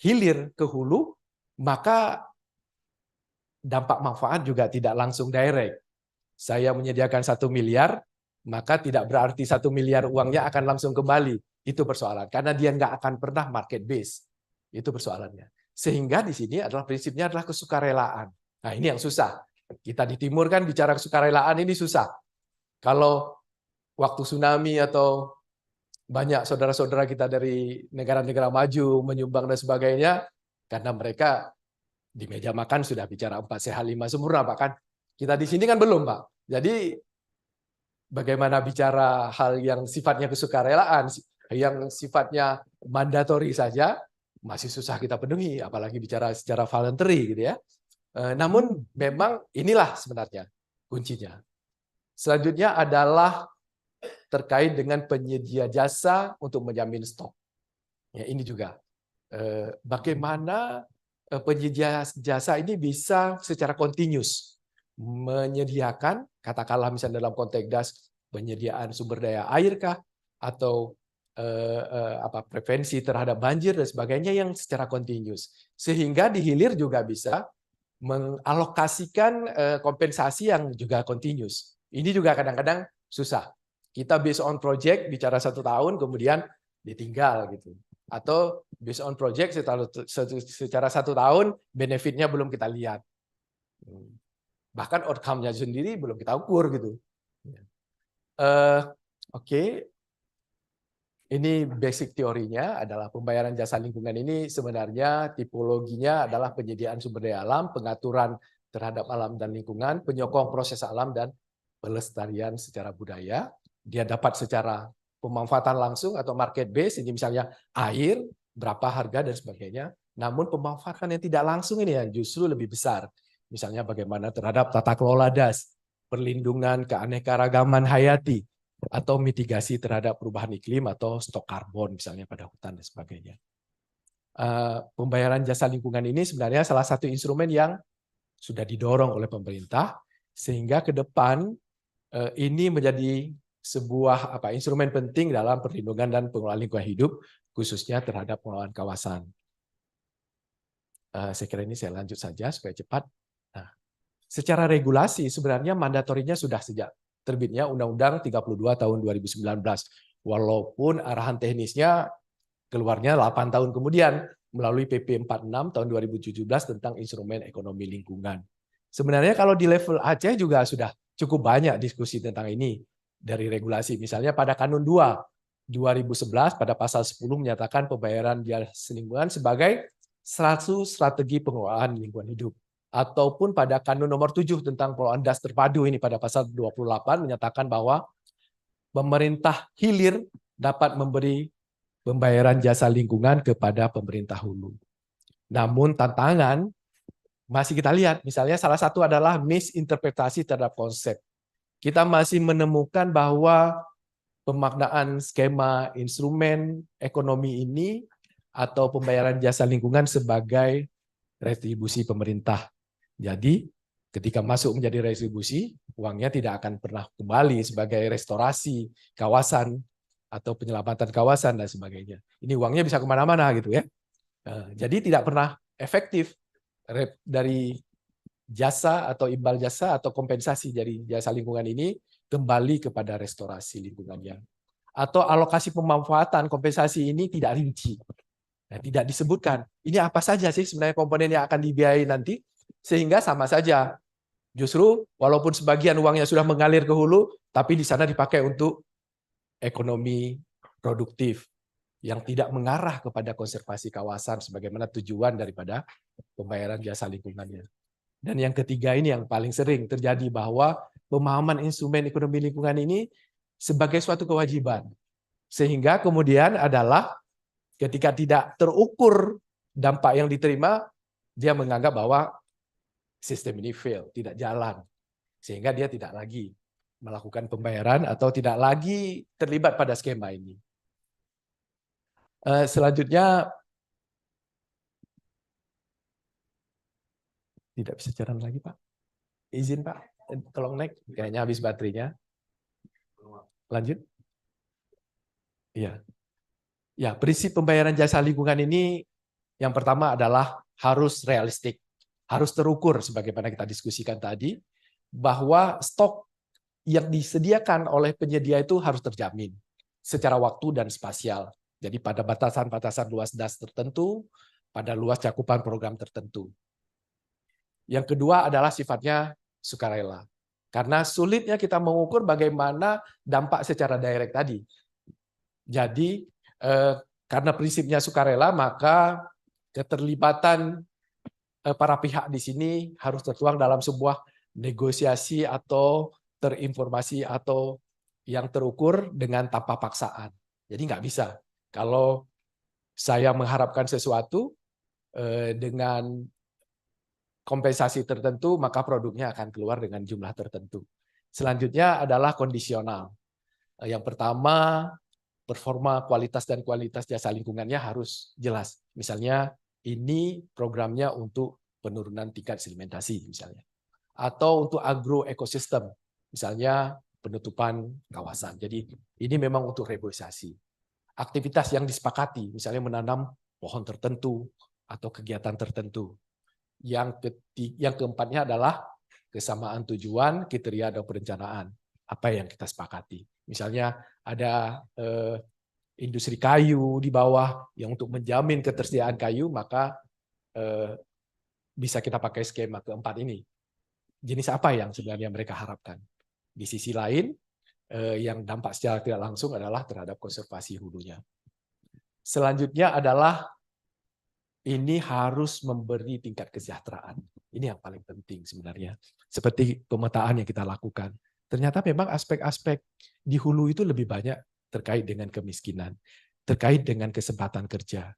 hilir ke hulu, maka dampak manfaat juga tidak langsung direct. Saya menyediakan 1 miliar, maka tidak berarti 1 miliar uangnya akan langsung kembali. Itu persoalan. Karena dia nggak akan pernah market base. Itu persoalannya. Sehingga di sini adalah prinsipnya adalah kesukarelaan. Nah ini yang susah. Kita di timur kan bicara kesukarelaan ini susah. Kalau waktu tsunami atau banyak saudara-saudara kita dari negara-negara maju menyumbang dan sebagainya, karena mereka di meja makan sudah bicara 4 sehat 5 sempurna, Pak kan. Kita di sini kan belum, Pak. Jadi bagaimana bicara hal yang sifatnya kesukarelaan, yang sifatnya mandatori saja, masih susah kita penuhi, apalagi bicara secara voluntary gitu ya. Namun memang inilah sebenarnya kuncinya. Selanjutnya adalah terkait dengan penyedia jasa untuk menjamin stok. Ya, ini juga bagaimana penyedia jasa ini bisa secara continuous menyediakan, katakanlah misalnya dalam konteks das, penyediaan sumber daya air kah, atau prevensi terhadap banjir dan sebagainya yang secara continuous. Sehingga di hilir juga bisa mengalokasikan kompensasi yang juga continuous. Ini juga kadang-kadang susah. Kita based on project bicara 1 tahun kemudian ditinggal gitu. Atau based on project secara 1 tahun benefitnya belum kita lihat. Bahkan outcome-nya sendiri belum kita ukur gitu. Oke. Ini basic teorinya adalah pembayaran jasa lingkungan ini sebenarnya tipologinya adalah penyediaan sumber daya alam, pengaturan terhadap alam dan lingkungan, penyokong proses alam dan pelestarian secara budaya. Dia dapat secara pemanfaatan langsung atau market base, ini misalnya air, berapa harga dan sebagainya. Namun pemanfaatan yang tidak langsung ini yang justru lebih besar. Misalnya bagaimana terhadap tata kelola das, perlindungan keanekaragaman hayati, atau mitigasi terhadap perubahan iklim atau stok karbon misalnya pada hutan dan sebagainya. Pembayaran jasa lingkungan ini sebenarnya salah satu instrumen yang sudah didorong oleh pemerintah sehingga ke depan ini menjadi sebuah instrumen penting dalam perlindungan dan pengelolaan lingkungan hidup khususnya terhadap pengelolaan kawasan. Saya kira ini saya lanjut saja supaya cepat. Nah, secara regulasi sebenarnya mandatorinya sudah sejak terbitnya Undang-Undang 32 tahun 2019. Walaupun arahan teknisnya keluarnya 8 tahun kemudian melalui PP 46 tahun 2017 tentang instrumen ekonomi lingkungan. Sebenarnya kalau di level Aceh juga sudah cukup banyak diskusi tentang ini dari regulasi. Misalnya pada Kanun 2 2011 pada pasal 10 menyatakan pembayaran jasa lingkungan sebagai suatu strategi pengelolaan lingkungan hidup. Ataupun pada Kanun nomor 7 tentang pengelolaan das terpadu ini pada pasal 28 menyatakan bahwa pemerintah hilir dapat memberi pembayaran jasa lingkungan kepada pemerintah hulu. Namun tantangan masih kita lihat, misalnya salah satu adalah misinterpretasi terhadap konsep. Kita masih menemukan bahwa pemaknaan skema instrumen ekonomi ini atau pembayaran jasa lingkungan sebagai retribusi pemerintah. Jadi ketika masuk menjadi retribusi, uangnya tidak akan pernah kembali sebagai restorasi kawasan atau penyelamatan kawasan dan sebagainya. Ini uangnya bisa kemana-mana gitu ya. Jadi tidak pernah efektif dari jasa atau imbal jasa atau kompensasi dari jasa lingkungan ini kembali kepada restorasi lingkungannya. Atau alokasi pemanfaatan kompensasi ini tidak rinci. Nah, tidak disebutkan. Ini apa saja sih sebenarnya komponen yang akan dibiayai nanti, sehingga sama saja. Justru walaupun sebagian uangnya sudah mengalir ke hulu, tapi di sana dipakai untuk ekonomi produktif yang tidak mengarah kepada konservasi kawasan sebagaimana tujuan daripada pembayaran jasa lingkungannya. Dan yang ketiga ini yang paling sering terjadi bahwa pemahaman instrumen ekonomi lingkungan ini sebagai suatu kewajiban. Sehingga kemudian adalah ketika tidak terukur dampak yang diterima, dia menganggap bahwa sistem ini fail, tidak jalan. Sehingga dia tidak lagi melakukan pembayaran atau tidak lagi terlibat pada skema ini. Selanjutnya, tidak bisa jalan lagi Pak. Izin Pak, tolong naik. Kayaknya habis baterainya. Lanjut. Iya. Ya, prinsip pembayaran jasa lingkungan ini yang pertama adalah harus realistik, harus terukur sebagaimana kita diskusikan tadi, bahwa stok yang disediakan oleh penyedia itu harus terjamin secara waktu dan spasial. Jadi pada batasan-batasan luas das tertentu, pada luas cakupan program tertentu. Yang kedua adalah sifatnya sukarela. Karena sulitnya kita mengukur bagaimana dampak secara direct tadi. Jadi karena prinsipnya sukarela, maka keterlibatan para pihak di sini harus tertuang dalam sebuah negosiasi atau terinformasi atau yang terukur dengan tanpa paksaan. Jadi nggak bisa. Kalau saya mengharapkan sesuatu dengan kompensasi tertentu, maka produknya akan keluar dengan jumlah tertentu. Selanjutnya adalah kondisional. Yang pertama, performa kualitas dan kualitas jasa lingkungannya harus jelas. Misalnya, ini programnya untuk penurunan tingkat sedimentasi, misalnya. Atau untuk agroekosistem, misalnya penutupan kawasan. Jadi, ini memang untuk reboisasi. Aktivitas yang disepakati, misalnya menanam pohon tertentu atau kegiatan tertentu. Yang keempatnya adalah kesamaan tujuan, kriteria, dan perencanaan. Apa yang kita sepakati. Misalnya ada industri kayu di bawah yang untuk menjamin ketersediaan kayu, maka bisa kita pakai skema keempat ini. Jenis apa yang sebenarnya mereka harapkan. Di sisi lain, yang dampak secara tidak langsung adalah terhadap konservasi hulunya. Selanjutnya adalah ini harus memberi tingkat kesejahteraan. Ini yang paling penting sebenarnya. Seperti pemetaan yang kita lakukan. Ternyata memang aspek-aspek di hulu itu lebih banyak terkait dengan kemiskinan, terkait dengan kesempatan kerja.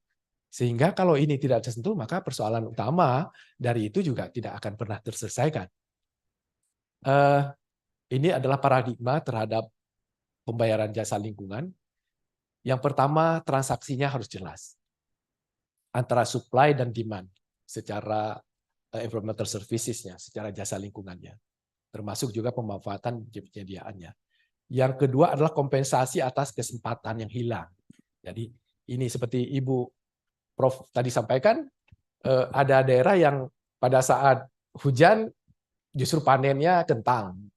Sehingga kalau ini tidak tersentuh, maka persoalan utama dari itu juga tidak akan pernah terselesaikan. Ini adalah paradigma terhadap pembayaran jasa lingkungan. Yang pertama, transaksinya harus jelas. Antara supply dan demand secara environmental services-nya, secara jasa lingkungannya. Termasuk juga pemanfaatan penyediaannya. Yang kedua adalah kompensasi atas kesempatan yang hilang. Jadi ini seperti Ibu Prof tadi sampaikan, ada daerah yang pada saat hujan justru panennya kentang,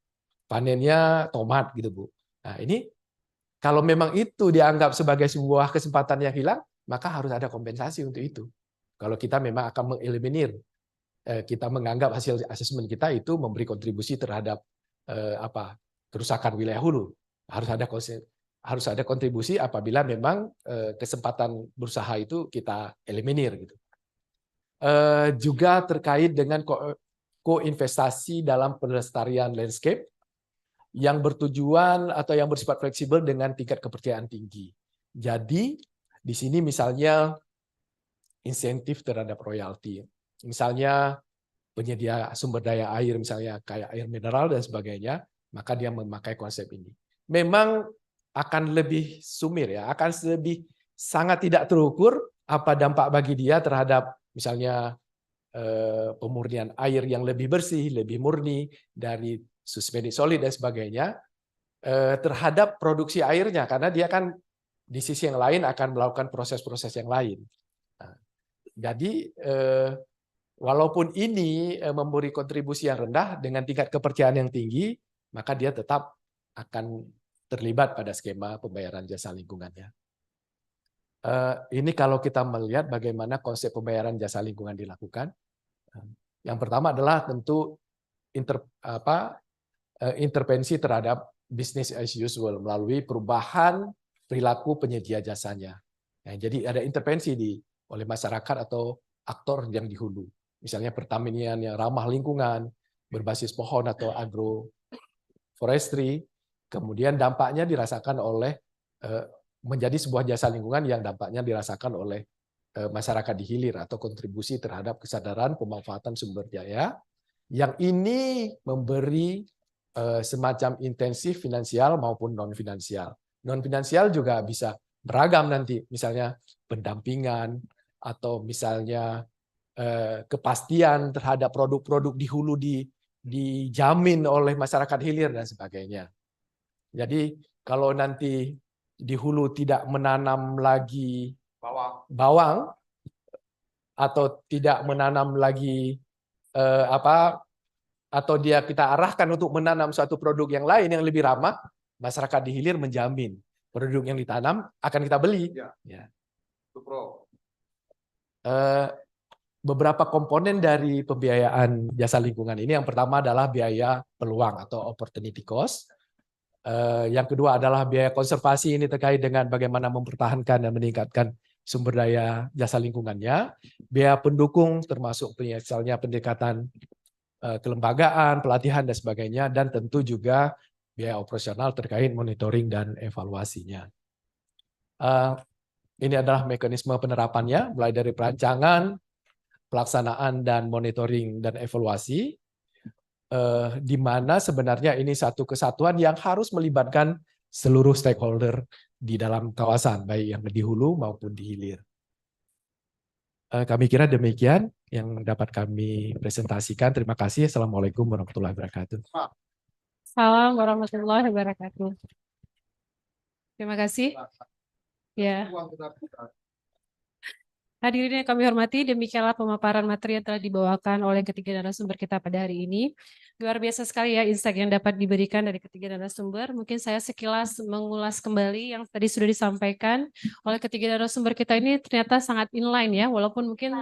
panennya tomat gitu Bu. Nah ini kalau memang itu dianggap sebagai sebuah kesempatan yang hilang, maka harus ada kompensasi untuk itu. Kalau kita memang akan mengeliminir, kita menganggap hasil asesmen kita itu memberi kontribusi terhadap kerusakan wilayah hulu. Harus ada kontribusi apabila memang kesempatan berusaha itu kita eliminir gitu. Juga terkait dengan koinvestasi dalam pelestarian landscape yang bertujuan atau yang bersifat fleksibel dengan tingkat kepercayaan tinggi. Jadi di sini misalnya insentif terhadap royalti. Misalnya penyedia sumber daya air misalnya kayak air mineral dan sebagainya, maka dia memakai konsep ini. Memang akan lebih sumir ya, akan lebih sangat tidak terukur apa dampak bagi dia terhadap misalnya pemurnian air yang lebih bersih, lebih murni dari suspended solid dan sebagainya terhadap produksi airnya, karena dia kan di sisi yang lain akan melakukan proses-proses yang lain. Nah, jadi walaupun ini memberi kontribusi yang rendah dengan tingkat kepercayaan yang tinggi, maka dia tetap akan terlibat pada skema pembayaran jasa lingkungannya. Ini kalau kita melihat bagaimana konsep pembayaran jasa lingkungan dilakukan. Yang pertama adalah tentu intervensi terhadap business as usual melalui perubahan perilaku penyedia jasanya. Nah, jadi ada intervensi oleh masyarakat atau aktor yang di hulu. Misalnya pertanian yang ramah lingkungan, berbasis pohon atau agroforestry, kemudian dampaknya dirasakan oleh menjadi sebuah jasa lingkungan yang dampaknya dirasakan oleh masyarakat di hilir atau kontribusi terhadap kesadaran pemanfaatan sumber daya yang ini memberi semacam intensif finansial maupun non finansial. Non finansial juga bisa beragam nanti, misalnya pendampingan atau misalnya kepastian terhadap produk-produk di hulu dijamin oleh masyarakat hilir dan sebagainya. Jadi kalau nanti di hulu tidak menanam lagi bawang atau tidak menanam lagi atau kita arahkan untuk menanam suatu produk yang lain yang lebih ramah, masyarakat di hilir menjamin produk yang ditanam akan kita beli. Ya. Beberapa komponen dari pembiayaan jasa lingkungan ini, yang pertama adalah biaya peluang atau opportunity cost. Yang kedua adalah biaya konservasi, ini terkait dengan bagaimana mempertahankan dan meningkatkan sumber daya jasa lingkungannya. Biaya pendukung termasuk misalnya pendekatan kelembagaan, pelatihan dan sebagainya, dan tentu juga biaya operasional terkait monitoring dan evaluasinya. Ini adalah mekanisme penerapannya, mulai dari perancangan, pelaksanaan dan monitoring dan evaluasi, di mana sebenarnya ini satu kesatuan yang harus melibatkan seluruh stakeholder di dalam kawasan, baik yang di hulu maupun di hilir. Kami kira demikian yang dapat kami presentasikan. Terima kasih. Assalamualaikum warahmatullahi wabarakatuh. Assalamualaikum warahmatullahi wabarakatuh. Terima kasih. Ya. Hadirin yang kami hormati, demikianlah pemaparan materi yang telah dibawakan oleh ketiga narasumber kita pada hari ini. Luar biasa sekali ya insight yang dapat diberikan dari ketiga narasumber. Mungkin saya sekilas mengulas kembali yang tadi sudah disampaikan oleh ketiga narasumber kita ini ternyata sangat inline ya, walaupun mungkin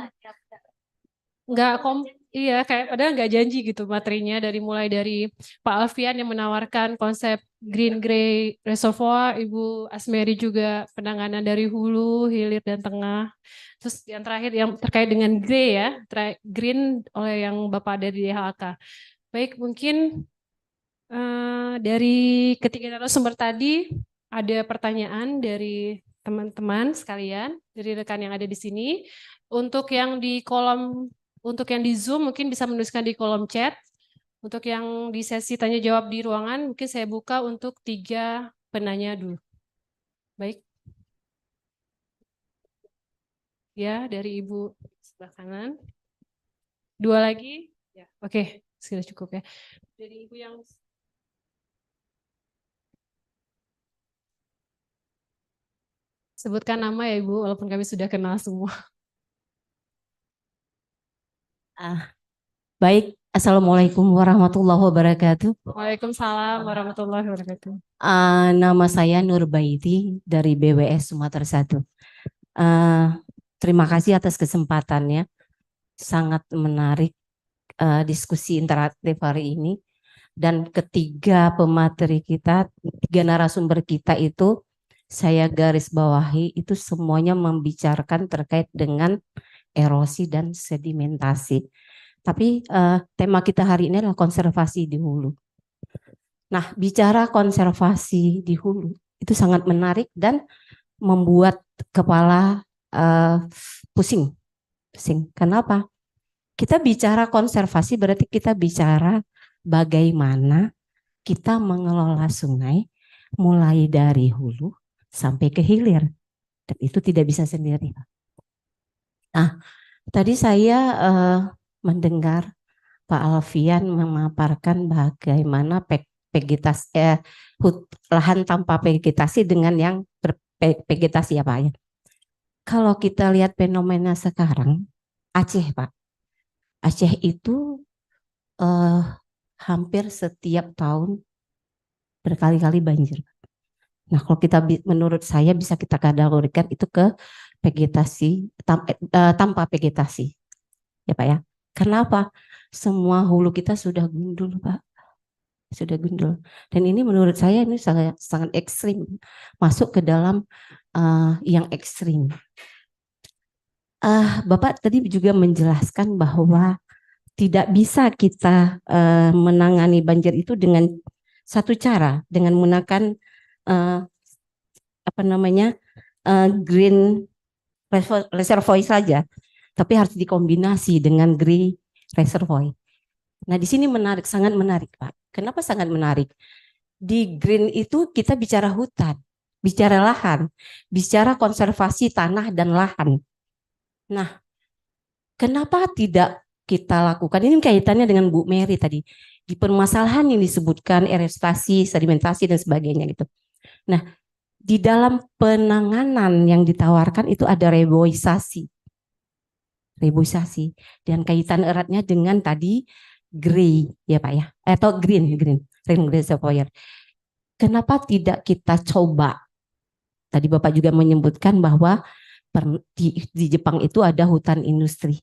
kayak padahal nggak janji gitu materinya, mulai dari Pak Alfian yang menawarkan konsep Green Grey Reservoir, Ibu Asmeri juga penanganan dari hulu, hilir dan tengah. Terus yang terakhir yang terkait dengan grey ya, green oleh yang Bapak dari DHK. Baik, mungkin dari ketiga narasumber tadi ada pertanyaan dari teman-teman sekalian, dari rekan yang ada di sini. Untuk yang di Zoom mungkin bisa menuliskan di kolom chat. Untuk yang di sesi tanya jawab di ruangan mungkin saya buka untuk 3 penanya dulu. Baik. Ya, dari Ibu sebelah kanan. 2 lagi. Ya, oke, sudah cukup ya. Dari Ibu yang sebutkan nama ya Ibu, walaupun kami sudah kenal semua. Baik, Assalamualaikum warahmatullahi wabarakatuh. Waalaikumsalam warahmatullahi wabarakatuh. Nama saya Nurbaiti dari BWS Sumatera 1. Terima kasih atas kesempatannya. Sangat menarik diskusi interaktif hari ini. Dan ketiga pemateri kita, tiga narasumber kita itu saya garis bawahi itu semuanya membicarakan terkait dengan erosi dan sedimentasi. Tapi tema kita hari ini adalah konservasi di hulu. Nah, bicara konservasi di hulu itu sangat menarik dan membuat kepala pusing. Kenapa? Kita bicara konservasi berarti kita bicara bagaimana kita mengelola sungai mulai dari hulu sampai ke hilir. Dan itu tidak bisa sendiri. Nah, tadi saya mendengar Pak Alfian memaparkan bagaimana lahan tanpa vegetasi dengan yang bervegetasi ya Pak ya. Kalau kita lihat fenomena sekarang, Aceh Pak. Aceh itu hampir setiap tahun berkali-kali banjir. Nah, kalau kita menurut saya bisa kita kategorikan itu ke vegetasi tanpa vegetasi. Ya Pak ya. Kenapa? Semua hulu kita sudah gundul Pak. Sudah gundul. Dan ini menurut saya ini sangat ekstrim. Masuk ke dalam yang ekstrim. Bapak tadi juga menjelaskan bahwa tidak bisa kita menangani banjir itu dengan satu cara, dengan menggunakan green reservoir saja, tapi harus dikombinasi dengan green reservoir. Nah, di sini menarik, sangat menarik, Pak. Kenapa sangat menarik? Di green itu kita bicara hutan, bicara lahan, bicara konservasi tanah dan lahan. Nah, kenapa tidak kita lakukan? Ini kaitannya dengan Bu Mary tadi. Di permasalahan yang disebutkan erosifikasi, sedimentasi dan sebagainya gitu. Nah, di dalam penanganan yang ditawarkan itu ada reboisasi. Reboisasi dan kaitan eratnya dengan tadi grey ya Pak ya, atau green reservoir. Kenapa tidak kita coba? Tadi Bapak juga menyebutkan bahwa di Jepang itu ada hutan industri.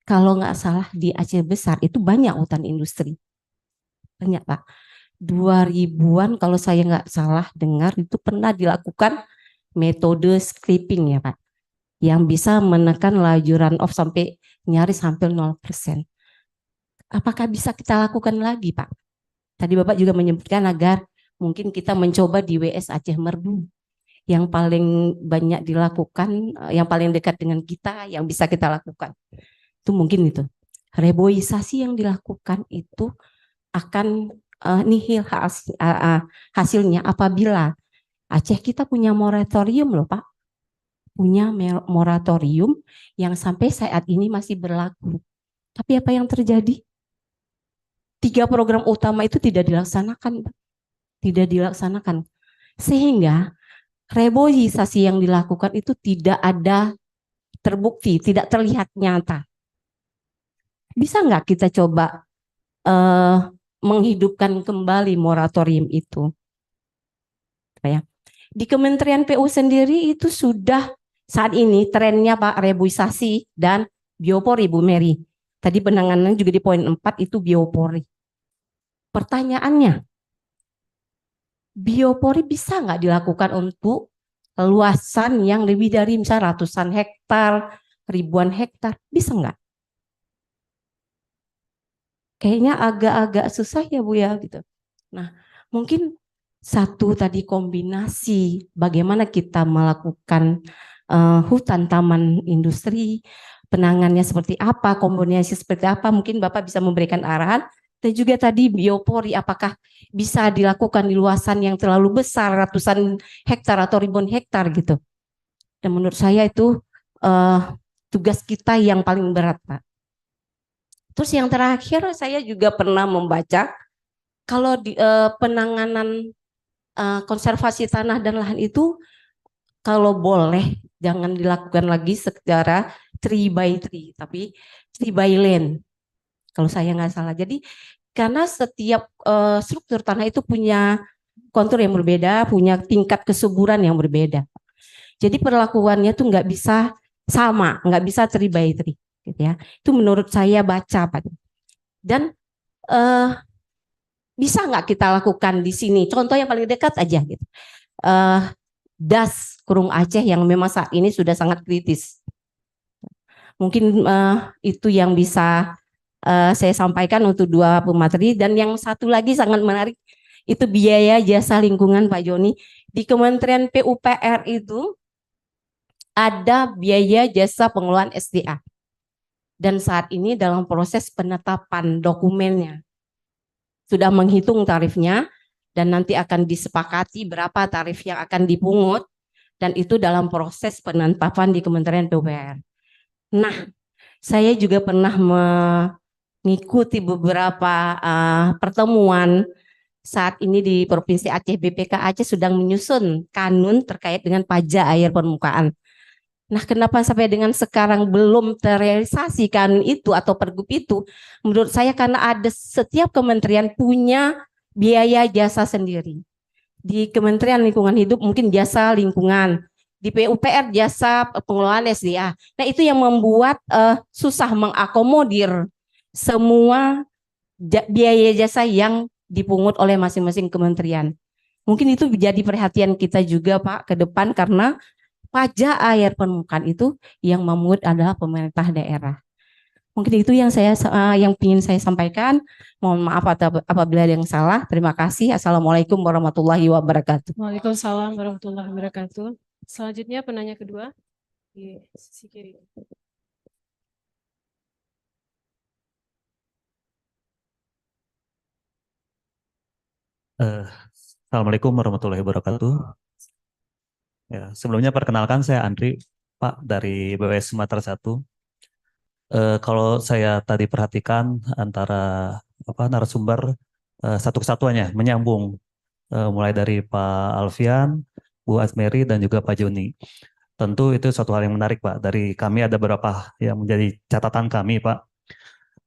Kalau nggak salah di Aceh Besar itu banyak hutan industri. Banyak Pak. 2000-an kalau saya nggak salah dengar itu pernah dilakukan metode scraping ya Pak. Yang bisa menekan laju runoff sampai nyaris hampir 0%. Apakah bisa kita lakukan lagi Pak? Tadi Bapak juga menyebutkan agar mungkin kita mencoba di WS Aceh Merdu. Yang paling banyak dilakukan, yang paling dekat dengan kita, yang bisa kita lakukan. Itu mungkin itu. Reboisasi yang dilakukan itu akan nihil hasilnya apabila Aceh kita punya moratorium loh Pak. Punya moratorium yang sampai saat ini masih berlaku. Tapi apa yang terjadi? 3 program utama itu tidak dilaksanakan Pak. Tidak dilaksanakan. Sehingga reboisasi yang dilakukan itu tidak ada terbukti, tidak terlihat nyata. Bisa nggak kita coba menghidupkan kembali moratorium itu? Ya. Di Kementerian PU sendiri itu sudah saat ini trennya Pak reboisasi dan biopori Bu Mary. Tadi penanganan juga di poin 4 itu biopori. Pertanyaannya, biopori bisa nggak dilakukan untuk luasan yang lebih dari misalnya ratusan hektar, ribuan hektar, bisa nggak? Kayaknya agak-agak susah ya Bu ya gitu. Nah, mungkin satu tadi kombinasi bagaimana kita melakukan hutan taman industri, penanganannya seperti apa, kombinasi seperti apa, mungkin Bapak bisa memberikan arahan. Dan juga tadi biopori apakah bisa dilakukan di luasan yang terlalu besar, ratusan hektar atau ribuan hektar gitu. Dan menurut saya itu tugas kita yang paling berat Pak. Terus yang terakhir saya juga pernah membaca kalau di penanganan konservasi tanah dan lahan itu kalau boleh jangan dilakukan lagi secara 3x3 tapi 3x lane. Kalau saya nggak salah. Jadi karena setiap struktur tanah itu punya kontur yang berbeda, punya tingkat kesuburan yang berbeda. Jadi perlakuannya tuh nggak bisa sama, nggak bisa 3x3. Gitu ya. Itu menurut saya baca Pak. Dan Bisa nggak kita lakukan di sini? Contoh yang paling dekat aja gitu. Das Kurung Aceh yang memang saat ini sudah sangat kritis. Mungkin itu yang bisa saya sampaikan untuk dua pemateri. Dan yang satu lagi sangat menarik, itu biaya jasa lingkungan Pak Joni. Di Kementerian PUPR itu ada biaya jasa pengelolaan SDA. Dan saat ini dalam proses penetapan dokumennya. Sudah menghitung tarifnya dan nanti akan disepakati berapa tarif yang akan dipungut, dan itu dalam proses penetapan di Kementerian PUPR. Nah, saya juga pernah mengikuti beberapa pertemuan saat ini di Provinsi Aceh. BPK Aceh sedang menyusun kanun terkait dengan pajak air permukaan. Nah, kenapa sampai dengan sekarang belum terrealisasi kanun itu atau pergub itu? Menurut saya karena ada setiap kementerian punya biaya jasa sendiri. Di Kementerian Lingkungan Hidup mungkin jasa lingkungan, di PUPR jasa pengelolaan SDA. Nah, itu yang membuat susah mengakomodir semua biaya jasa yang dipungut oleh masing-masing kementerian. Mungkin itu menjadi perhatian kita juga Pak ke depan, karena pajak air permukaan itu yang memungut adalah pemerintah daerah. Mungkin itu yang ingin saya sampaikan. Mohon maaf apabila ada yang salah. Terima kasih. Assalamualaikum warahmatullahi wabarakatuh. Waalaikumsalam warahmatullahi wabarakatuh. Selanjutnya penanya kedua di sisi kiri. Assalamualaikum warahmatullahi wabarakatuh. Ya, sebelumnya perkenalkan saya Andri, Pak, dari BWS Sumatera 1. Kalau saya tadi perhatikan antara narasumber satu kesatuannya menyambung mulai dari Pak Alfian, Bu Asmeri, dan juga Pak Joni. Tentu itu suatu hal yang menarik, Pak. Dari kami ada beberapa yang menjadi catatan kami, Pak.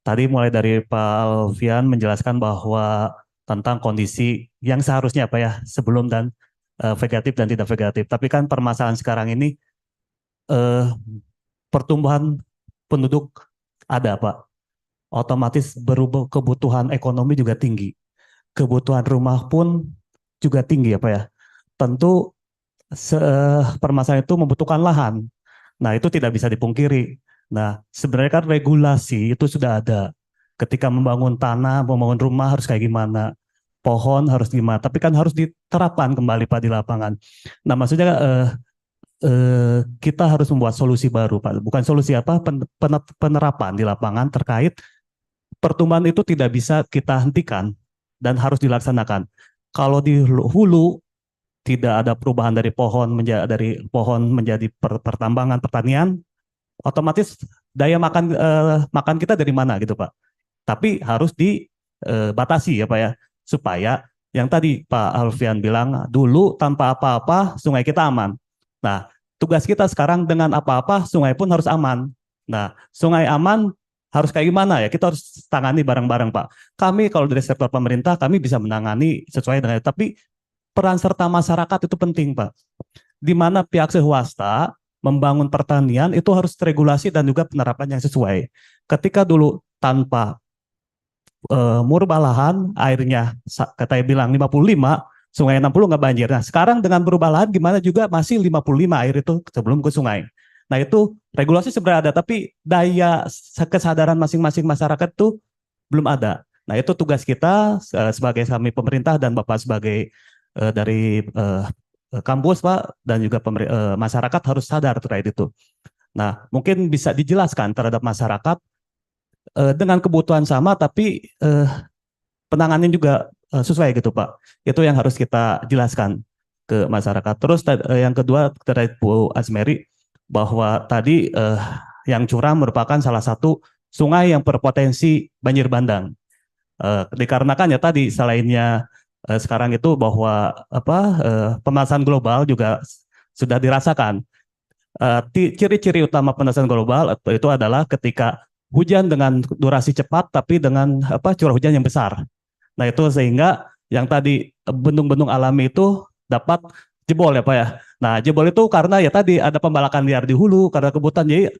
Tadi mulai dari Pak Alfian menjelaskan bahwa tentang kondisi yang seharusnya sebelum dan vegatif dan tidak vegatif. Tapi kan permasalahan sekarang ini pertumbuhan penduduk ada, Pak. Otomatis berubah, kebutuhan ekonomi juga tinggi. Kebutuhan rumah pun juga tinggi Tentu permasalahan itu membutuhkan lahan. Nah, itu tidak bisa dipungkiri. Nah, sebenarnya kan regulasi itu sudah ada. Ketika membangun tanah, membangun rumah harus kayak gimana. Pohon harus gimana, tapi kan harus diterapkan kembali Pak di lapangan. Nah, maksudnya kita harus membuat solusi baru Pak, bukan solusi penerapan di lapangan terkait pertumbuhan itu tidak bisa kita hentikan dan harus dilaksanakan. Kalau di hulu tidak ada perubahan dari pohon menjadi pertambangan pertanian, otomatis daya makan kita dari mana gitu Pak. Tapi harus dibatasi ya Pak ya. Supaya yang tadi Pak Alfian bilang dulu tanpa apa-apa sungai kita aman. Nah, tugas kita sekarang dengan apa-apa sungai pun harus aman. Nah, sungai aman harus kayak gimana ya? Kita harus tangani bareng-bareng Pak. Kami kalau dari sektor pemerintah kami bisa menangani sesuai dengan, tapi peran serta masyarakat itu penting Pak. Di mana pihak swasta membangun pertanian itu harus regulasi dan juga penerapan yang sesuai. Ketika dulu tanpa murba lahan, airnya katanya bilang 55, sungai 60 nggak banjir. Nah, sekarang dengan berubah lahan gimana juga masih 55 air itu sebelum ke sungai. Nah, itu regulasi sebenarnya ada, tapi daya kesadaran masing-masing masyarakat itu belum ada. Nah, itu tugas kita sebagai kami pemerintah dan Bapak sebagai dari kampus Pak dan juga masyarakat harus sadar terkait itu. Nah, mungkin bisa dijelaskan terhadap masyarakat dengan kebutuhan sama tapi penanganannya juga sesuai gitu Pak. Itu yang harus kita jelaskan ke masyarakat. Terus yang kedua terkait Bu Asmeri bahwa tadi yang curam merupakan salah satu sungai yang berpotensi banjir bandang. Dikarenakan ya tadi selainnya sekarang itu bahwa pemanasan global juga sudah dirasakan. Ciri-ciri utama pemanasan global itu adalah ketika hujan dengan durasi cepat tapi dengan curah hujan yang besar. Nah, itu sehingga yang tadi bendung-bendung alami itu dapat jebol ya Pak ya. Nah, jebol itu karena ya tadi ada pembalakan liar di hulu karena kebutuhan. Jadi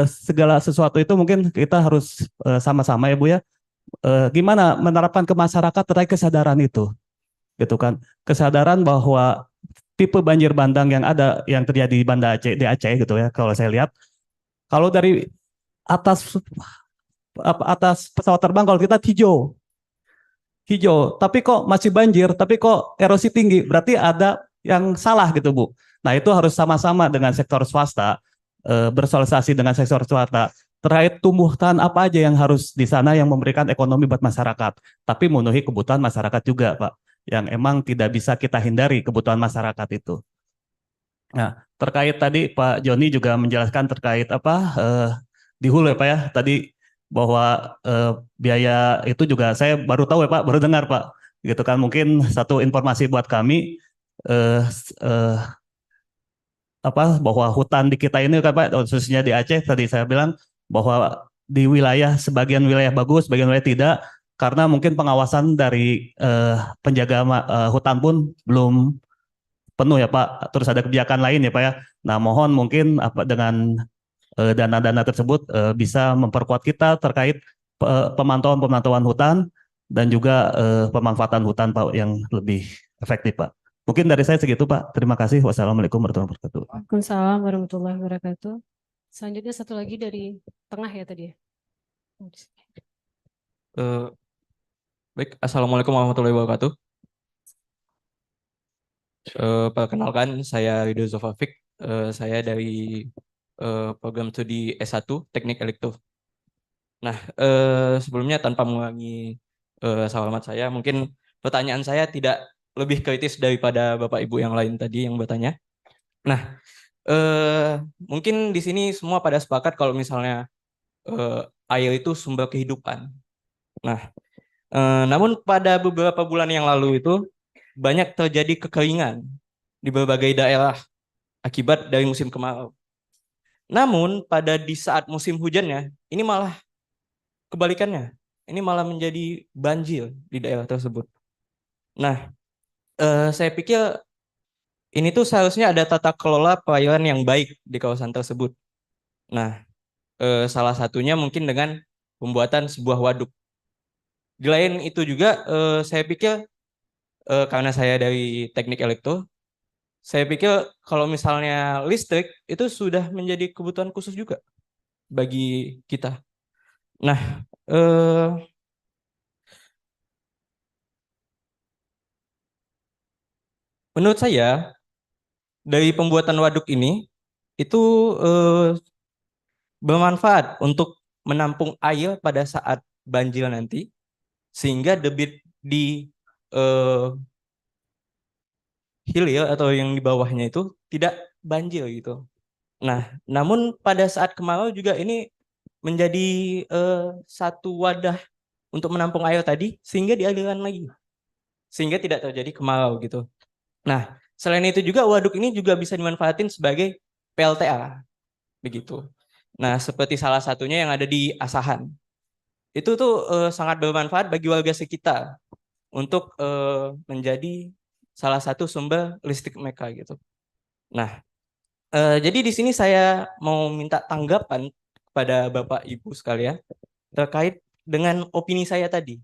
segala sesuatu itu mungkin kita harus sama-sama ya Bu ya gimana menerapkan ke masyarakat terkait kesadaran itu, gitu kan? Kesadaran bahwa tipe banjir bandang yang terjadi di Banda Aceh, di Aceh gitu ya. Kalau saya lihat, kalau dari atas pesawat terbang kalau kita hijau, tapi kok masih banjir, tapi kok erosi tinggi, berarti ada yang salah gitu Bu. Nah itu harus sama-sama dengan sektor swasta, bersosialisasi dengan sektor swasta, terkait tumbuhan apa aja yang harus di sana yang memberikan ekonomi buat masyarakat, tapi memenuhi kebutuhan masyarakat juga Pak, yang emang tidak bisa kita hindari kebutuhan masyarakat itu. Nah terkait tadi Pak Joni juga menjelaskan terkait di hulu ya Pak ya, tadi bahwa biaya itu juga saya baru tahu ya Pak, baru dengar Pak, gitu kan. Mungkin satu informasi buat kami bahwa hutan di kita ini kan Pak, khususnya di Aceh tadi saya bilang bahwa di sebagian wilayah bagus, sebagian wilayah tidak, karena mungkin pengawasan dari penjaga hutan pun belum penuh ya Pak. Terus ada kebijakan lain ya Pak ya. Nah mohon mungkin dengan dana-dana tersebut bisa memperkuat kita terkait pemantauan hutan dan juga pemanfaatan hutan Pak yang lebih efektif Pak. Mungkin dari saya segitu Pak. Terima kasih. Wassalamualaikum warahmatullahi wabarakatuh. Waalaikumsalam warahmatullahi wabarakatuh. Selanjutnya satu lagi dari tengah ya tadi ya. Baik, Assalamualaikum warahmatullahi wabarakatuh. Perkenalkan, saya Ridho Zofafik. Saya dari program studi S1 Teknik Elektro. Nah, sebelumnya tanpa mengulangi salamat saya, mungkin pertanyaan saya tidak lebih kritis daripada Bapak Ibu yang lain tadi yang bertanya. Nah, mungkin di sini semua pada sepakat kalau misalnya air itu sumber kehidupan. Nah, namun pada beberapa bulan yang lalu itu banyak terjadi kekeringan di berbagai daerah akibat dari musim kemarau. Namun di saat musim hujannya, ini malah kebalikannya. Ini malah menjadi banjir di daerah tersebut. Nah, saya pikir ini tuh seharusnya ada tata kelola perairan yang baik di kawasan tersebut. Nah, salah satunya mungkin dengan pembuatan sebuah waduk. Di lain itu juga, saya pikir karena saya dari teknik elektro, saya pikir kalau misalnya listrik itu sudah menjadi kebutuhan khusus juga bagi kita. Nah, menurut saya dari pembuatan waduk ini itu bermanfaat untuk menampung air pada saat banjir nanti, sehingga debit di hilir atau yang di bawahnya itu tidak banjir gitu. Nah, namun pada saat kemarau juga ini menjadi satu wadah untuk menampung air tadi sehingga dialirkan lagi. Sehingga tidak terjadi kemarau gitu. Nah, selain itu juga waduk ini juga bisa dimanfaatin sebagai PLTA begitu. Nah, seperti salah satunya yang ada di Asahan. Itu tuh sangat bermanfaat bagi warga sekitar untuk menjadi salah satu sumber listrik mereka gitu. Nah, jadi di sini saya mau minta tanggapan kepada Bapak Ibu sekalian terkait dengan opini saya tadi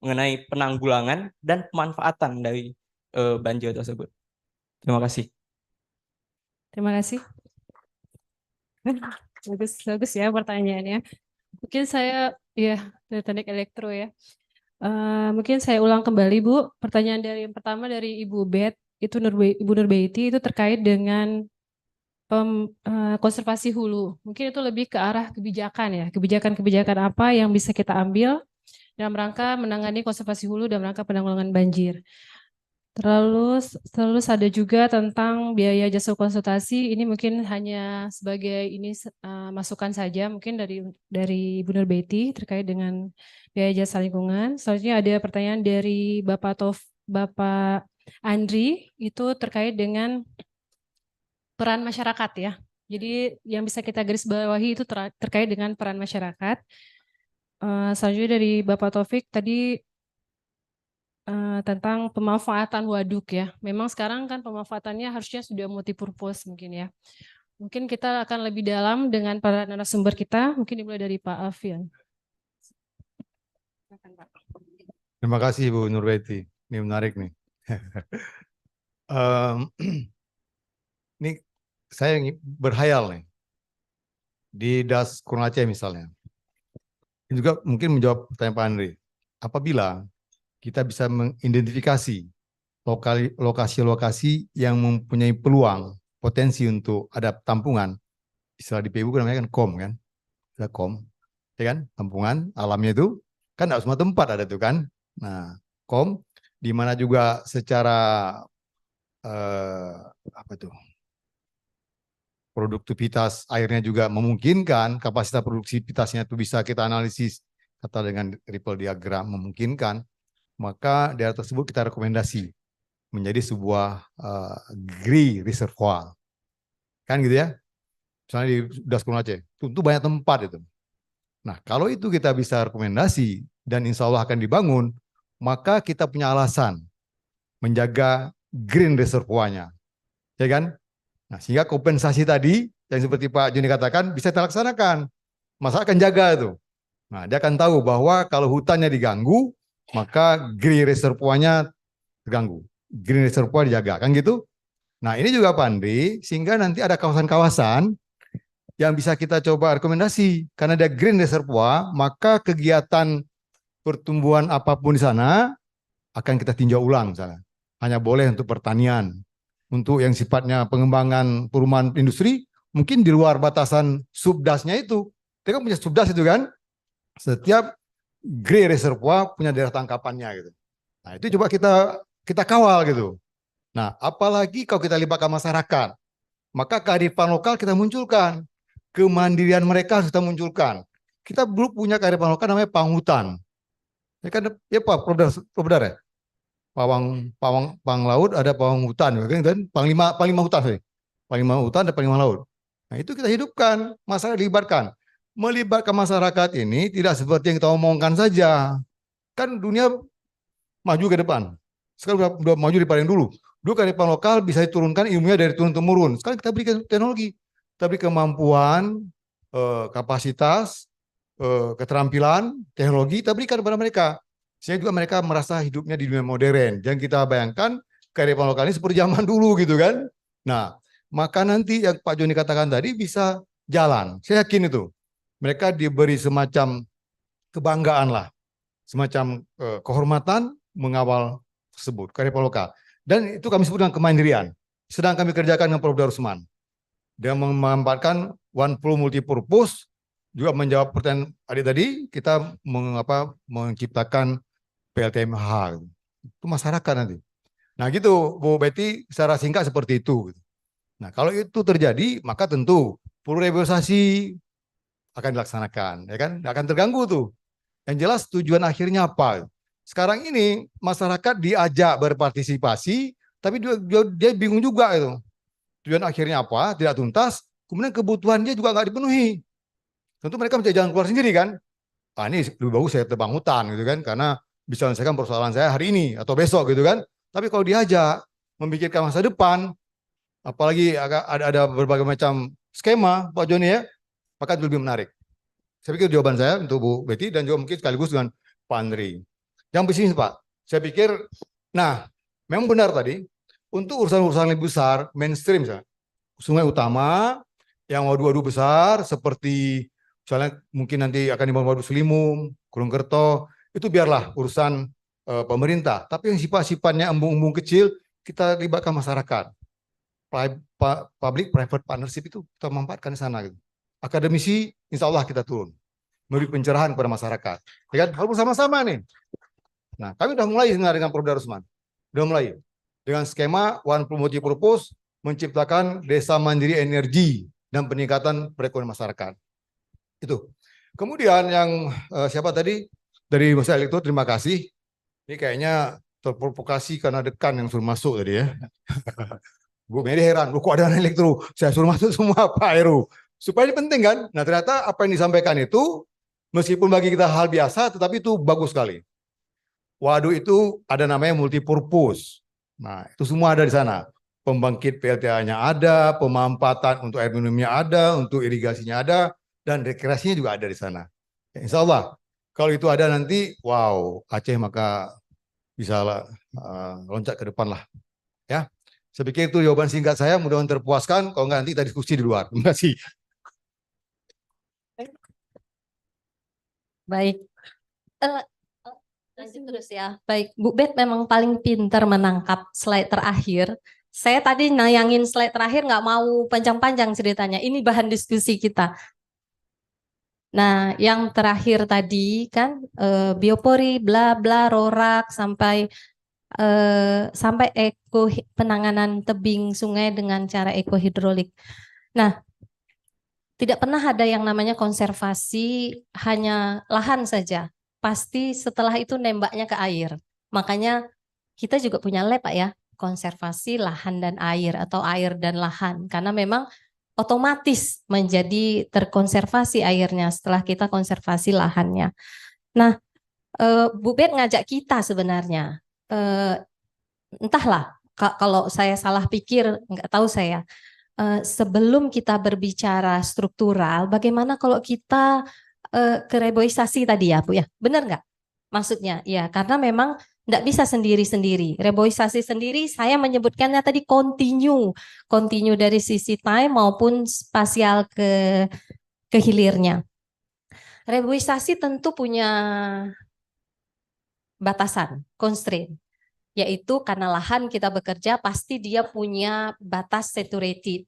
mengenai penanggulangan dan pemanfaatan dari banjir tersebut. Terima kasih. Terima kasih. Bagus ya pertanyaannya. Mungkin saya dari teknik elektro ya. Mungkin saya ulang kembali Bu. Pertanyaan yang pertama dari Ibu Bet itu Ibu Nurbaiti itu terkait dengan konservasi hulu. Mungkin itu lebih ke arah kebijakan ya. Kebijakan-kebijakan apa yang bisa kita ambil dalam rangka menangani konservasi hulu dalam rangka penanggulangan banjir. Terus ada juga tentang biaya jasa konsultasi. Ini mungkin hanya sebagai masukan saja mungkin dari Ibu Nurbaiti terkait dengan biaya jasa lingkungan. Selanjutnya ada pertanyaan dari Bapak Andri itu terkait dengan peran masyarakat ya. Jadi yang bisa kita garis bawahi itu terkait dengan peran masyarakat. Selanjutnya dari Bapak Taufik tadi tentang pemanfaatan waduk ya. Memang sekarang kan pemanfaatannya harusnya sudah multipurpose mungkin ya. Mungkin kita akan lebih dalam dengan para narasumber kita. Mungkin dimulai dari Pak Alfian. Terima kasih Bu Nurweti. Ini menarik nih. Ini saya berhayal nih. Di Das Kurang Aceh misalnya. Ini juga mungkin menjawab pertanyaan Pak Andri. Apabila kita bisa mengidentifikasi lokasi-lokasi yang mempunyai peluang, potensi untuk ada tampungan, istilah di PU namanya kan KOM kan, ada KOM, ya kan, tampungan alamnya itu kan tidak semua tempat ada tuh kan. Nah, KOM di mana juga secara apa tuh produktivitas airnya juga memungkinkan, kapasitas produktivitasnya itu bisa kita analisis kata dengan ripple diagram memungkinkan, maka daerah tersebut kita rekomendasi menjadi sebuah GRI reservoir, kan gitu ya. Misalnya di Das Kurang Aceh, tentu banyak tempat itu. Nah, kalau itu kita bisa rekomendasi dan insya Allah akan dibangun, maka kita punya alasan menjaga green reservoirnya, ya kan? Nah, sehingga kompensasi tadi yang seperti Pak Joni katakan bisa terlaksanakan. Masyarakat akan jaga itu. Nah, dia akan tahu bahwa kalau hutannya diganggu, maka green reservoirnya terganggu. Green reservoir dijaga, kan gitu? Nah, ini juga Pak Andri, sehingga nanti ada kawasan-kawasan yang bisa kita coba rekomendasi. Karena ada green reservoir, maka kegiatan pertumbuhan apapun di sana akan kita tinjau ulang misalnya. Hanya boleh untuk pertanian. Untuk yang sifatnya pengembangan perumahan industri, mungkin di luar batasan subdasnya itu. Kita kan punya subdas itu kan. Setiap green reservoir punya daerah tangkapannya gitu. Nah, itu coba kita kawal gitu. Nah, apalagi kalau kita libatkan masyarakat, maka kearifan lokal kita munculkan, kemandirian mereka harus kita munculkan. Kita belum punya kearifan lokal namanya panghutan. Ya kan, ya Pak Profesor ya. Pawang laut ada pawang hutan, dan panglima hutan sorry. Panglima hutan dan panglima laut. Nah, itu kita hidupkan, masyarakat dilibatkan. Melibatkan masyarakat ini tidak seperti yang kita omongkan saja. Kan dunia maju ke depan. Sekarang udah maju daripada yang dulu. Dulu kearifan lokal bisa diturunkan ilmunya dari turun-temurun. Sekarang kita berikan teknologi. Kita beri kemampuan, kapasitas, keterampilan, teknologi, kita berikan kepada mereka. Sehingga juga mereka merasa hidupnya di dunia modern. Jangan kita bayangkan kearifan lokal ini seperti zaman dulu gitu kan. Nah, maka nanti yang Pak Joni katakan tadi bisa jalan. Saya yakin itu. Mereka diberi semacam kebanggaan lah. Semacam kehormatan mengawal tersebut, kearifan lokal. Dan itu kami sebut dengan kemandirian. Sedang kami kerjakan dengan Prof. Darusman. Dia memanfaatkan one flow multipurpose, juga menjawab pertanyaan adik tadi, kita menciptakan PLTMH. Itu masyarakat nanti. Nah gitu, Bu Betty, secara singkat seperti itu. Nah kalau itu terjadi, maka tentu perlu revitalisasi akan dilaksanakan, ya kan? Nggak akan terganggu tuh. Yang jelas tujuan akhirnya apa? Sekarang ini masyarakat diajak berpartisipasi, tapi dia bingung juga itu. Tujuan akhirnya apa? Tidak tuntas. Kemudian kebutuhan dia juga nggak dipenuhi. Tentu mereka mencari jalan keluar sendiri kan. Ah ini lebih bagus saya tebang hutan gitu kan, karena bisa menyelesaikan persoalan saya hari ini atau besok gitu kan. Tapi kalau diajak memikirkan masa depan, apalagi ada berbagai macam skema Pak Joni ya, maka itu lebih menarik. Saya pikir jawaban saya untuk Bu Betty dan juga mungkin sekaligus dengan Pak Andri. Yang bisnis Pak, saya pikir, nah memang benar tadi, untuk urusan-urusan lebih besar, mainstream misalnya, sungai utama, yang waduk-waduk besar, seperti misalnya mungkin nanti akan dibangun Waduk Selimum, Gunung Kerto, itu biarlah urusan pemerintah. Tapi yang sifat-sifatnya embung-embung kecil, kita libatkan masyarakat. Public-private partnership itu kita manfaatkan di sana. Gitu. Akademisi, insya Allah kita turun. Memberi pencerahan kepada masyarakat. Ya kan? Harus bersama-sama nih. Nah, kami sudah mulai sebenarnya dengan Prof. Darusman. Sudah mulai. Dengan skema One Multi-Purpose, menciptakan desa mandiri energi dan peningkatan perekonomian masyarakat. Itu. Kemudian yang siapa tadi? Dari Mas Elektro, terima kasih. Ini kayaknya terprovokasi karena dekan yang suruh masuk tadi ya. Bu Mary heran, kok ada Elektro? Saya suruh masuk semua Pak Heru. Supaya ini penting kan? Nah ternyata apa yang disampaikan itu, meskipun bagi kita hal biasa, tetapi itu bagus sekali. Waduk itu ada namanya multipurpose. Nah itu semua ada di sana. Pembangkit PLTA-nya ada, pemanfaatan untuk air minumnya ada, untuk irigasinya ada, dan rekreasinya juga ada di sana. Ya, insya Allah Kalau itu ada nanti, wow, Aceh maka bisa loncat ke depan lah. Ya, saya pikir itu jawaban singkat saya. Mudah-mudahan terpuaskan. Kalau enggak nanti kita diskusi di luar. Terima kasih. Baik. Lanjut terus ya. Baik, Bu Bet memang paling pintar menangkap slide terakhir. Saya tadi nayangin slide terakhir nggak mau panjang-panjang ceritanya. Ini bahan diskusi kita. Nah, yang terakhir tadi kan biopori, bla bla, rorak sampai penanganan tebing sungai dengan cara ekohidrolik. Nah, tidak pernah ada yang namanya konservasi hanya lahan saja. Pasti setelah itu nembaknya ke air. Makanya kita juga punya lab Pak ya, konservasi lahan dan air atau air dan lahan. Karena memang otomatis menjadi terkonservasi airnya setelah kita konservasi lahannya. Nah, Bu Bet ngajak kita sebenarnya, entahlah kalau saya salah pikir, nggak tahu saya. Sebelum kita berbicara struktural, bagaimana kalau kita ke reboisasi tadi ya Bu ya, benar nggak? Maksudnya ya karena memang nggak bisa sendiri-sendiri. Reboisasi sendiri saya menyebutkannya tadi continue dari sisi time maupun spasial ke hilirnya. Reboisasi tentu punya batasan, constraint, yaitu karena lahan kita bekerja pasti dia punya batas saturated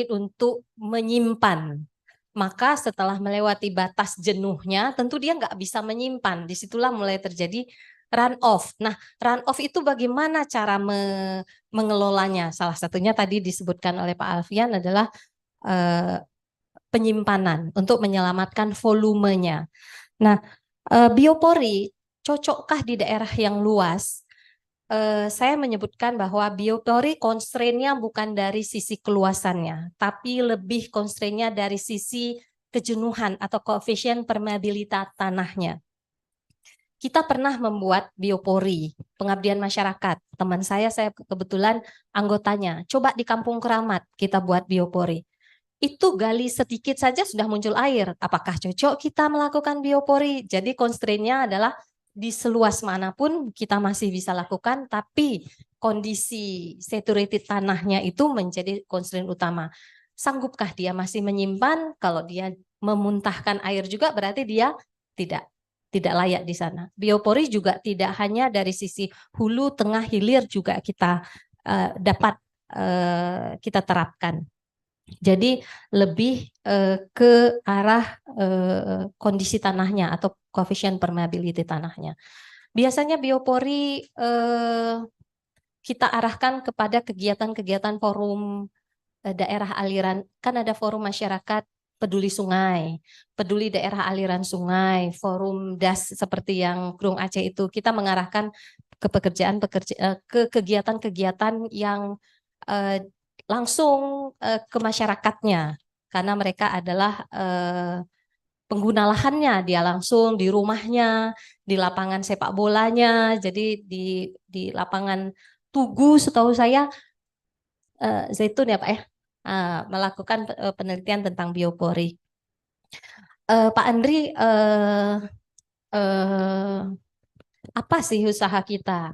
untuk menyimpan. Maka setelah melewati batas jenuhnya, tentu dia nggak bisa menyimpan. Disitulah mulai terjadi run off. Nah, run off itu bagaimana cara mengelolanya? Salah satunya tadi disebutkan oleh Pak Alfian adalah penyimpanan untuk menyelamatkan volumenya. Nah, biopori cocokkah di daerah yang luas? Saya menyebutkan bahwa biopori constraint-nya bukan dari sisi keluasannya, tapi lebih constraint-nya dari sisi kejenuhan atau koefisien permeabilitas tanahnya. Kita pernah membuat biopori, pengabdian masyarakat. Teman saya kebetulan anggotanya. Coba di Kampung Keramat kita buat biopori. Itu gali sedikit saja sudah muncul air. Apakah cocok kita melakukan biopori? Jadi constraint-nya adalah di seluas manapun kita masih bisa lakukan, tapi kondisi saturated tanahnya itu menjadi constraint utama. Sanggupkah dia masih menyimpan? Kalau dia memuntahkan air juga berarti dia tidak layak di sana. Biopori juga tidak hanya dari sisi hulu, tengah, hilir juga kita dapat kita terapkan. Jadi lebih ke arah kondisi tanahnya atau koefisien permeability tanahnya. Biasanya biopori kita arahkan kepada kegiatan-kegiatan forum daerah aliran. Kan ada forum masyarakat peduli sungai, peduli daerah aliran sungai, forum DAS seperti yang Grung Aceh itu. Kita mengarahkan ke ke kegiatan-kegiatan yang langsung ke masyarakatnya, karena mereka adalah pengguna lahannya, dia langsung di rumahnya, di lapangan sepak bolanya, jadi di lapangan Tugu setahu saya Zaitun ya Pak ya, melakukan penelitian tentang biopori. Pak Andri, apa sih usaha kita?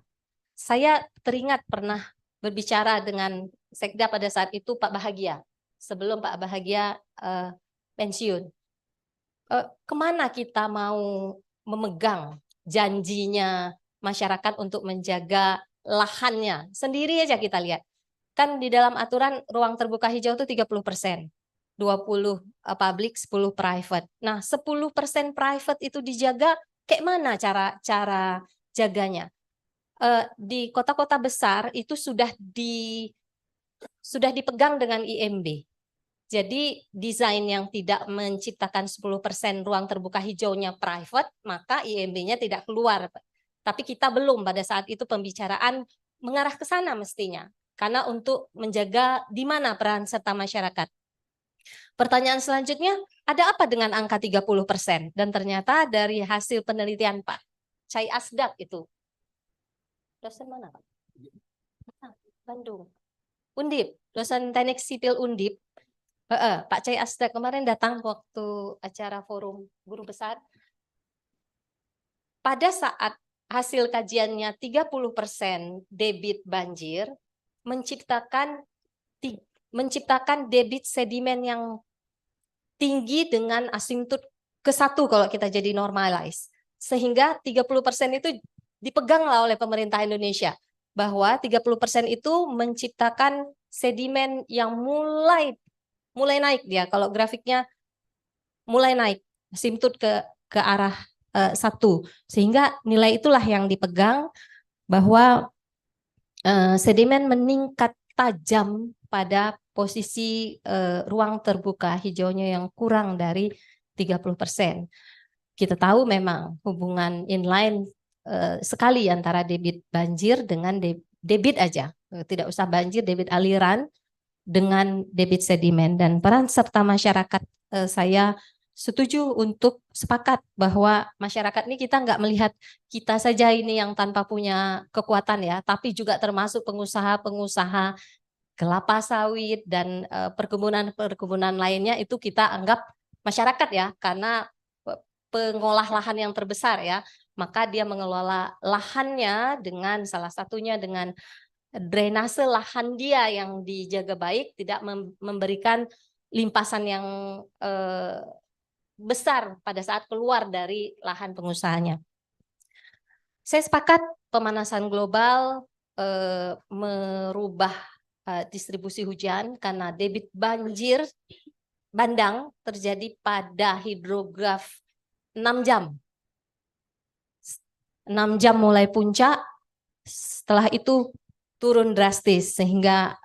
Saya teringat pernah berbicara dengan Sekda pada saat itu Pak Bahagia, sebelum Pak Bahagia pensiun. Kemana kita mau memegang janjinya masyarakat untuk menjaga lahannya? Sendiri aja kita lihat. Kan di dalam aturan ruang terbuka hijau itu 30%. 20 public, 10 private. Nah, 10% private itu dijaga, kayak mana cara jaganya? Di kota-kota besar itu sudah dipegang dengan IMB. Jadi desain yang tidak menciptakan 10% ruang terbuka hijaunya private, maka IMB-nya tidak keluar. Tapi kita belum pada saat itu pembicaraan mengarah ke sana mestinya. Karena untuk menjaga di mana peran serta masyarakat. Pertanyaan selanjutnya, ada apa dengan angka 30%? Dan ternyata dari hasil penelitian Pak Cai Asdak itu. Dosen mana Pak? Bandung. Undip, dosen teknik sipil Undip. Pak Cai Asda kemarin datang waktu acara forum guru besar. Pada saat hasil kajiannya 30% debit banjir menciptakan debit sedimen yang tinggi dengan asimptot ke-1 kalau kita jadi normalize. Sehingga 30% itu dipeganglah oleh pemerintah Indonesia bahwa 30% itu menciptakan sedimen yang mulai naik dia. Kalau grafiknya mulai naik asimptot ke arah 1, sehingga nilai itulah yang dipegang bahwa sedimen meningkat tajam pada posisi ruang terbuka hijaunya yang kurang dari 30%. Kita tahu memang hubungan inline sekali antara debit banjir dengan debit aja, tidak usah banjir, debit aliran dengan debit sedimen, dan peran serta masyarakat saya setuju untuk sepakat bahwa masyarakat ini kita nggak melihat kita saja ini yang tanpa punya kekuatan ya, tapi juga termasuk pengusaha-pengusaha kelapa sawit dan perkebunan lainnya itu kita anggap masyarakat ya, karena pengolah lahan yang terbesar ya, maka dia mengelola lahannya dengan salah satunya dengan drainase lahan dia yang dijaga baik, tidak memberikan limpasan yang besar pada saat keluar dari lahan pengusahanya. Saya sepakat pemanasan global merubah distribusi hujan karena debit banjir bandang terjadi pada hidrograf 6 jam. 6 jam mulai puncak, setelah itu turun drastis sehingga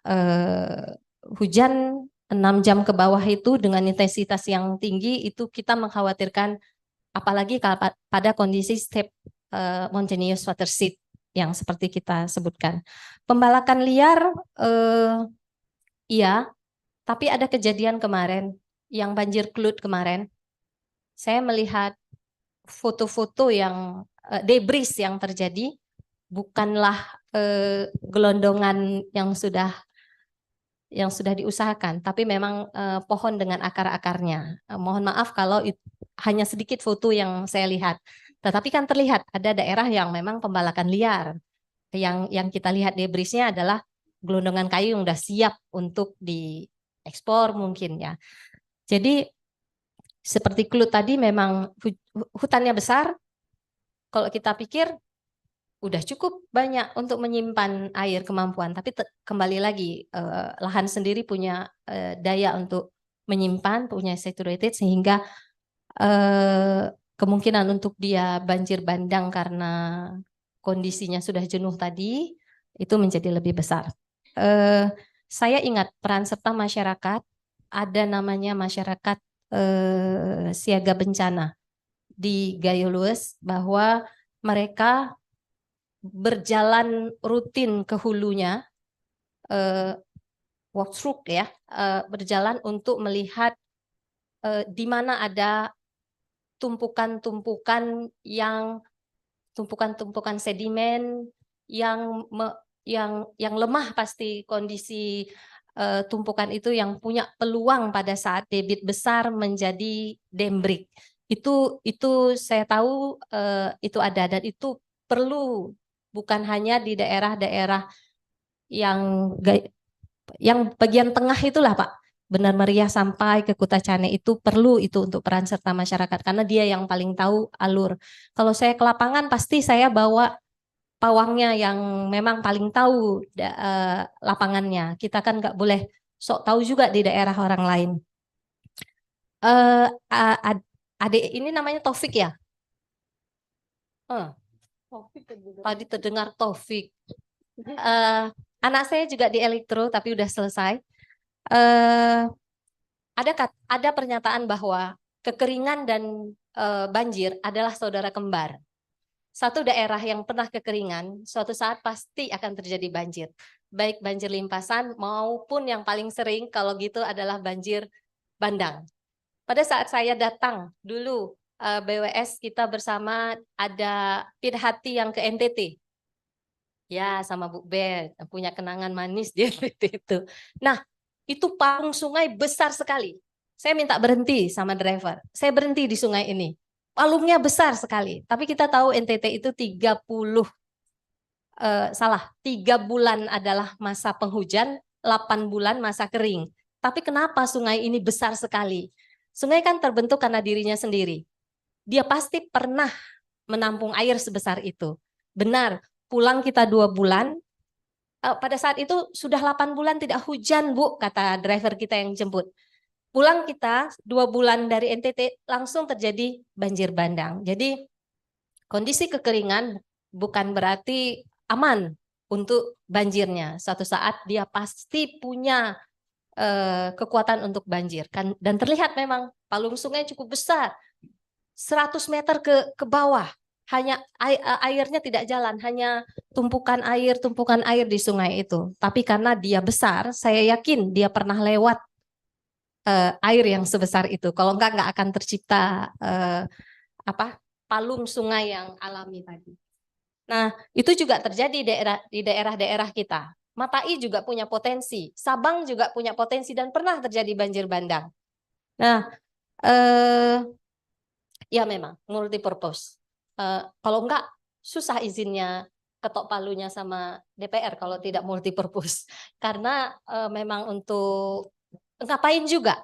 hujan 6 jam ke bawah itu dengan intensitas yang tinggi itu kita mengkhawatirkan, apalagi pada kondisi steep mountainous water sheet yang seperti kita sebutkan. Pembalakan liar iya, tapi ada kejadian kemarin yang banjir Klut kemarin. Saya melihat foto-foto yang debris yang terjadi bukanlah gelondongan yang sudah diusahakan, tapi memang pohon dengan akar-akarnya. Mohon maaf kalau hanya sedikit foto yang saya lihat, tetapi kan terlihat ada daerah yang memang pembalakan liar. Yang kita lihat debrisnya adalah gelondongan kayu yang sudah siap untuk diekspor mungkin ya. Jadi seperti Klut tadi memang hutannya besar. Kalau kita pikir udah cukup banyak untuk menyimpan air kemampuan, tapi kembali lagi lahan sendiri punya daya untuk menyimpan, punya saturated, sehingga kemungkinan untuk dia banjir bandang karena kondisinya sudah jenuh tadi itu menjadi lebih besar. Saya ingat peran serta masyarakat, ada namanya masyarakat siaga bencana di Gayo Lues, bahwa mereka berjalan rutin ke hulunya, walkthrough ya, berjalan untuk melihat di mana ada tumpukan-tumpukan sedimen yang lemah, pasti kondisi tumpukan itu yang punya peluang pada saat debit besar menjadi dembrik. Itu saya tahu itu ada, dan itu perlu bukan hanya di daerah-daerah yang bagian tengah itulah Pak, Benar Meriah sampai ke Kutacane, itu perlu itu untuk peran serta masyarakat karena dia yang paling tahu alur. Kalau saya ke lapangan pasti saya bawa pawangnya yang memang paling tahu lapangannya. Kita kan nggak boleh sok tahu juga di daerah orang lain. Adik ini namanya Taufik ya? Tadi terdengar Taufik. Anak saya juga di elektro tapi udah selesai. Ada pernyataan bahwa kekeringan dan banjir adalah saudara kembar. Satu daerah yang pernah kekeringan, suatu saat pasti akan terjadi banjir. Baik banjir limpasan maupun yang paling sering kalau gitu adalah banjir bandang. Pada saat saya datang dulu, BWS kita bersama ada Pirhati yang ke NTT. Ya, sama Bu Ber, punya kenangan manis di NTT itu. Nah, itu palung sungai besar sekali. Saya minta berhenti sama driver. Saya berhenti di sungai ini. Palungnya besar sekali. Tapi kita tahu NTT itu 3 bulan adalah masa penghujan, 8 bulan masa kering. Tapi kenapa sungai ini besar sekali? Sungai kan terbentuk karena dirinya sendiri. Dia pasti pernah menampung air sebesar itu. Benar, pulang kita 2 bulan, pada saat itu sudah 8 bulan tidak hujan, Bu, kata driver kita yang jemput. Pulang kita 2 bulan dari NTT langsung terjadi banjir bandang. Jadi kondisi kekeringan bukan berarti aman untuk banjirnya. Suatu saat dia pasti punya kekuatan untuk banjir. Dan terlihat memang palung sungai cukup besar. 100 meter ke bawah. Hanya airnya tidak jalan, hanya tumpukan air di sungai itu. Tapi karena dia besar, saya yakin dia pernah lewat air yang sebesar itu. Kalau enggak akan tercipta palung sungai yang alami tadi. Nah, itu juga terjadi di daerah-daerah kita. Matai juga punya potensi, Sabang juga punya potensi dan pernah terjadi banjir bandang. Nah, ya memang multipurpose. Kalau enggak susah izinnya ketok palunya sama DPR kalau tidak multipurpose. Karena memang untuk ngapain juga?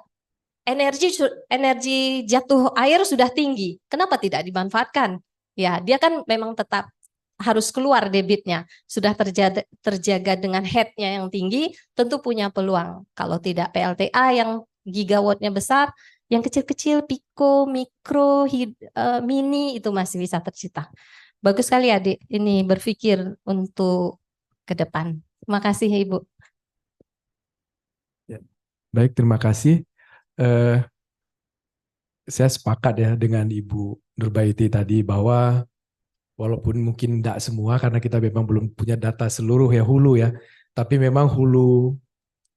Energi jatuh air sudah tinggi. Kenapa tidak dimanfaatkan? Ya, dia kan memang tetap harus keluar debitnya. Sudah terjaga dengan headnya yang tinggi, tentu punya peluang. Kalau tidak PLTA yang gigawattnya besar, yang kecil-kecil, pico, mikro, mini itu masih bisa tercipta. Bagus sekali adik, ini berpikir untuk ke depan. Terima kasih Ibu. Ya. Baik, terima kasih. Saya sepakat ya dengan Ibu Nurbaiti tadi bahwa walaupun mungkin tidak semua karena kita memang belum punya data seluruh ya hulu ya, tapi memang hulu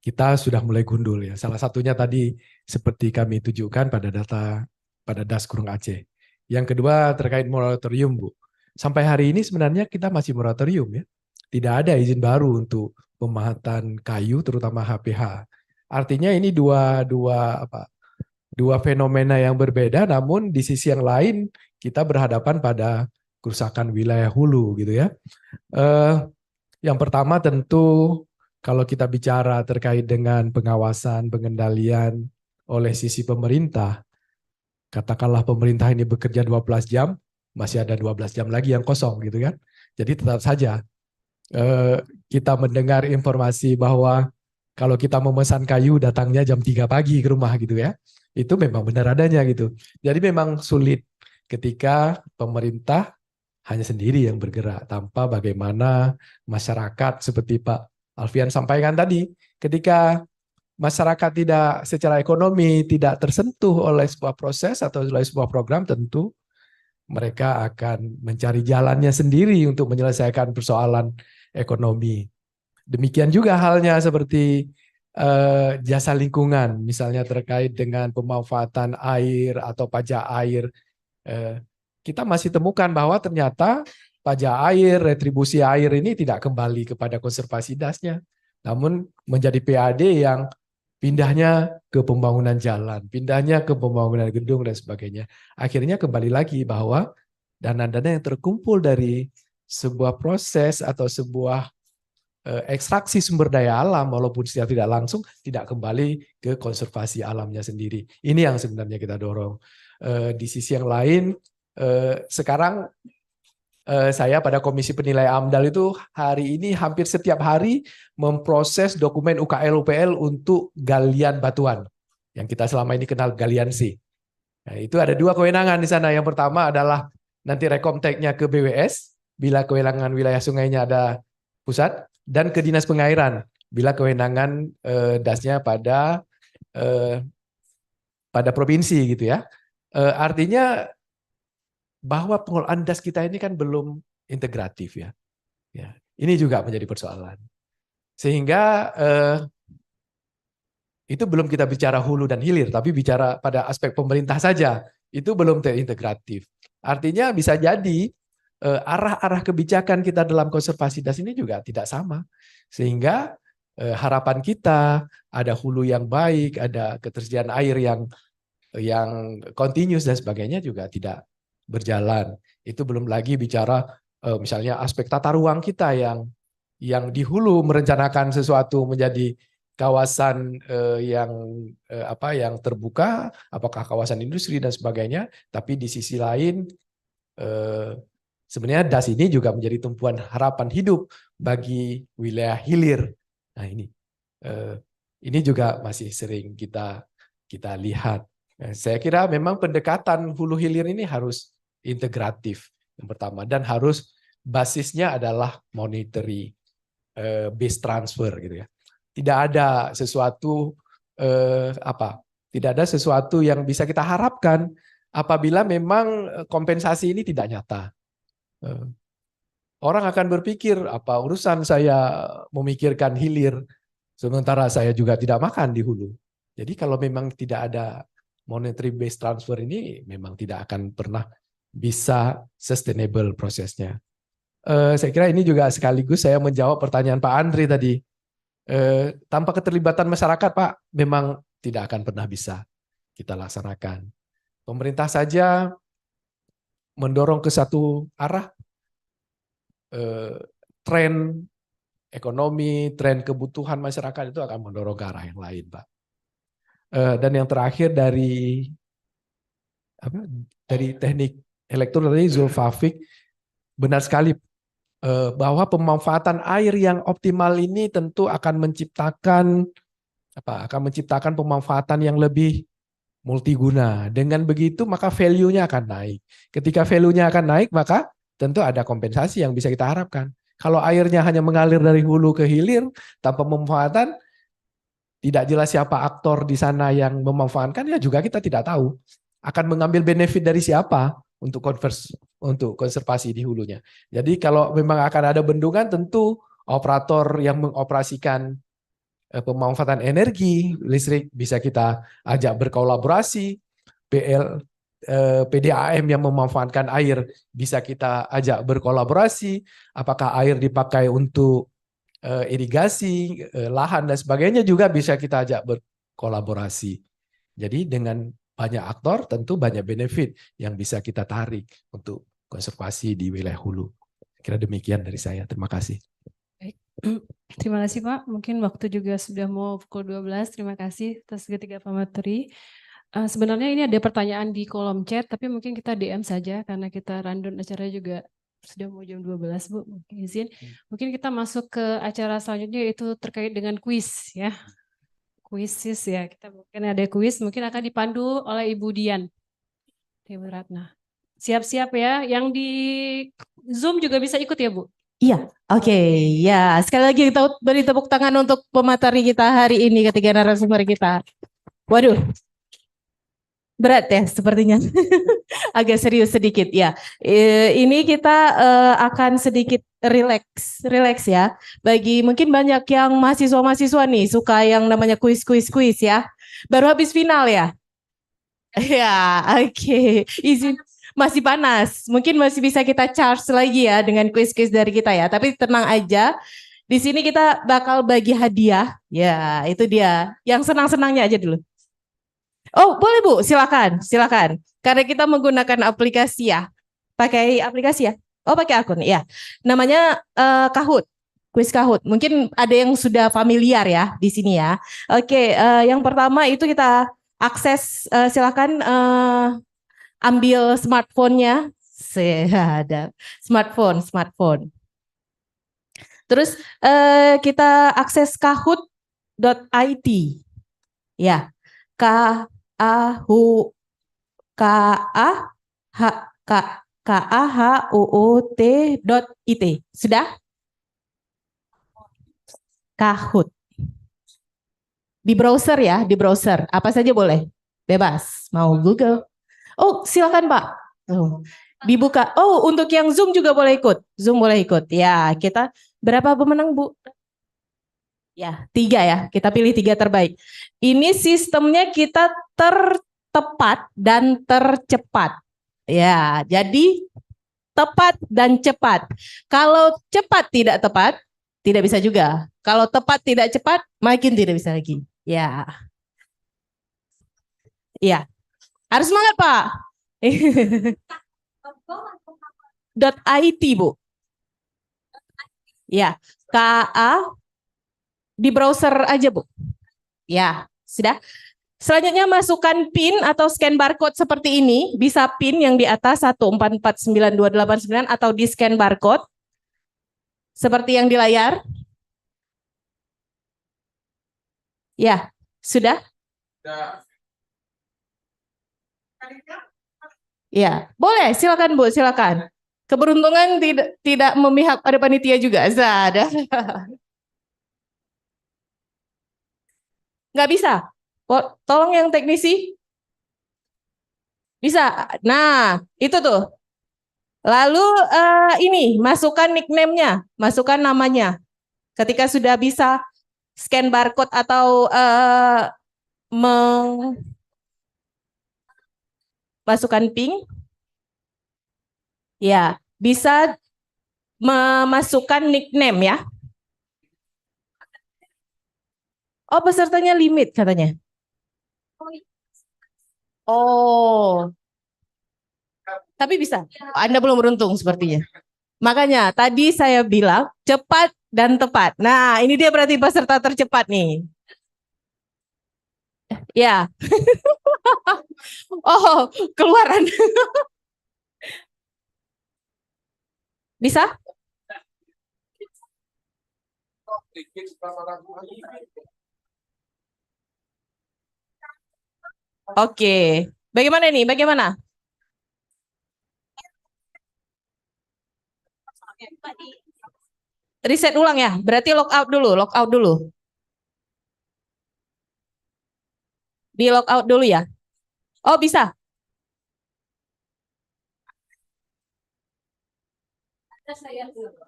kita sudah mulai gundul ya. Salah satunya tadi seperti kami tunjukkan pada data pada Das Kurung Aceh. Yang kedua terkait moratorium, Bu. Sampai hari ini sebenarnya kita masih moratorium ya. Tidak ada izin baru untuk pemahatan kayu terutama HPH. Artinya ini dua fenomena yang berbeda, namun di sisi yang lain kita berhadapan pada kerusakan wilayah hulu gitu ya. Yang pertama tentu kalau kita bicara terkait dengan pengawasan, pengendalian oleh sisi pemerintah, katakanlah pemerintah ini bekerja 12 jam, masih ada 12 jam lagi yang kosong gitu kan. Jadi tetap saja kita mendengar informasi bahwa kalau kita memesan kayu datangnya jam 3 pagi ke rumah gitu ya. Itu memang benar adanya gitu. Jadi memang sulit ketika pemerintah hanya sendiri yang bergerak tanpa bagaimana masyarakat seperti Pak Alfian sampaikan tadi, ketika masyarakat tidak secara ekonomi tidak tersentuh oleh sebuah proses atau oleh sebuah program, tentu mereka akan mencari jalannya sendiri untuk menyelesaikan persoalan ekonomi. Demikian juga halnya seperti jasa lingkungan, misalnya terkait dengan pemanfaatan air atau pajak air. Kita masih temukan bahwa ternyata pajak air, retribusi air ini tidak kembali kepada konservasi dasnya, namun menjadi PAD yang pindahnya ke pembangunan jalan, pindahnya ke pembangunan gedung dan sebagainya. Akhirnya kembali lagi bahwa dana-dana yang terkumpul dari sebuah proses atau sebuah ekstraksi sumber daya alam walaupun secara tidak langsung tidak kembali ke konservasi alamnya sendiri. Ini yang sebenarnya kita dorong. Di sisi yang lain, sekarang saya pada Komisi Penilai AMDAL itu hari ini hampir setiap hari memproses dokumen UKL-UPL untuk galian batuan yang kita selama ini kenal galian C. Nah, itu ada 2 kewenangan di sana. Yang pertama adalah nanti rekomteknya ke BWS bila kewenangan wilayah sungainya ada pusat, dan ke Dinas Pengairan bila kewenangan dasnya pada provinsi gitu ya. Artinya bahwa pengelolaan das kita ini kan belum integratif ya. Ini juga menjadi persoalan. Sehingga itu belum kita bicara hulu dan hilir, tapi bicara pada aspek pemerintah saja, itu belum terintegratif. Artinya bisa jadi arah-arah kebijakan kita dalam konservasi das ini juga tidak sama. Sehingga harapan kita, ada hulu yang baik, ada ketersediaan air yang continuous dan sebagainya juga tidak berjalan. Itu belum lagi bicara misalnya aspek tata ruang kita yang di hulu merencanakan sesuatu menjadi kawasan yang terbuka, apakah kawasan industri dan sebagainya, tapi di sisi lain sebenarnya DAS ini juga menjadi tumpuan harapan hidup bagi wilayah hilir. Nah ini juga masih sering kita lihat. Saya kira memang pendekatan hulu hilir ini harus integratif yang pertama, dan harus basisnya adalah monetary based transfer gitu ya. Tidak ada sesuatu tidak ada sesuatu yang bisa kita harapkan apabila memang kompensasi ini tidak nyata. Orang akan berpikir, apa urusan saya memikirkan hilir sementara saya juga tidak makan di hulu. Jadi kalau memang tidak ada monetary based transfer ini, memang tidak akan pernah bisa sustainable prosesnya. Saya kira ini juga sekaligus saya menjawab pertanyaan Pak Andri tadi. Tanpa keterlibatan masyarakat, Pak, memang tidak akan pernah bisa kita laksanakan. Pemerintah saja mendorong ke satu arah, tren ekonomi, tren kebutuhan masyarakat itu akan mendorong ke arah yang lain, Pak. Dan yang terakhir dari teknik elektro tadi Zulfafik, benar sekali bahwa pemanfaatan air yang optimal ini tentu akan menciptakan pemanfaatan yang lebih multiguna. Dengan begitu maka value-nya akan naik. Ketika value-nya akan naik, maka tentu ada kompensasi yang bisa kita harapkan. Kalau airnya hanya mengalir dari hulu ke hilir tanpa pemanfaatan, tidak jelas siapa aktor di sana yang memanfaatkan, ya juga kita tidak tahu. Akan mengambil benefit dari siapa untuk konservasi di hulunya. Jadi kalau memang akan ada bendungan, tentu operator yang mengoperasikan pemanfaatan energi listrik bisa kita ajak berkolaborasi. PDAM yang memanfaatkan air bisa kita ajak berkolaborasi. Apakah air dipakai untuk irigasi, lahan dan sebagainya juga bisa kita ajak berkolaborasi. Jadi dengan banyak aktor tentu banyak benefit yang bisa kita tarik untuk konservasi di wilayah hulu. Kira demikian dari saya. Terima kasih. Baik. Terima kasih Pak. Mungkin waktu juga sudah mau pukul 12. Terima kasih atas ketiga pemateri. Sebenarnya ini ada pertanyaan di kolom chat, tapi mungkin kita DM saja karena kita rundown acaranya juga sudah mau jam 12, Bu. Mungkin izin. Mungkin kita masuk ke acara selanjutnya, yaitu terkait dengan kuis ya. Kuisis ya. Kita mungkin ada kuis, mungkin akan dipandu oleh Ibu Dian Dewi Ratna. Siap-siap ya. Yang di Zoom juga bisa ikut ya, Bu? Iya, oke. Ya, sekali lagi kita beri tepuk tangan untuk pemateri kita hari ini, ketiga narasumber kita. Waduh. Berat ya sepertinya. Agak serius sedikit ya. Ini kita akan sedikit relax ya. Bagi mungkin banyak yang mahasiswa-mahasiswa nih suka yang namanya kuis ya. Baru habis final ya. Ya, oke. Izin masih panas. Mungkin masih bisa kita charge lagi ya dengan kuis dari kita ya. Tapi tenang aja. Di sini kita bakal bagi hadiah. Ya, itu dia. Yang senang-senangnya aja dulu. Oh, boleh Bu, silakan. Karena kita menggunakan aplikasi ya. Pakai aplikasi ya? Oh, pakai akun, ya. Namanya Kahoot, kuis Kahoot. Mungkin ada yang sudah familiar ya di sini ya. Oke, yang pertama itu kita akses, silakan ambil smartphone-nya. Ada smartphone. Terus kita akses kahoot.it. Ya. kahoot.it. Sudah? Kahoot. Di browser ya, di browser. Apa saja boleh. Bebas. Mau Google. Oh, silakan Pak. Dibuka. Oh, untuk yang Zoom juga boleh ikut. Zoom boleh ikut. Ya, kita berapa pemenang, Bu? Ya, 3 ya. Kita pilih 3 terbaik. Ini sistemnya kita tertepat dan tercepat. Ya, jadi tepat dan cepat. Kalau cepat tidak tepat, Tidak bisa juga. Kalau tepat tidak cepat, makin tidak bisa lagi. Ya. Iya. Harus semangat, Pak. .it, Bu. Ya. KA di browser aja, Bu. Ya, sudah. Selanjutnya masukkan PIN atau scan barcode seperti ini. Bisa PIN yang di atas 1449289 atau di scan barcode. Seperti yang di layar. Ya, sudah? Ya, boleh. Silakan, Bu, silakan. Keberuntungan tidak memihak pada panitia juga. Ada. Nggak bisa. Tolong yang teknisi. Bisa. Nah, itu tuh. Lalu ini, masukkan nickname-nya, masukkan namanya. Ketika sudah bisa scan barcode atau masukkan PIN, ya bisa memasukkan nickname ya. Oh, pesertanya limit katanya. Oh, tapi bisa. Anda belum beruntung sepertinya. Makanya tadi saya bilang cepat dan tepat. Nah, ini dia berarti peserta tercepat nih. Ya. Oh, keluaran. Bisa? Oke. Bagaimana nih? Bagaimana? Reset ulang ya. Berarti log out dulu, log out dulu. Di log out dulu ya. Oh, bisa.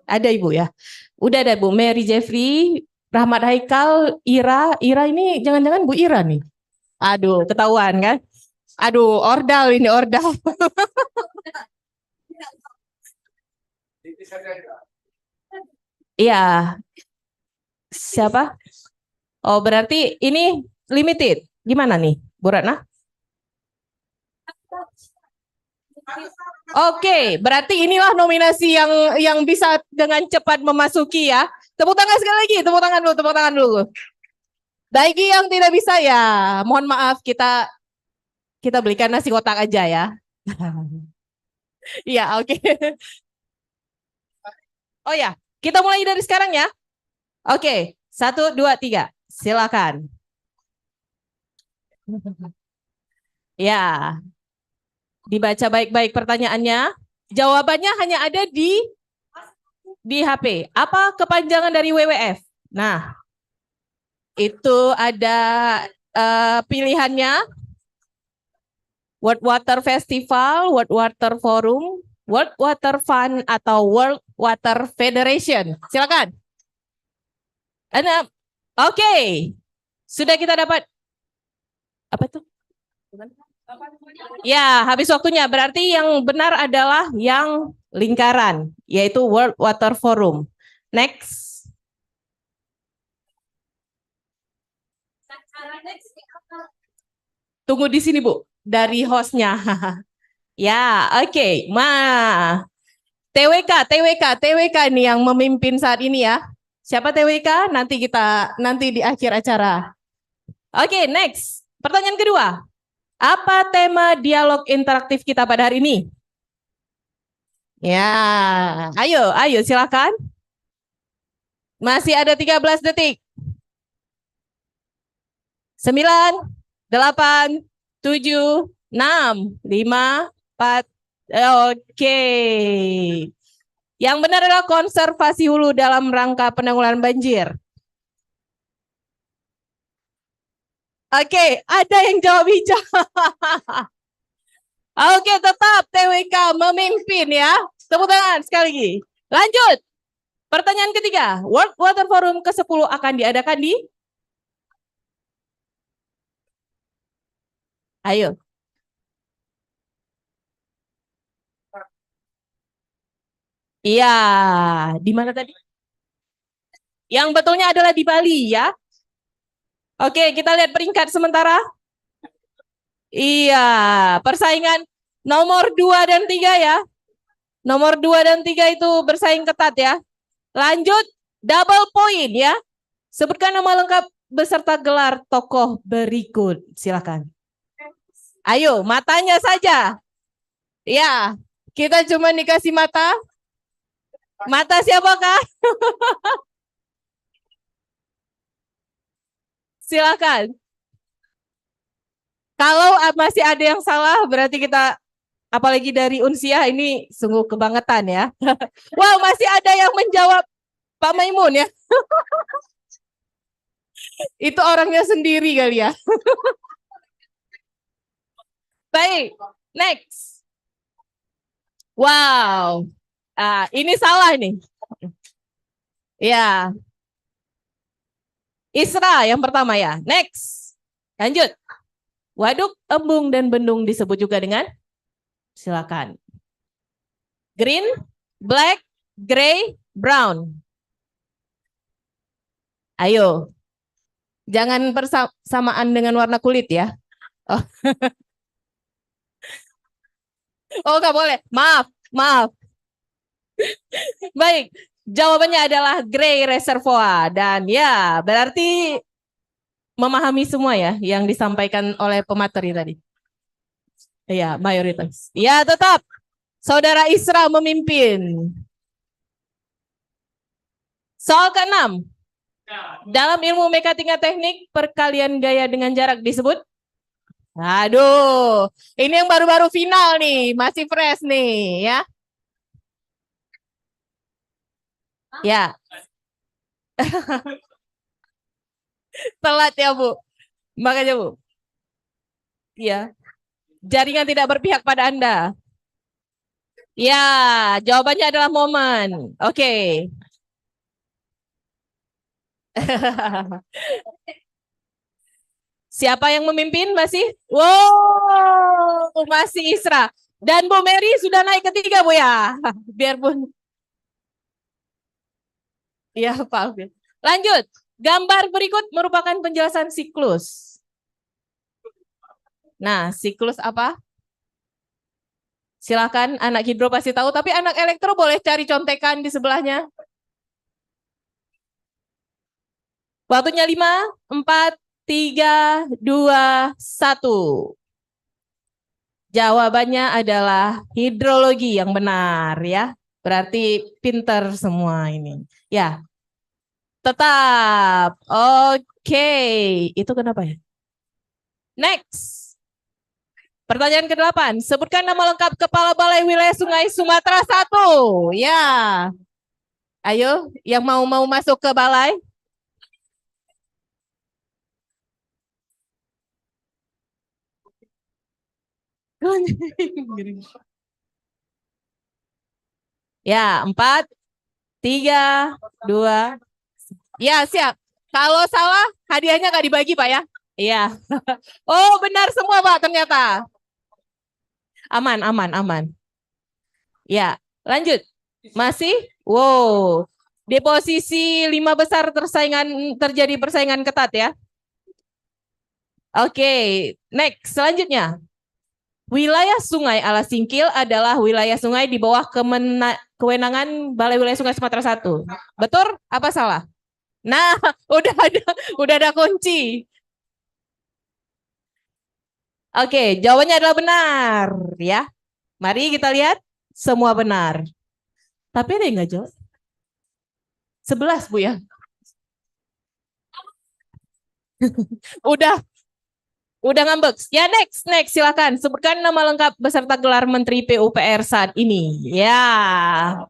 Ada Ibu ya. Udah ada Bu Mary Jeffrey, Rahmat Haikal, Ira. Ira ini jangan-jangan Bu Ira nih. Aduh, ketahuan kan? Aduh, ordal ini ordal. Iya. Siapa? Oh, berarti ini limited. Gimana nih, Bu Ratna? Oke, berarti inilah nominasi yang bisa dengan cepat memasuki ya. Tepuk tangan sekali lagi, tepuk tangan dulu, tepuk tangan dulu. Bagi yang tidak bisa ya, mohon maaf kita belikan nasi kotak aja ya. Iya, oke. Oh ya, kita mulai dari sekarang ya. Oke, 1, 2, 3, silakan. Ya, dibaca baik-baik pertanyaannya. Jawabannya hanya ada di HP. Apa kepanjangan dari WWF? Nah, itu ada pilihannya. World Water Festival, World Water Forum, World Water Fund, atau World Water Federation. Silakan. Oke. Sudah kita dapat. Apa itu? Ya, habis waktunya. Berarti yang benar adalah yang lingkaran, yaitu World Water Forum. Next. Tunggu di sini, Bu. Dari hostnya. Ya, oke. TWK ini yang memimpin saat ini ya. Siapa TWK? Nanti di akhir acara. Oke, next. Pertanyaan kedua. Apa tema dialog interaktif kita pada hari ini? Ya, ayo silakan. Masih ada 13 detik. 9, 8, 7, 6, 5, 4. Oke. Yang benar adalah konservasi hulu dalam rangka penanggulangan banjir. Oke, ada yang jawab hijau. Oke, tetap TWK memimpin ya. Tepuk tangan sekali lagi. Lanjut. Pertanyaan ketiga. World Water Forum ke-10 akan diadakan di? Ayo. Iya, di mana tadi? Yang betulnya adalah di Bali ya. Oke, kita lihat peringkat sementara. Iya, persaingan nomor 2 dan 3 ya. Nomor 2 dan 3 itu bersaing ketat ya. Lanjut, double point ya. Sebutkan nama lengkap beserta gelar tokoh berikut. Silakan. Ayo, matanya saja. Ya, kita cuma dikasih mata. Mata siapakah? Silakan. Kalau masih ada yang salah, berarti kita, apalagi dari Unsiah, ini sungguh kebangetan ya. Wow, masih ada yang menjawab Pak Maimun ya. Itu orangnya sendiri kali ya. Baik, next. Wow, ini salah nih. Ya, Isra yang pertama ya. Next, lanjut. Waduk, embung, dan bendung disebut juga dengan, silakan. Green, black, gray, brown. Ayo, jangan persamaan dengan warna kulit ya. Oh, oh nggak boleh. Maaf, maaf. Baik, jawabannya adalah gray reservoir. Dan ya, berarti memahami semua ya yang disampaikan oleh pemateri tadi. Ya, mayoritas. Ya, tetap Saudara Isra memimpin. Soal ke-6. Dalam ilmu mekanika teknik, perkalian gaya dengan jarak disebut? Aduh, ini yang baru-baru final nih, masih fresh nih ya. Ya. Telat ya Bu. Makanya Bu. Ya. Jaringan tidak berpihak pada Anda. Ya, jawabannya adalah momen. Oke. Siapa yang memimpin masih? Wow, masih Isra. Dan Bu Mary sudah naik ketiga Bu ya. Biarpun. Ya Pak Alvin. Lanjut. Gambar berikut merupakan penjelasan siklus. Nah, siklus apa? Silakan, anak hidro pasti tahu, tapi anak elektro boleh cari contekan di sebelahnya. Waktunya 5, 4, 3, 2, 1. Jawabannya adalah hidrologi yang benar ya. Berarti pinter semua ini. Ya. Tetap. Oke. Itu kenapa ya? Next. Pertanyaan ke-8. Sebutkan nama lengkap Kepala Balai Wilayah Sungai Sumatera 1. Ya. Ayo, yang mau masuk ke balai. Ya, 4, 3, 2. Ya, siap. Kalau salah, hadiahnya nggak dibagi, Pak ya. Iya. Oh, benar semua, Pak, ternyata. Aman, aman, aman. Ya, lanjut. Masih? Wow. Di posisi 5 besar terjadi persaingan ketat ya. Oke, next. Selanjutnya. Wilayah Sungai Alasingkil adalah wilayah sungai di bawah kewenangan Balai Wilayah Sungai Sumatera 1. Betul? Apa salah? Nah, udah ada kunci. Oke, jawabannya adalah benar ya. Mari kita lihat semua benar. Tapi ada yang nggak jawab? 11 Bu ya. Udah ngambek. Ya next silakan sebutkan nama lengkap beserta gelar Menteri PUPR saat ini. Ya.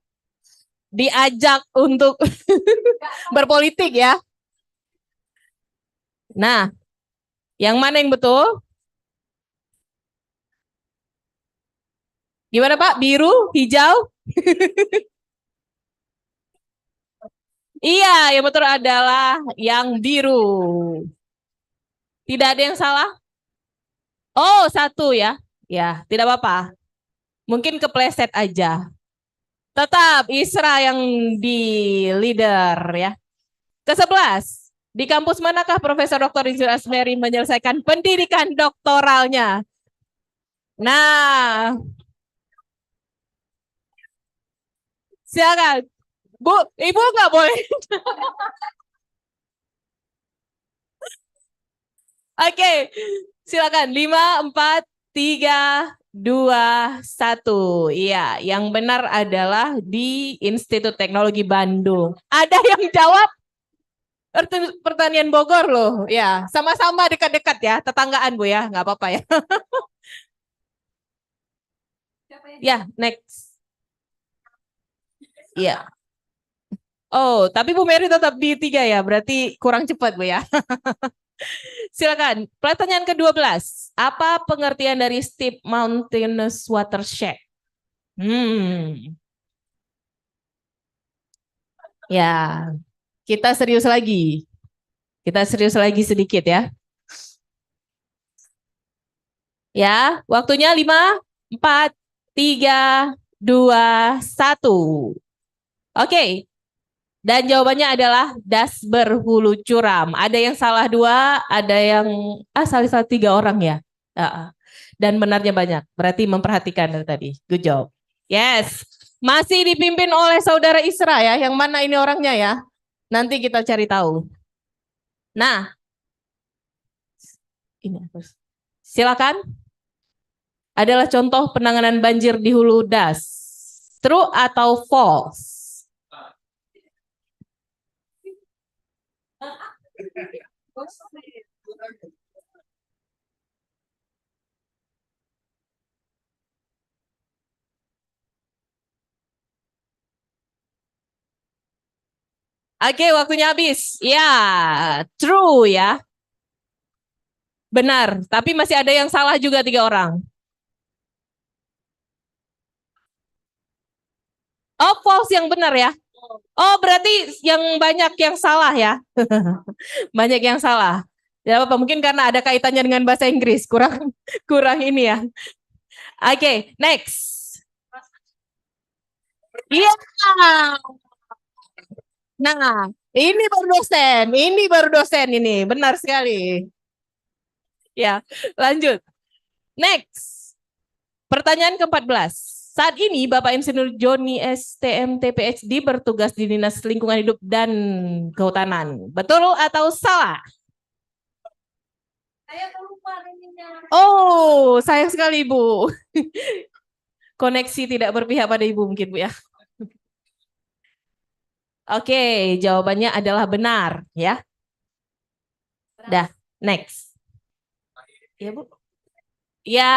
Diajak untuk berpolitik ya. Nah, yang mana yang betul? Gimana Pak? Biru, hijau? Iya, yang betul adalah yang biru. Tidak ada yang salah? Oh, 1 ya. Ya, tidak apa-apa. Mungkin kepleset aja. Tetap Isra yang di leader ya. Ke-11. Di kampus manakah Profesor Dr. Ibu Asmeri menyelesaikan pendidikan doktoralnya? Nah, silakan. Bu, Ibu nggak boleh. Oke, silakan. 5, 4, 3, 2, 1. Iya, yang benar adalah di Institut Teknologi Bandung. Ada yang jawab? Pertanian Bogor loh, ya sama-sama dekat-dekat ya, tetanggaan Bu ya, nggak apa-apa ya. Ya, next. Ya. Oh, tapi Bu Mary tetap di 3 ya, berarti kurang cepat Bu ya. Silakan, pertanyaan ke-12. Apa pengertian dari steep mountainous watershed? Ya, kita serius lagi. Kita serius lagi sedikit ya. Ya, waktunya 5, 4, 3, 2, 1. Oke. Dan jawabannya adalah das berhulu curam. Ada yang salah 2, ada yang salah 3 orang ya. Dan benarnya banyak. Berarti memperhatikan dari tadi. Good job. Yes. Masih dipimpin oleh saudara Isra ya. Yang mana ini orangnya ya? Nanti kita cari tahu. Nah, ini silakan. Adalah contoh penanganan banjir di hulu das. True atau false? Oke, waktunya habis. Ya, true ya. Benar, tapi masih ada yang salah juga 3 orang. Oh, false yang benar ya. Oh, berarti yang banyak yang salah ya. Banyak yang salah. Ya apa mungkin karena ada kaitannya dengan bahasa Inggris, kurang ini ya. Oke, next. Iya. Nah, ini baru dosen ini, benar sekali. Ya, lanjut. Next. Pertanyaan ke-14. Saat ini Bapak Insinyur Joni STMT PhD bertugas di Dinas Lingkungan Hidup dan Kehutanan. Betul atau salah? Oh, sayang sekali Ibu. Koneksi tidak berpihak pada Ibu mungkin Bu ya. Oke, jawabannya adalah benar ya. Dah, next. Ya Bu. Ya.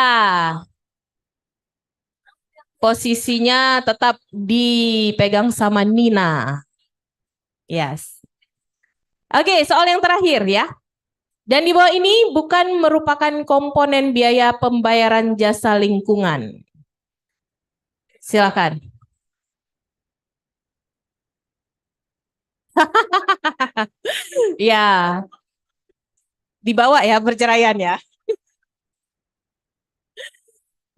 Posisinya tetap dipegang sama Nina. Yes. Oke, soal yang terakhir ya. Dan di bawah ini bukan merupakan komponen biaya pembayaran jasa lingkungan. Silakan. Ya. Dibawa ya perceraian ya.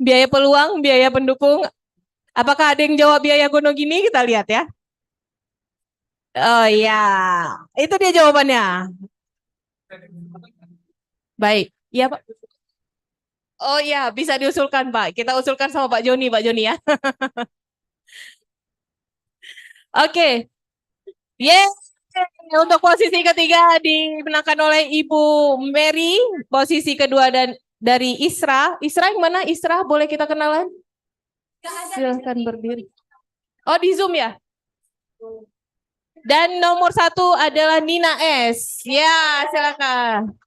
Biaya peluang, biaya pendukung. Apakah ada yang jawab biaya gonogini? Kita lihat ya. Oh iya, itu dia jawabannya. Baik, iya Pak. Oh iya, bisa diusulkan Pak. Kita usulkan sama Pak Joni ya. Oke. Untuk posisi ketiga dimenangkan oleh Ibu Mary. Posisi kedua dan dari Isra. Isra yang mana? Isra boleh kita kenalan? Silahkan berdiri. Oh di Zoom ya? Dan nomor 1 adalah Nina S. Ya silakan.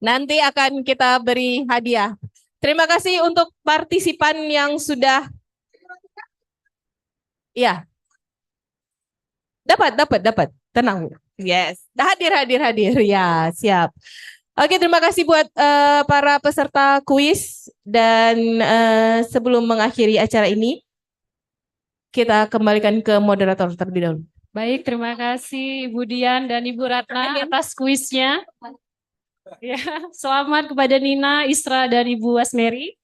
Nanti akan kita beri hadiah. Terima kasih untuk partisipan yang sudah. Ya. Dapat. Tenang. Yes. Hadir. Ya siap. Oke, terima kasih buat para peserta kuis dan sebelum mengakhiri acara ini kita kembalikan ke moderator terlebih dahulu. Baik, terima kasih Ibu Dian dan Ibu Ratna atas kuisnya. Ya, selamat kepada Nina, Isra dan Ibu Asmeri.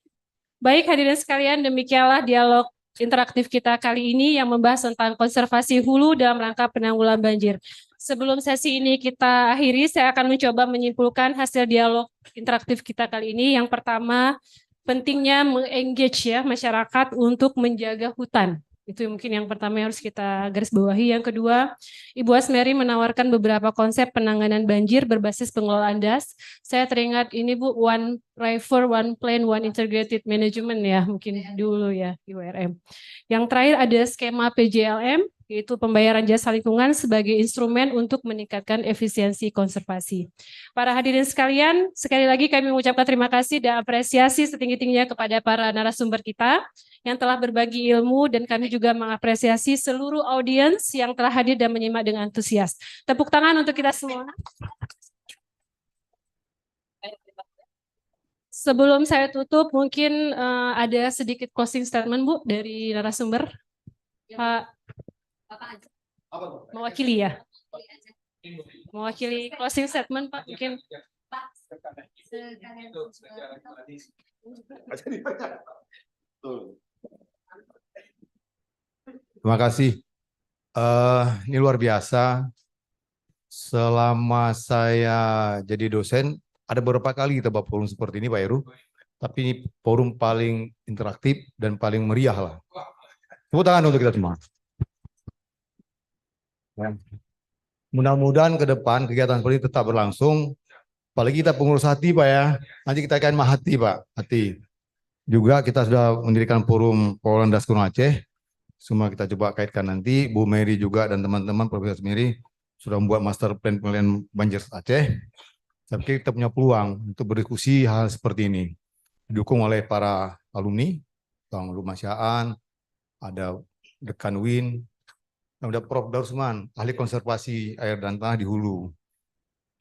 Baik hadirin sekalian, demikianlah dialog interaktif kita kali ini yang membahas tentang konservasi hulu dalam rangka penanggulangan banjir. Sebelum sesi ini kita akhiri, saya akan mencoba menyimpulkan hasil dialog interaktif kita kali ini. Yang pertama, pentingnya meng-engage ya masyarakat untuk menjaga hutan. Itu mungkin yang pertama yang harus kita garis bawahi. Yang kedua, Ibu Asmeri menawarkan beberapa konsep penanganan banjir berbasis pengelolaan das. Saya teringat ini Bu, One River, One Plan, One Integrated Management ya, mungkin dulu ya, URM. Yang terakhir ada skema PJLM, yaitu pembayaran jasa lingkungan sebagai instrumen untuk meningkatkan efisiensi konservasi. Para hadirin sekalian, sekali lagi kami mengucapkan terima kasih dan apresiasi setinggi-tingginya kepada para narasumber kita yang telah berbagi ilmu, dan kami juga mengapresiasi seluruh audiens yang telah hadir dan menyimak dengan antusias. Tepuk tangan untuk kita semua. Sebelum saya tutup, mungkin ada sedikit closing statement Bu dari narasumber. Pak mewakili ya? Mewakili closing statement Pak mungkin. Terima kasih. Ini luar biasa. Selama saya jadi dosen, ada beberapa kali kita buat forum seperti ini Pak Heru. Tapi ini forum paling interaktif dan paling meriah lah. Tepuk tangan untuk kita semua. Mudah-mudahan ke depan kegiatan seperti ini tetap berlangsung. Apalagi kita pengurus hati Pak ya. Nanti kita akan mahati Pak. Hati. Juga kita sudah mendirikan forum Polan Das Gunung Aceh. Semua kita coba kaitkan nanti. Bu Mary juga dan teman-teman Profesor Mary sudah membuat master plan pengelolaan banjir Aceh. Saya pikir kita punya peluang untuk berdiskusi hal seperti ini. Didukung oleh para alumni, Bang Rumah Syaan, ada Dekan Win, ada Prof. Darusman, ahli konservasi air dan tanah di hulu.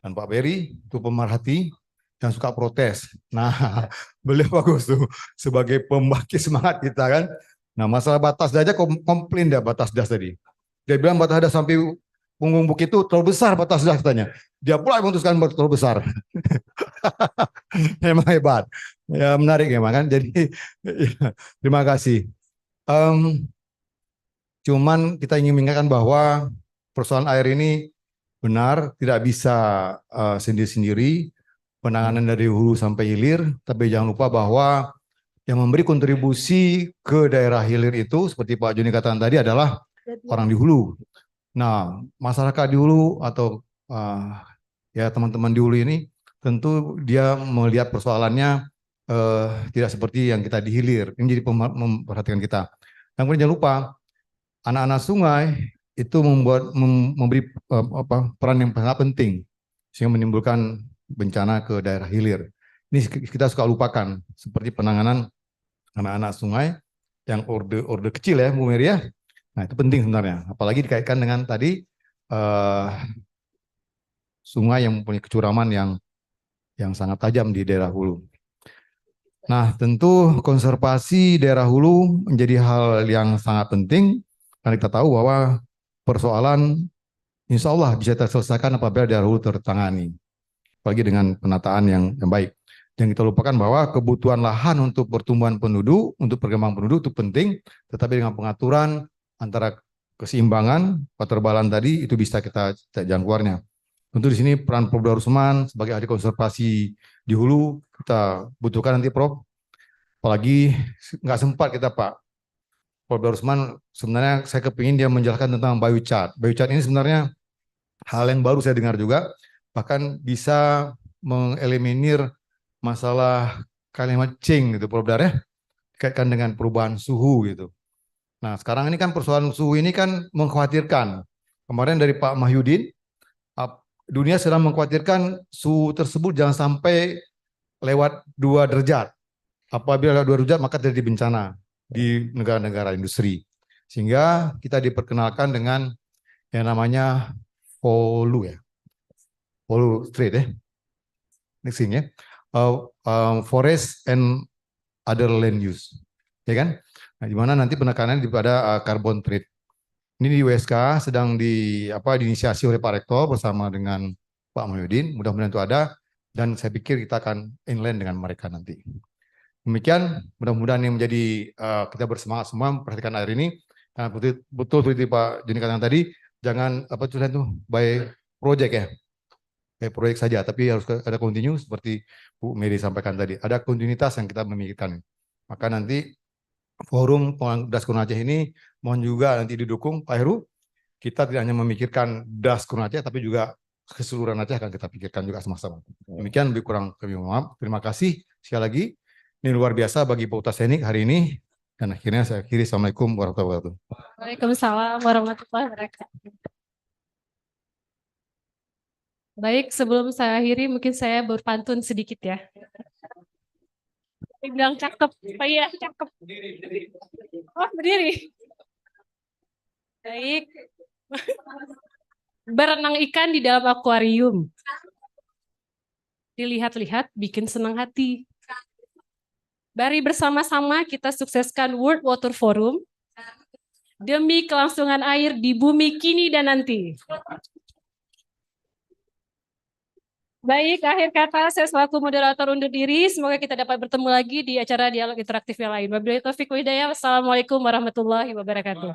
Dan Pak Berry, itu pemerhati yang suka protes. Nah, beliau bagus tuh sebagai pembangkit semangat kita kan. Nah, masalah batas das aja komplain dia batas das tadi. Dia bilang batas das sampai punggung bukit itu terlalu besar batas das katanya. Dia pula memutuskan terlalu besar. Memang hebat. Ya, menarik memang kan. Jadi ya, terima kasih. Cuman kita ingin mengingatkan bahwa persoalan air ini benar tidak bisa sendiri-sendiri, penanganan dari hulu sampai hilir, tapi jangan lupa bahwa yang memberi kontribusi ke daerah hilir itu seperti Pak Joni katakan tadi adalah orang di hulu. Nah, masyarakat di hulu atau ya teman-teman di hulu ini tentu dia melihat persoalannya tidak seperti yang kita di hilir. Ini jadi memperhatikan kita. Dan kemudian jangan lupa anak-anak sungai itu memberi peran yang sangat penting sehingga menimbulkan bencana ke daerah hilir. Ini kita suka lupakan seperti penanganan anak-anak sungai yang orde kecil ya Bu Mary ya. Nah itu penting sebenarnya, apalagi dikaitkan dengan tadi sungai yang mempunyai kecuraman yang sangat tajam di daerah hulu. Nah tentu konservasi daerah hulu menjadi hal yang sangat penting karena kita tahu bahwa persoalan insya Allah bisa terselesaikan apabila daerah hulu tertangani, apalagi dengan penataan yang baik. Yang kita lupakan bahwa kebutuhan lahan untuk pertumbuhan penduduk, untuk perkembangan penduduk itu penting, tetapi dengan pengaturan antara keseimbangan, keterbalan tadi itu bisa kita jangkauannya. Tentu di sini peran Prof. Darusman sebagai ahli konservasi di hulu kita butuhkan nanti Prof. Apalagi nggak sempat kita Pak. Prof. Darusman sebenarnya saya kepingin dia menjelaskan tentang biochar. Biochar ini sebenarnya hal yang baru saya dengar juga, bahkan bisa mengeliminir masalah climate change gitu Prof. Dar ya, dikaitkan dengan perubahan suhu gitu. Nah sekarang ini kan persoalan suhu ini kan mengkhawatirkan. Kemarin dari Pak Mahyudin, dunia sedang mengkhawatirkan suhu tersebut jangan sampai lewat 2 derajat. Apabila lewat 2 derajat maka terjadi bencana di negara-negara industri. Sehingga kita diperkenalkan dengan yang namanya FOLU ya. FOLU Street ya. Next thing ya. Forest and other land use. Ya kan? Nah, di mana nanti penekanan pada carbon trade. Ini di USK sedang diinisiasi oleh Pak Rektor bersama dengan Pak Mahyudin. Mudah-mudahan itu ada dan saya pikir kita akan inline dengan mereka nanti. Demikian, mudah-mudahan ini menjadi kita bersemangat semua memperhatikan air ini. Karena betul seperti Pak Joni katakan tadi, jangan apa tulisan tuh by project ya, kayak proyek saja, tapi harus ada continue seperti Bu Mary sampaikan tadi, ada kontinuitas yang kita memikirkan. Maka nanti forum Daskur Aceh ini mohon juga nanti didukung Pak Heru. Kita tidak hanya memikirkan Daskur Aceh, tapi juga keseluruhan Aceh akan kita pikirkan juga sama-sama. Demikian lebih kurang kami mohon maaf. Terima kasih sekali lagi. Ini luar biasa bagi Fakultas Teknik hari ini. Dan akhirnya saya akhiri. Assalamualaikum warahmatullahi wabarakatuh. Waalaikumsalam warahmatullahi wabarakatuh. Baik, sebelum saya akhiri, mungkin saya berpantun sedikit ya. Bilang cakep, Pak iya cakep. Oh berdiri. Baik. Berenang ikan di dalam akuarium. Dilihat-lihat bikin senang hati. Mari bersama-sama kita sukseskan World Water Forum demi kelangsungan air di bumi kini dan nanti. Baik, akhir kata saya selaku moderator undur diri. Semoga kita dapat bertemu lagi di acara dialog interaktif yang lain. Wabillahi taufiq wal hidayah. Wassalamualaikum warahmatullahi wabarakatuh.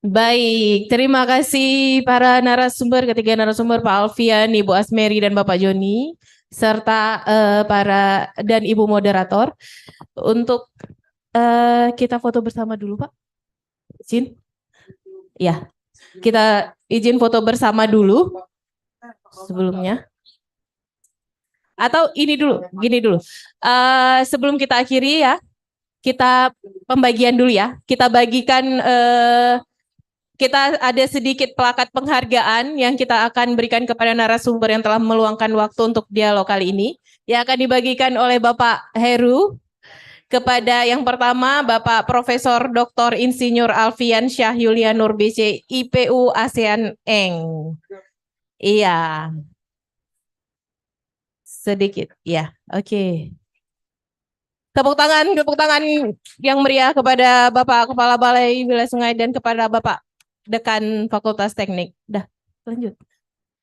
Baik, terima kasih para narasumber, ketiga narasumber Pak Alfian, Ibu Asmeri, dan Bapak Joni, serta para dan Ibu moderator. Untuk kita foto bersama dulu, Pak. Izin? Ya, kita izin foto bersama dulu sebelumnya. Atau ini dulu, gini dulu. Sebelum kita akhiri ya, kita pembagian dulu ya. Kita bagikan, kita ada sedikit plakat penghargaan yang kita akan berikan kepada narasumber yang telah meluangkan waktu untuk dialog kali ini. Yang akan dibagikan oleh Bapak Heru kepada yang pertama Bapak Profesor Dr. Insinyur Alfian Syah Yulianur BC IPU ASEAN Eng. Iya. Sedikit, ya. Oke. Tepuk tangan yang meriah kepada Bapak Kepala Balai Wilayah Sungai dan kepada Bapak Dekan Fakultas Teknik. Dah, lanjut.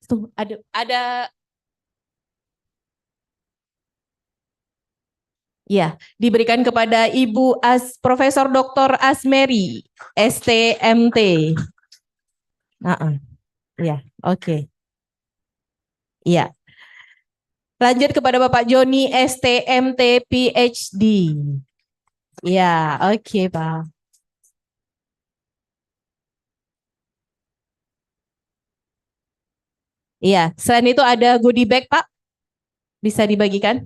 Tuh, ada ya, diberikan kepada Ibu Profesor Dr. Asmeri, STMT. Ya, oke. Iya. Lanjut kepada Bapak Joni, STMT PhD. Ya, oke, Pak. Iya, selain itu ada goodie bag, Pak. Bisa dibagikan?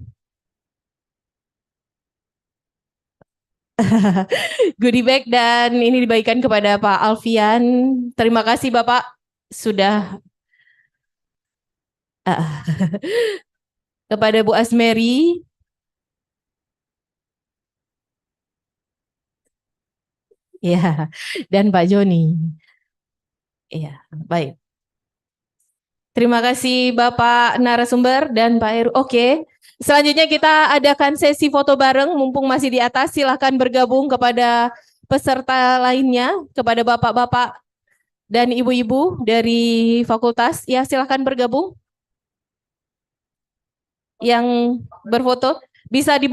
Goodie bag dan ini dibagikan kepada Pak Alfian. Terima kasih Bapak sudah kepada Bu Asmeri. Ya, dan Pak Joni. Iya, baik. Terima kasih Bapak narasumber dan Pak Heru. Oke, selanjutnya kita adakan sesi foto bareng. Mumpung masih di atas, silahkan bergabung kepada peserta lainnya, kepada Bapak-Bapak dan Ibu-Ibu dari fakultas. Ya, silahkan bergabung. Yang berfoto bisa di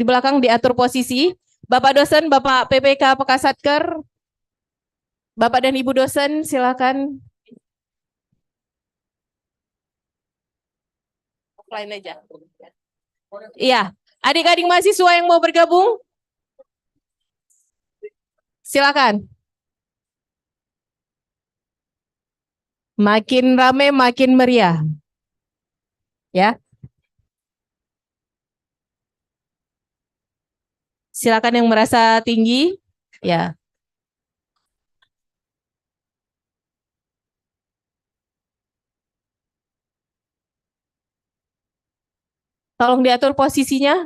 belakang diatur posisi. Bapak dosen, Bapak PPK Pekasatker, Bapak dan Ibu dosen, silakan. Offline aja. Iya, adik-adik mahasiswa yang mau bergabung, silakan. Makin rame, makin meriah. Ya. Silakan yang merasa tinggi, ya. Tolong diatur posisinya.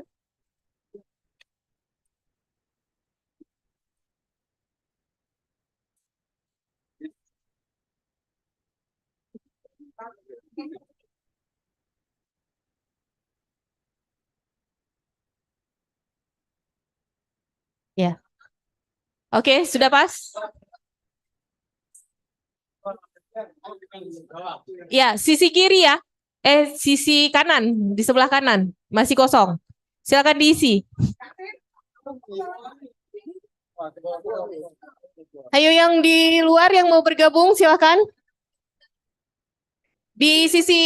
Ya. Oke, sudah pas? Ya, sisi kiri ya. Sisi kanan, di sebelah kanan. Masih kosong. Silakan diisi. Ayo yang di luar yang mau bergabung silakan. Di sisi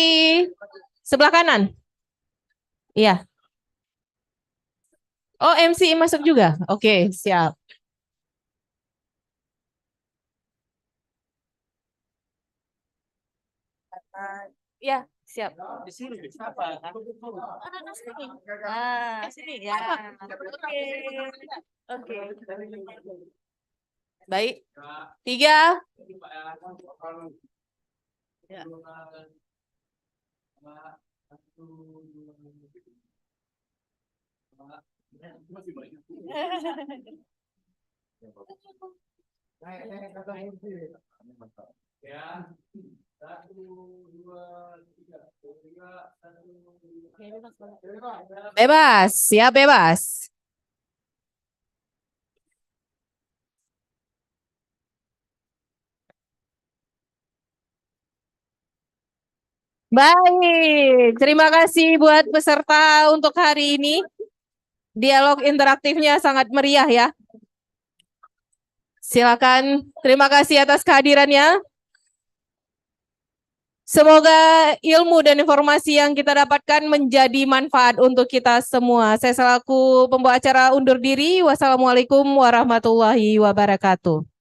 sebelah kanan. Iya. Oh, MC masuk juga. Oke, siap. Ya, siap. Di sini siapa? Sini ya. Oke. Baik. 3. Ya. 1, 2, 3. Bebas, siap bebas. Baik, terima kasih buat peserta untuk hari ini. Dialog interaktifnya sangat meriah ya. Silakan, terima kasih atas kehadirannya. Semoga ilmu dan informasi yang kita dapatkan menjadi manfaat untuk kita semua. Saya selaku pembawa acara undur diri. Wassalamualaikum warahmatullahi wabarakatuh.